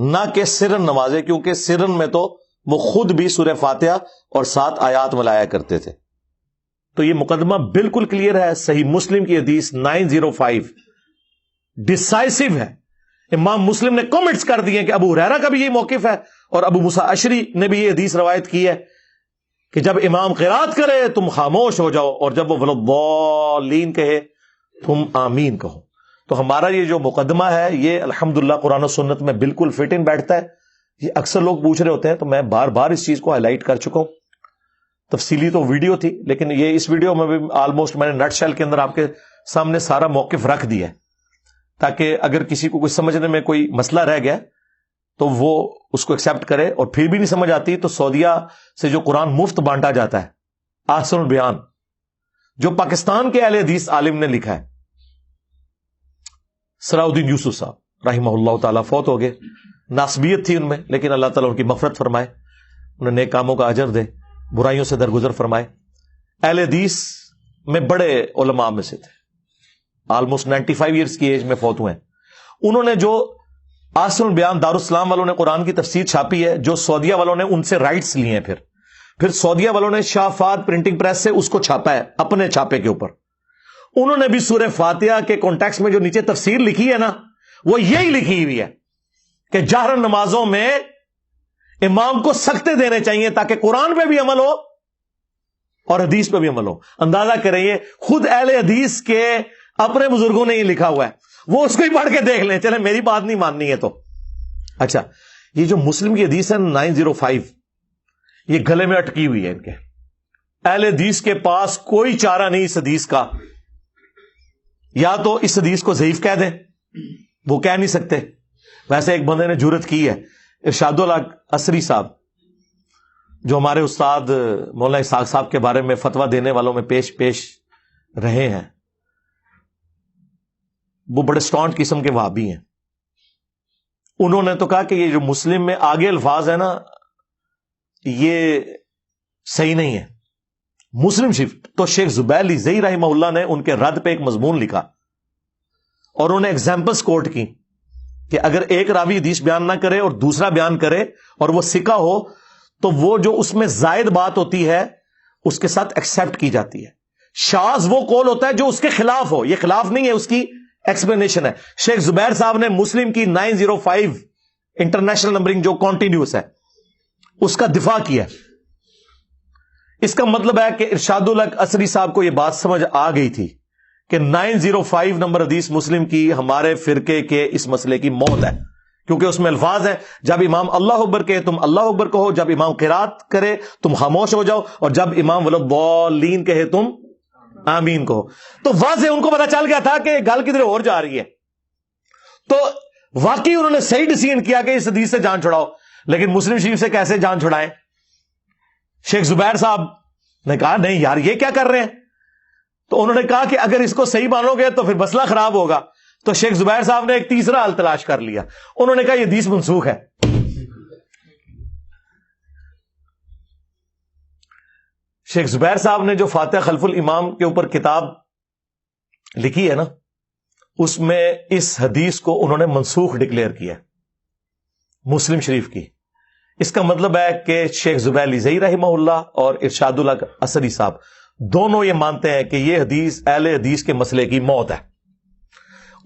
نہ کہ سرن نمازیں، کیونکہ سرن میں تو وہ خود بھی سورہ فاتحہ اور 7 آیات ملایا کرتے تھے. تو یہ مقدمہ بالکل کلیئر ہے. صحیح مسلم کی حدیث 905 ڈیسائسو ہے. امام مسلم نے کمنٹس کر دیے کہ ابو ہریرہ کا بھی یہ موقف ہے، اور ابو موسیٰ اشعری نے بھی یہ حدیث روایت کی ہے کہ جب امام قرات کرے تم خاموش ہو جاؤ، اور جب وہ وَلَضَّالِّينَ کہے تم آمین کہو. تو ہمارا یہ جو مقدمہ ہے یہ الحمدللہ قرآن و سنت میں بالکل فٹ ان بیٹھتا ہے. یہ اکثر لوگ پوچھ رہے ہوتے ہیں تو میں بار بار اس چیز کو ہائی لائٹ کر چکا ہوں. تفصیلی تو ویڈیو تھی، لیکن یہ اس ویڈیو میں بھی آلموسٹ میں نے نٹ شیل کے اندر آپ کے سامنے سارا موقف رکھ دیا ہے، تاکہ اگر کسی کو کچھ سمجھنے میں کوئی مسئلہ رہ گیا تو وہ اس کو ایکسیپٹ کرے، اور پھر بھی نہیں سمجھ آتی تو سعودیہ سے جو قرآن مفت بانٹا جاتا ہے، احسن البیان، جو پاکستان کے اہل حدیث عالم نے لکھا ہے، صلاح الدین یوسف صاحب رحمہ اللہ تعالیٰ، فوت ہو گئے. ناسبیت تھی ان میں، لیکن اللہ تعالیٰ ان کی مغفرت فرمائے، انہیں نیک کاموں کا اجر دے، برائیوں سے درگزر فرمائے. اہل حدیث میں بڑے علماء میں سے تھے، آلموسٹ 95 ایئرس کی ایج میں فوت ہوئے ہیں. انہوں نے جو آسن البیان دارالاسلام والوں نے قرآن کی تفسیر چھاپی ہے, جو سعودیہ والوں نے ان سے رائٹس لیے ہیں, پھر سعودیہ والوں نے شاہ فہد پرنٹنگ پریس سے اس کو چھاپا ہے اپنے چھاپے کے اوپر. انہوں نے بھی سورہ فاتحہ کے کانٹیکسٹ میں جو نیچے تفسیر لکھی ہے نا, وہ یہی لکھی ہوئی ہے کہ جہر نمازوں میں امام کو سکتے دینے چاہیے تاکہ قرآن پہ بھی عمل ہو اور حدیث پہ بھی عمل ہو. اندازہ کریں, یہ خود اہل حدیث کے اپنے بزرگوں نے یہ لکھا ہوا ہے, وہ اس کو ہی پڑھ کے دیکھ لیں. چلیں میری بات نہیں ماننی ہے تو اچھا, یہ جو مسلم کی حدیث ہے 905, یہ گلے میں اٹکی ہوئی ہے ان کے. اہل حدیث کے پاس کوئی چارہ نہیں اس حدیث کا, یا تو اس حدیث کو ضعیف کہہ دیں, وہ کہہ نہیں سکتے. ویسے ایک بندے نے جرت کی ہے, ارشاد الحق عصری صاحب, جو ہمارے استاد مولانا اسحاق صاحب کے بارے میں فتویٰ دینے والوں میں پیش رہے ہیں, وہ بڑے اسٹانٹ قسم کے وہابی ہیں. انہوں نے تو کہا کہ یہ جو مسلم میں آگے الفاظ ہے نا, یہ صحیح نہیں ہے. مسلم شریف تو شیخ زبیر لیزئی رحمہ اللہ نے ان کے رد پہ ایک مضمون لکھا اور انہوں نے ایگزامپلس کوٹ کی کہ اگر ایک راوی حدیث بیان نہ کرے اور دوسرا بیان کرے اور وہ ثقہ ہو, تو وہ جو اس میں زائد بات ہوتی ہے اس کے ساتھ ایکسپٹ کی جاتی ہے. شاذ وہ قول ہوتا ہے جو اس کے خلاف ہو, یہ خلاف نہیں ہے, اس کی ایکسپلینیشن ہے. شیخ زبیر صاحب نے مسلم کی 905 انٹرنیشنل نمبرنگ جو کانٹینیوس ہے اس کا دفاع کیا. اس کا مطلب ہے کہ ارشاد الحق عصری صاحب کو یہ بات سمجھ آ گئی تھی کہ 905 نمبر حدیث مسلم کی ہمارے فرقے کے اس مسئلے کی موت ہے, کیونکہ اس میں الفاظ ہیں جب امام اللہ اکبر کہے تم اللہ اکبر کہو, جب امام قرات کرے تم خاموش ہو جاؤ, اور جب امام ولضالین کہے تم آمین کہو. تو واضح ان کو پتا چل گیا تھا کہ گل کدھر اور جا رہی ہے. تو واقعی انہوں نے صحیح ڈیسیژن کیا کہ اس حدیث سے جان چھڑاؤ. لیکن مسلم شریف سے کیسے جان چھڑائیں؟ شیخ زبیر صاحب نے کہا نہیں یار یہ کیا کر رہے ہیں. تو انہوں نے کہا کہ اگر اس کو صحیح مانو گے تو پھر مسئلہ خراب ہوگا. تو شیخ زبیر صاحب نے ایک تیسرا حل تلاش کر لیا. انہوں نے کہا یہ حدیث منسوخ ہے. شیخ زبیر صاحب نے جو فاتح خلف الامام کے اوپر کتاب لکھی ہے نا, اس میں اس حدیث کو انہوں نے منسوخ ڈکلیئر کیا مسلم شریف کی. اس کا مطلب ہے کہ شیخ زبیر لیزئی رحمہ اللہ اور ارشاد الحق عصری صاحب دونوں یہ مانتے ہیں کہ یہ حدیث اہل حدیث کے مسئلے کی موت ہے.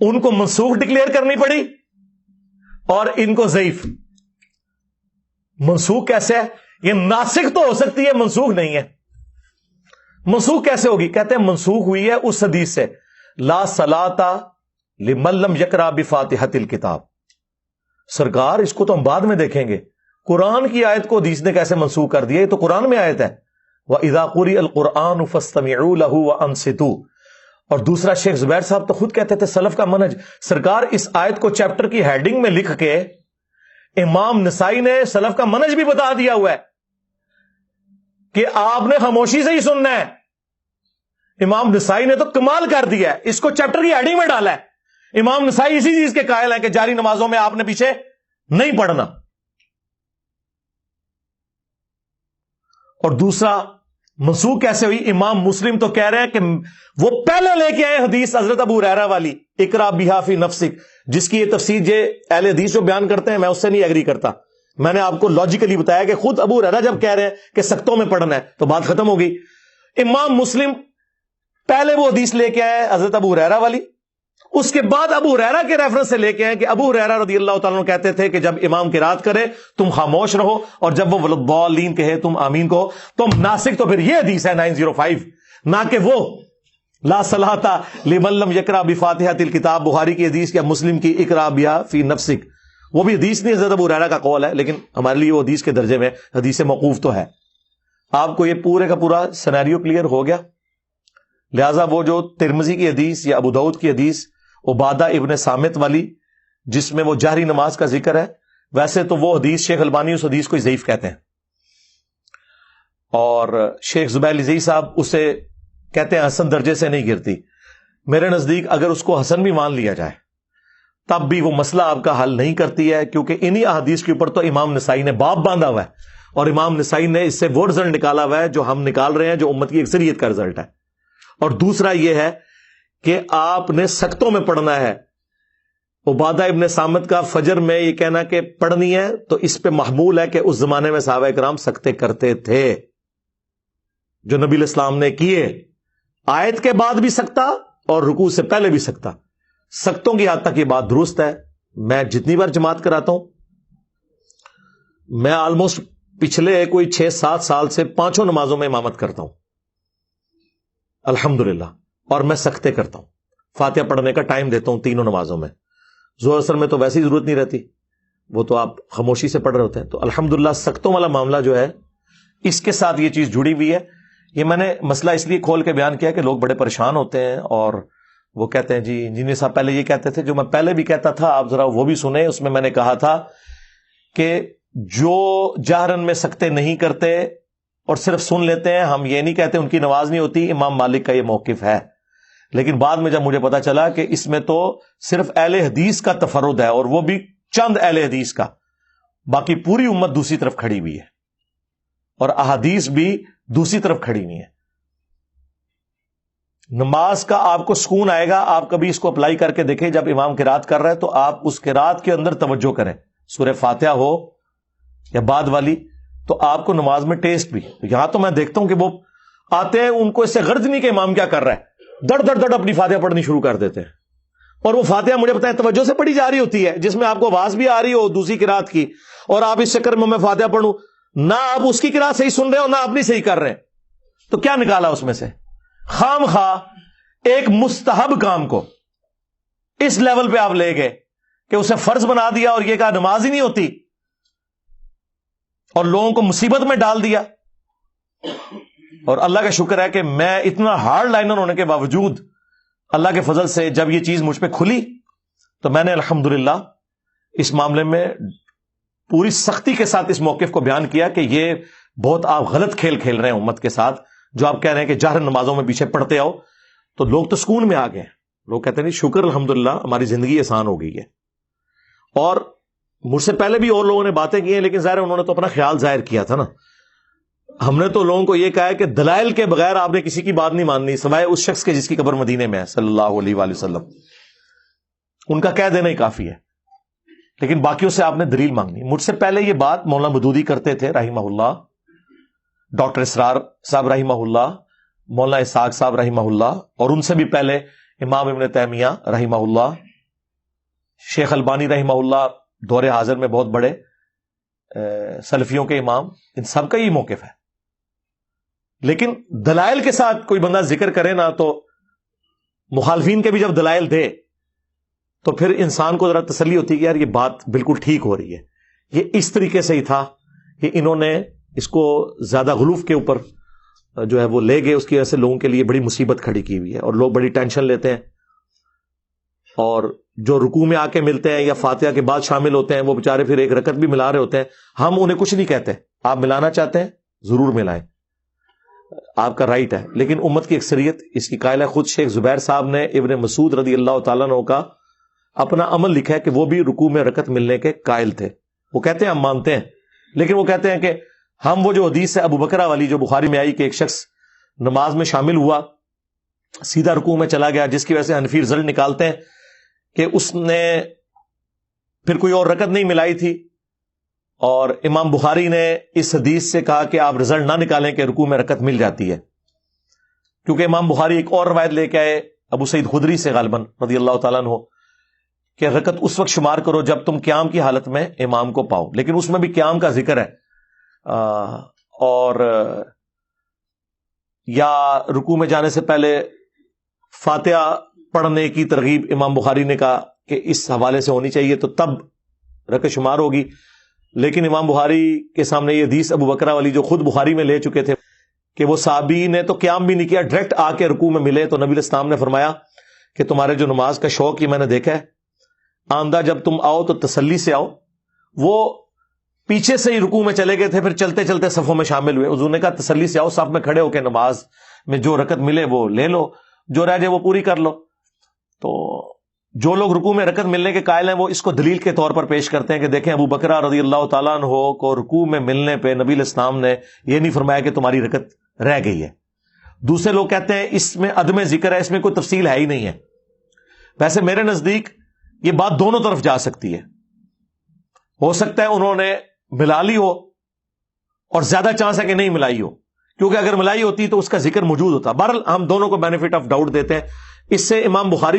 ان کو منسوخ ڈکلیئر کرنی پڑی اور ان کو ضعیف. منسوخ کیسے ہے؟ یہ ناسخ تو ہو سکتی ہے, منسوخ نہیں ہے. منسوخ کیسے ہوگی؟ کہتے ہیں منسوخ ہوئی ہے اس حدیث سے لا صلاۃ لمن لم یقرأ بفاتحۃ الکتاب. سرکار اس کو تو ہم بعد میں دیکھیں گے, قرآن کی آیت کو حدیث نے کیسے منسوخ کر دیا؟ یہ تو قرآن میں آیت ہے وَإِذَا قُرِئَ الْقُرْآنُ فَاسْتَمِعُوا لَهُ وَأَنصِتُوا. اور دوسرا شیخ زبیر صاحب تو خود کہتے تھے سلف کا منہج. سرکار اس آیت کو چیپٹر کی ہیڈنگ میں لکھ کے امام نسائی نے سلف کا منہج بھی بتا دیا ہوا ہے کہ آپ نے خاموشی سے ہی سننا ہے. امام نسائی نے تو کمال کر دیا ہے, اس کو چیپٹر کی ہیڈنگ میں ڈالا ہے. امام نسائی اسی چیز کے قائل ہیں کہ جاری نمازوں میں آپ نے پیچھے نہیں پڑھنا. اور دوسرا منسوخ کیسے ہوئی؟ امام مسلم تو کہہ رہے ہیں کہ وہ پہلے لے کے آئے حدیث حضرت ابو ہریرہ والی اقرا بہا فی نفسک, جس کی یہ تفسیر جو اہل حدیث جو بیان کرتے ہیں میں اس سے نہیں ایگری کرتا. میں نے آپ کو لاجیکلی بتایا کہ خود ابو ہریرہ جب کہہ رہے ہیں کہ سختوں میں پڑھنا ہے تو بات ختم ہو گئی. امام مسلم پہلے وہ حدیث لے کے آئے حضرت ابو ہریرہ والی, اس کے بعد ابو ہریرہ کے ریفرنس سے لے کے آئے کہ ابو ہریرہ رضی اللہ تعالیٰ عنہ کہتے تھے کہ جب امام قرات کرے تم خاموش رہو, اور جب وہ ولضالین کہے تم آمین کہو. تم ناسک تو پھر یہ حدیث ہے 905, نہ کہ وہ لا صلاۃ لمن لم یقرأ بفاتحۃ الکتاب بخاری کی حدیث یا مسلم کی اقرا بہا فی نفسک. وہ بھی حدیث نہیں, حضرت ابو ہریرہ کا قول ہے, لیکن ہمارے لیے وہ حدیث کے درجے میں حدیث موقوف تو ہے. آپ کو یہ پورے کا پورا سینیریو کلیئر ہو گیا. لہذا وہ جو ترمذی کی حدیث یا ابو داؤد کی حدیث عبادہ ابن صامت والی جس میں وہ جہری نماز کا ذکر ہے, ویسے تو وہ حدیث شیخ البانی اس حدیث کو ضعیف کہتے ہیں, اور شیخ زبیر لیزئی صاحب اسے کہتے ہیں حسن درجے سے نہیں گرتی. میرے نزدیک اگر اس کو حسن بھی مان لیا جائے تب بھی وہ مسئلہ آپ کا حل نہیں کرتی ہے, کیونکہ انہی احادیث کے اوپر تو امام نسائی نے باب باندھا ہوا ہے, اور امام نسائی نے اس سے وہ رزلٹ نکالا ہوا ہے جو ہم نکال رہے ہیں, جو امت کی اکثریت کا رزلٹ ہے. اور دوسرا یہ ہے کہ آپ نے سختوں میں پڑھنا ہے. عبادہ ابن صامت کا فجر میں یہ کہنا کہ پڑھنی ہے تو اس پہ محمول ہے کہ اس زمانے میں صحابہ کرام سکتے کرتے تھے جو نبی علیہ السلام نے کیے. آیت کے بعد بھی سکتا اور رکوع سے پہلے بھی سکتا. سختوں کی حد تک یہ بات درست ہے. میں جتنی بار جماعت کراتا ہوں, میں آلموسٹ پچھلے کوئی 6-7 سال سے 5 نمازوں میں امامت کرتا ہوں الحمدللہ, اور میں سکتے کرتا ہوں. فاتحہ پڑھنے کا ٹائم دیتا ہوں 3 نمازوں میں. ظہر اثر میں تو ویسی ضرورت نہیں رہتی, وہ تو آپ خاموشی سے پڑھ رہے ہوتے ہیں. تو الحمدللہ سختوں والا معاملہ جو ہے اس کے ساتھ یہ چیز جڑی ہوئی ہے. یہ میں نے مسئلہ اس لیے کھول کے بیان کیا کہ لوگ بڑے پریشان ہوتے ہیں اور وہ کہتے ہیں جی انجینئر صاحب پہلے یہ کہتے تھے, جو میں پہلے بھی کہتا تھا آپ ذرا وہ بھی سنیں. اس میں نے کہا تھا کہ جو جہرن میں سکتے نہیں کرتے اور صرف سن لیتے ہیں, ہم یہ نہیں کہتے ان کی نماز نہیں ہوتی. امام مالک کا یہ موقف ہے, لیکن بعد میں جب مجھے پتا چلا کہ اس میں تو صرف اہل حدیث کا تفرد ہے اور وہ بھی چند اہل حدیث کا, باقی پوری امت دوسری طرف کھڑی ہوئی ہے اور احادیث بھی دوسری طرف کھڑی ہوئی ہے. نماز کا آپ کو سکون آئے گا, آپ کبھی اس کو اپلائی کر کے دیکھیں. جب امام قرات کر رہا ہے تو آپ اس قرات کے اندر توجہ کریں, سورہ فاتحہ ہو یا بعد والی, تو آپ کو نماز میں ٹیسٹ بھی. یہاں تو میں دیکھتا ہوں کہ وہ آتے ہیں, ان کو اس سے غرض نہیں کہ امام کیا کر رہا ہے, دڑ دڑ دڑ اپنی فاتحہ پڑھنی شروع کر دیتے ہیں. اور وہ فاتحہ مجھے پتا ہے توجہ سے پڑھی جا رہی ہوتی ہے, جس میں آپ کو آواز بھی آ رہی ہو دوسری قرات کی, اور آپ اس چکر میں فاتحہ پڑھوں, نہ آپ اس کی قرات صحیح سن رہے ہو نہ اپنی صحیح کر رہے ہیں. تو کیا نکالا اس میں سے؟ خام خواہ ایک مستحب کام کو اس لیول پہ آپ لے گئے کہ اسے فرض بنا دیا اور یہ کہا نماز ہی نہیں ہوتی, اور لوگوں کو مصیبت میں ڈال دیا. اور اللہ کا شکر ہے کہ میں اتنا ہارڈ لائنر ہونے کے باوجود اللہ کے فضل سے جب یہ چیز مجھ پہ کھلی تو میں نے الحمدللہ اس معاملے میں پوری سختی کے ساتھ اس موقف کو بیان کیا کہ یہ بہت آپ غلط کھیل کھیل رہے ہیں امت کے ساتھ, جو آپ کہہ رہے ہیں کہ جہر نمازوں میں پیچھے پڑھتے آؤ. تو لوگ تو سکون میں آ گئے, لوگ کہتے ہیں شکر الحمدللہ ہماری زندگی آسان ہو گئی ہے. اور مجھ سے پہلے بھی اور لوگوں نے باتیں کی ہیں, لیکن ظاہر انہوں نے تو اپنا خیال ظاہر کیا تھا نا. ہم نے تو لوگوں کو یہ کہا ہے کہ دلائل کے بغیر آپ نے کسی کی بات نہیں ماننی سوائے اس شخص کے جس کی قبر مدینے میں ہے صلی اللہ علیہ وآلہ وسلم. ان کا کہہ دینا ہی کافی ہے, لیکن باقیوں سے آپ نے دلیل مانگنی. مجھ سے پہلے یہ بات مولانا مودودی کرتے تھے رحمہ اللہ, ڈاکٹر اسرار صاحب رحمہ اللہ, مولانا اسحاق صاحب رحمہ اللہ, اور ان سے بھی پہلے امام ابن تیمیہ رحمہ اللہ, شیخ البانی رحمہ اللہ, دور حاضر میں بہت بڑے سلفیوں کے امام, ان سب کا یہ موقف ہے. لیکن دلائل کے ساتھ کوئی بندہ ذکر کرے نا تو مخالفین کے بھی جب دلائل دے تو پھر انسان کو ذرا تسلی ہوتی ہے کہ یار یہ بات بالکل ٹھیک ہو رہی ہے. یہ اس طریقے سے ہی تھا کہ انہوں نے اس کو زیادہ غلوف کے اوپر جو ہے وہ لے گئے, اس کی وجہ سے لوگوں کے لیے بڑی مصیبت کھڑی کی ہوئی ہے اور لوگ بڑی ٹینشن لیتے ہیں. اور جو رکوع میں آ کے ملتے ہیں یا فاتحہ کے بعد شامل ہوتے ہیں وہ بےچارے پھر ایک رکعت بھی ملا رہے ہوتے ہیں. ہم انہیں کچھ نہیں کہتے, آپ ملانا چاہتے ہیں ضرور ملائیں, آپ کا رائٹ ہے. لیکن امت کی اکثریت اس کی قائل ہے. خود شیخ زبیر صاحب نے ابن مسعود رضی اللہ تعالیٰ عنہ کا اپنا عمل لکھا ہے کہ وہ بھی رکوع میں رکعت ملنے کے قائل تھے. وہ کہتے ہیں ہم مانتے ہیں, لیکن وہ کہتے ہیں کہ ہم وہ جو حدیث ہے ابو بکرہ والی جو بخاری میں آئی کہ ایک شخص نماز میں شامل ہوا سیدھا رکوع میں چلا گیا, جس کی وجہ سے حنفی رزلٹ نکالتے ہیں کہ اس نے پھر کوئی اور رکعت نہیں ملائی تھی, اور امام بخاری نے اس حدیث سے کہا کہ آپ رزلٹ نہ نکالیں کہ رکوع میں رکعت مل جاتی ہے, کیونکہ امام بخاری ایک اور روایت لے کے آئے ابو سعید خدری سے غالباً رضی اللہ تعالیٰ عنہ کہ رکعت اس وقت شمار کرو جب تم قیام کی حالت میں امام کو پاؤ. لیکن اس میں بھی قیام کا ذکر ہے, اور یا رکوع میں جانے سے پہلے فاتحہ پڑھنے کی ترغیب امام بخاری نے کہا کہ اس حوالے سے ہونی چاہیے, تو تب رکعت شمار ہوگی. لیکن امام بخاری کے سامنے یہ حدیث ابو بکرہ والی جو خود بخاری میں لے چکے تھے کہ وہ صحابی نے تو قیام بھی نہیں کیا, ڈائریکٹ آ کے رکوع میں ملے, تو نبی علیہ السلام نے فرمایا کہ تمہارے جو نماز کا شوق یہ میں نے دیکھا ہے, آندہ جب تم آؤ تو تسلی سے آؤ. وہ پیچھے سے ہی رکوع میں چلے گئے تھے, پھر چلتے چلتے صفوں میں شامل ہوئے. حضور نے کہا تسلی سے آؤ, صف میں کھڑے ہو کے نماز میں جو رکعت ملے وہ لے لو, جو رہ جائے وہ پوری کر لو. تو جو لوگ رکوع میں رکعت ملنے کے قائل ہیں وہ اس کو دلیل کے طور پر پیش کرتے ہیں کہ دیکھیں ابو بکرہ رضی اللہ تعالیٰ عنہ کو رکوع میں ملنے پہ نبی علیہ السلام نے یہ نہیں فرمایا کہ تمہاری رکعت رہ گئی ہے, دوسرے لوگ کہتے ہیں اس میں عدم ذکر ہے، اس میں کوئی تفصیل ہے ہی نہیں ہے. ویسے میرے نزدیک یہ بات دونوں طرف جا سکتی ہے. ہو سکتا ہے انہوں نے ملا لی ہو اور زیادہ چانس ہے کہ نہیں ملائی ہو، کیونکہ اگر ملائی ہوتی تو اس کا ذکر موجود ہوتا. بہرحال ہم دونوں کو بینیفٹ آف ڈاؤٹ دیتے ہیں. اس سے امام بخاری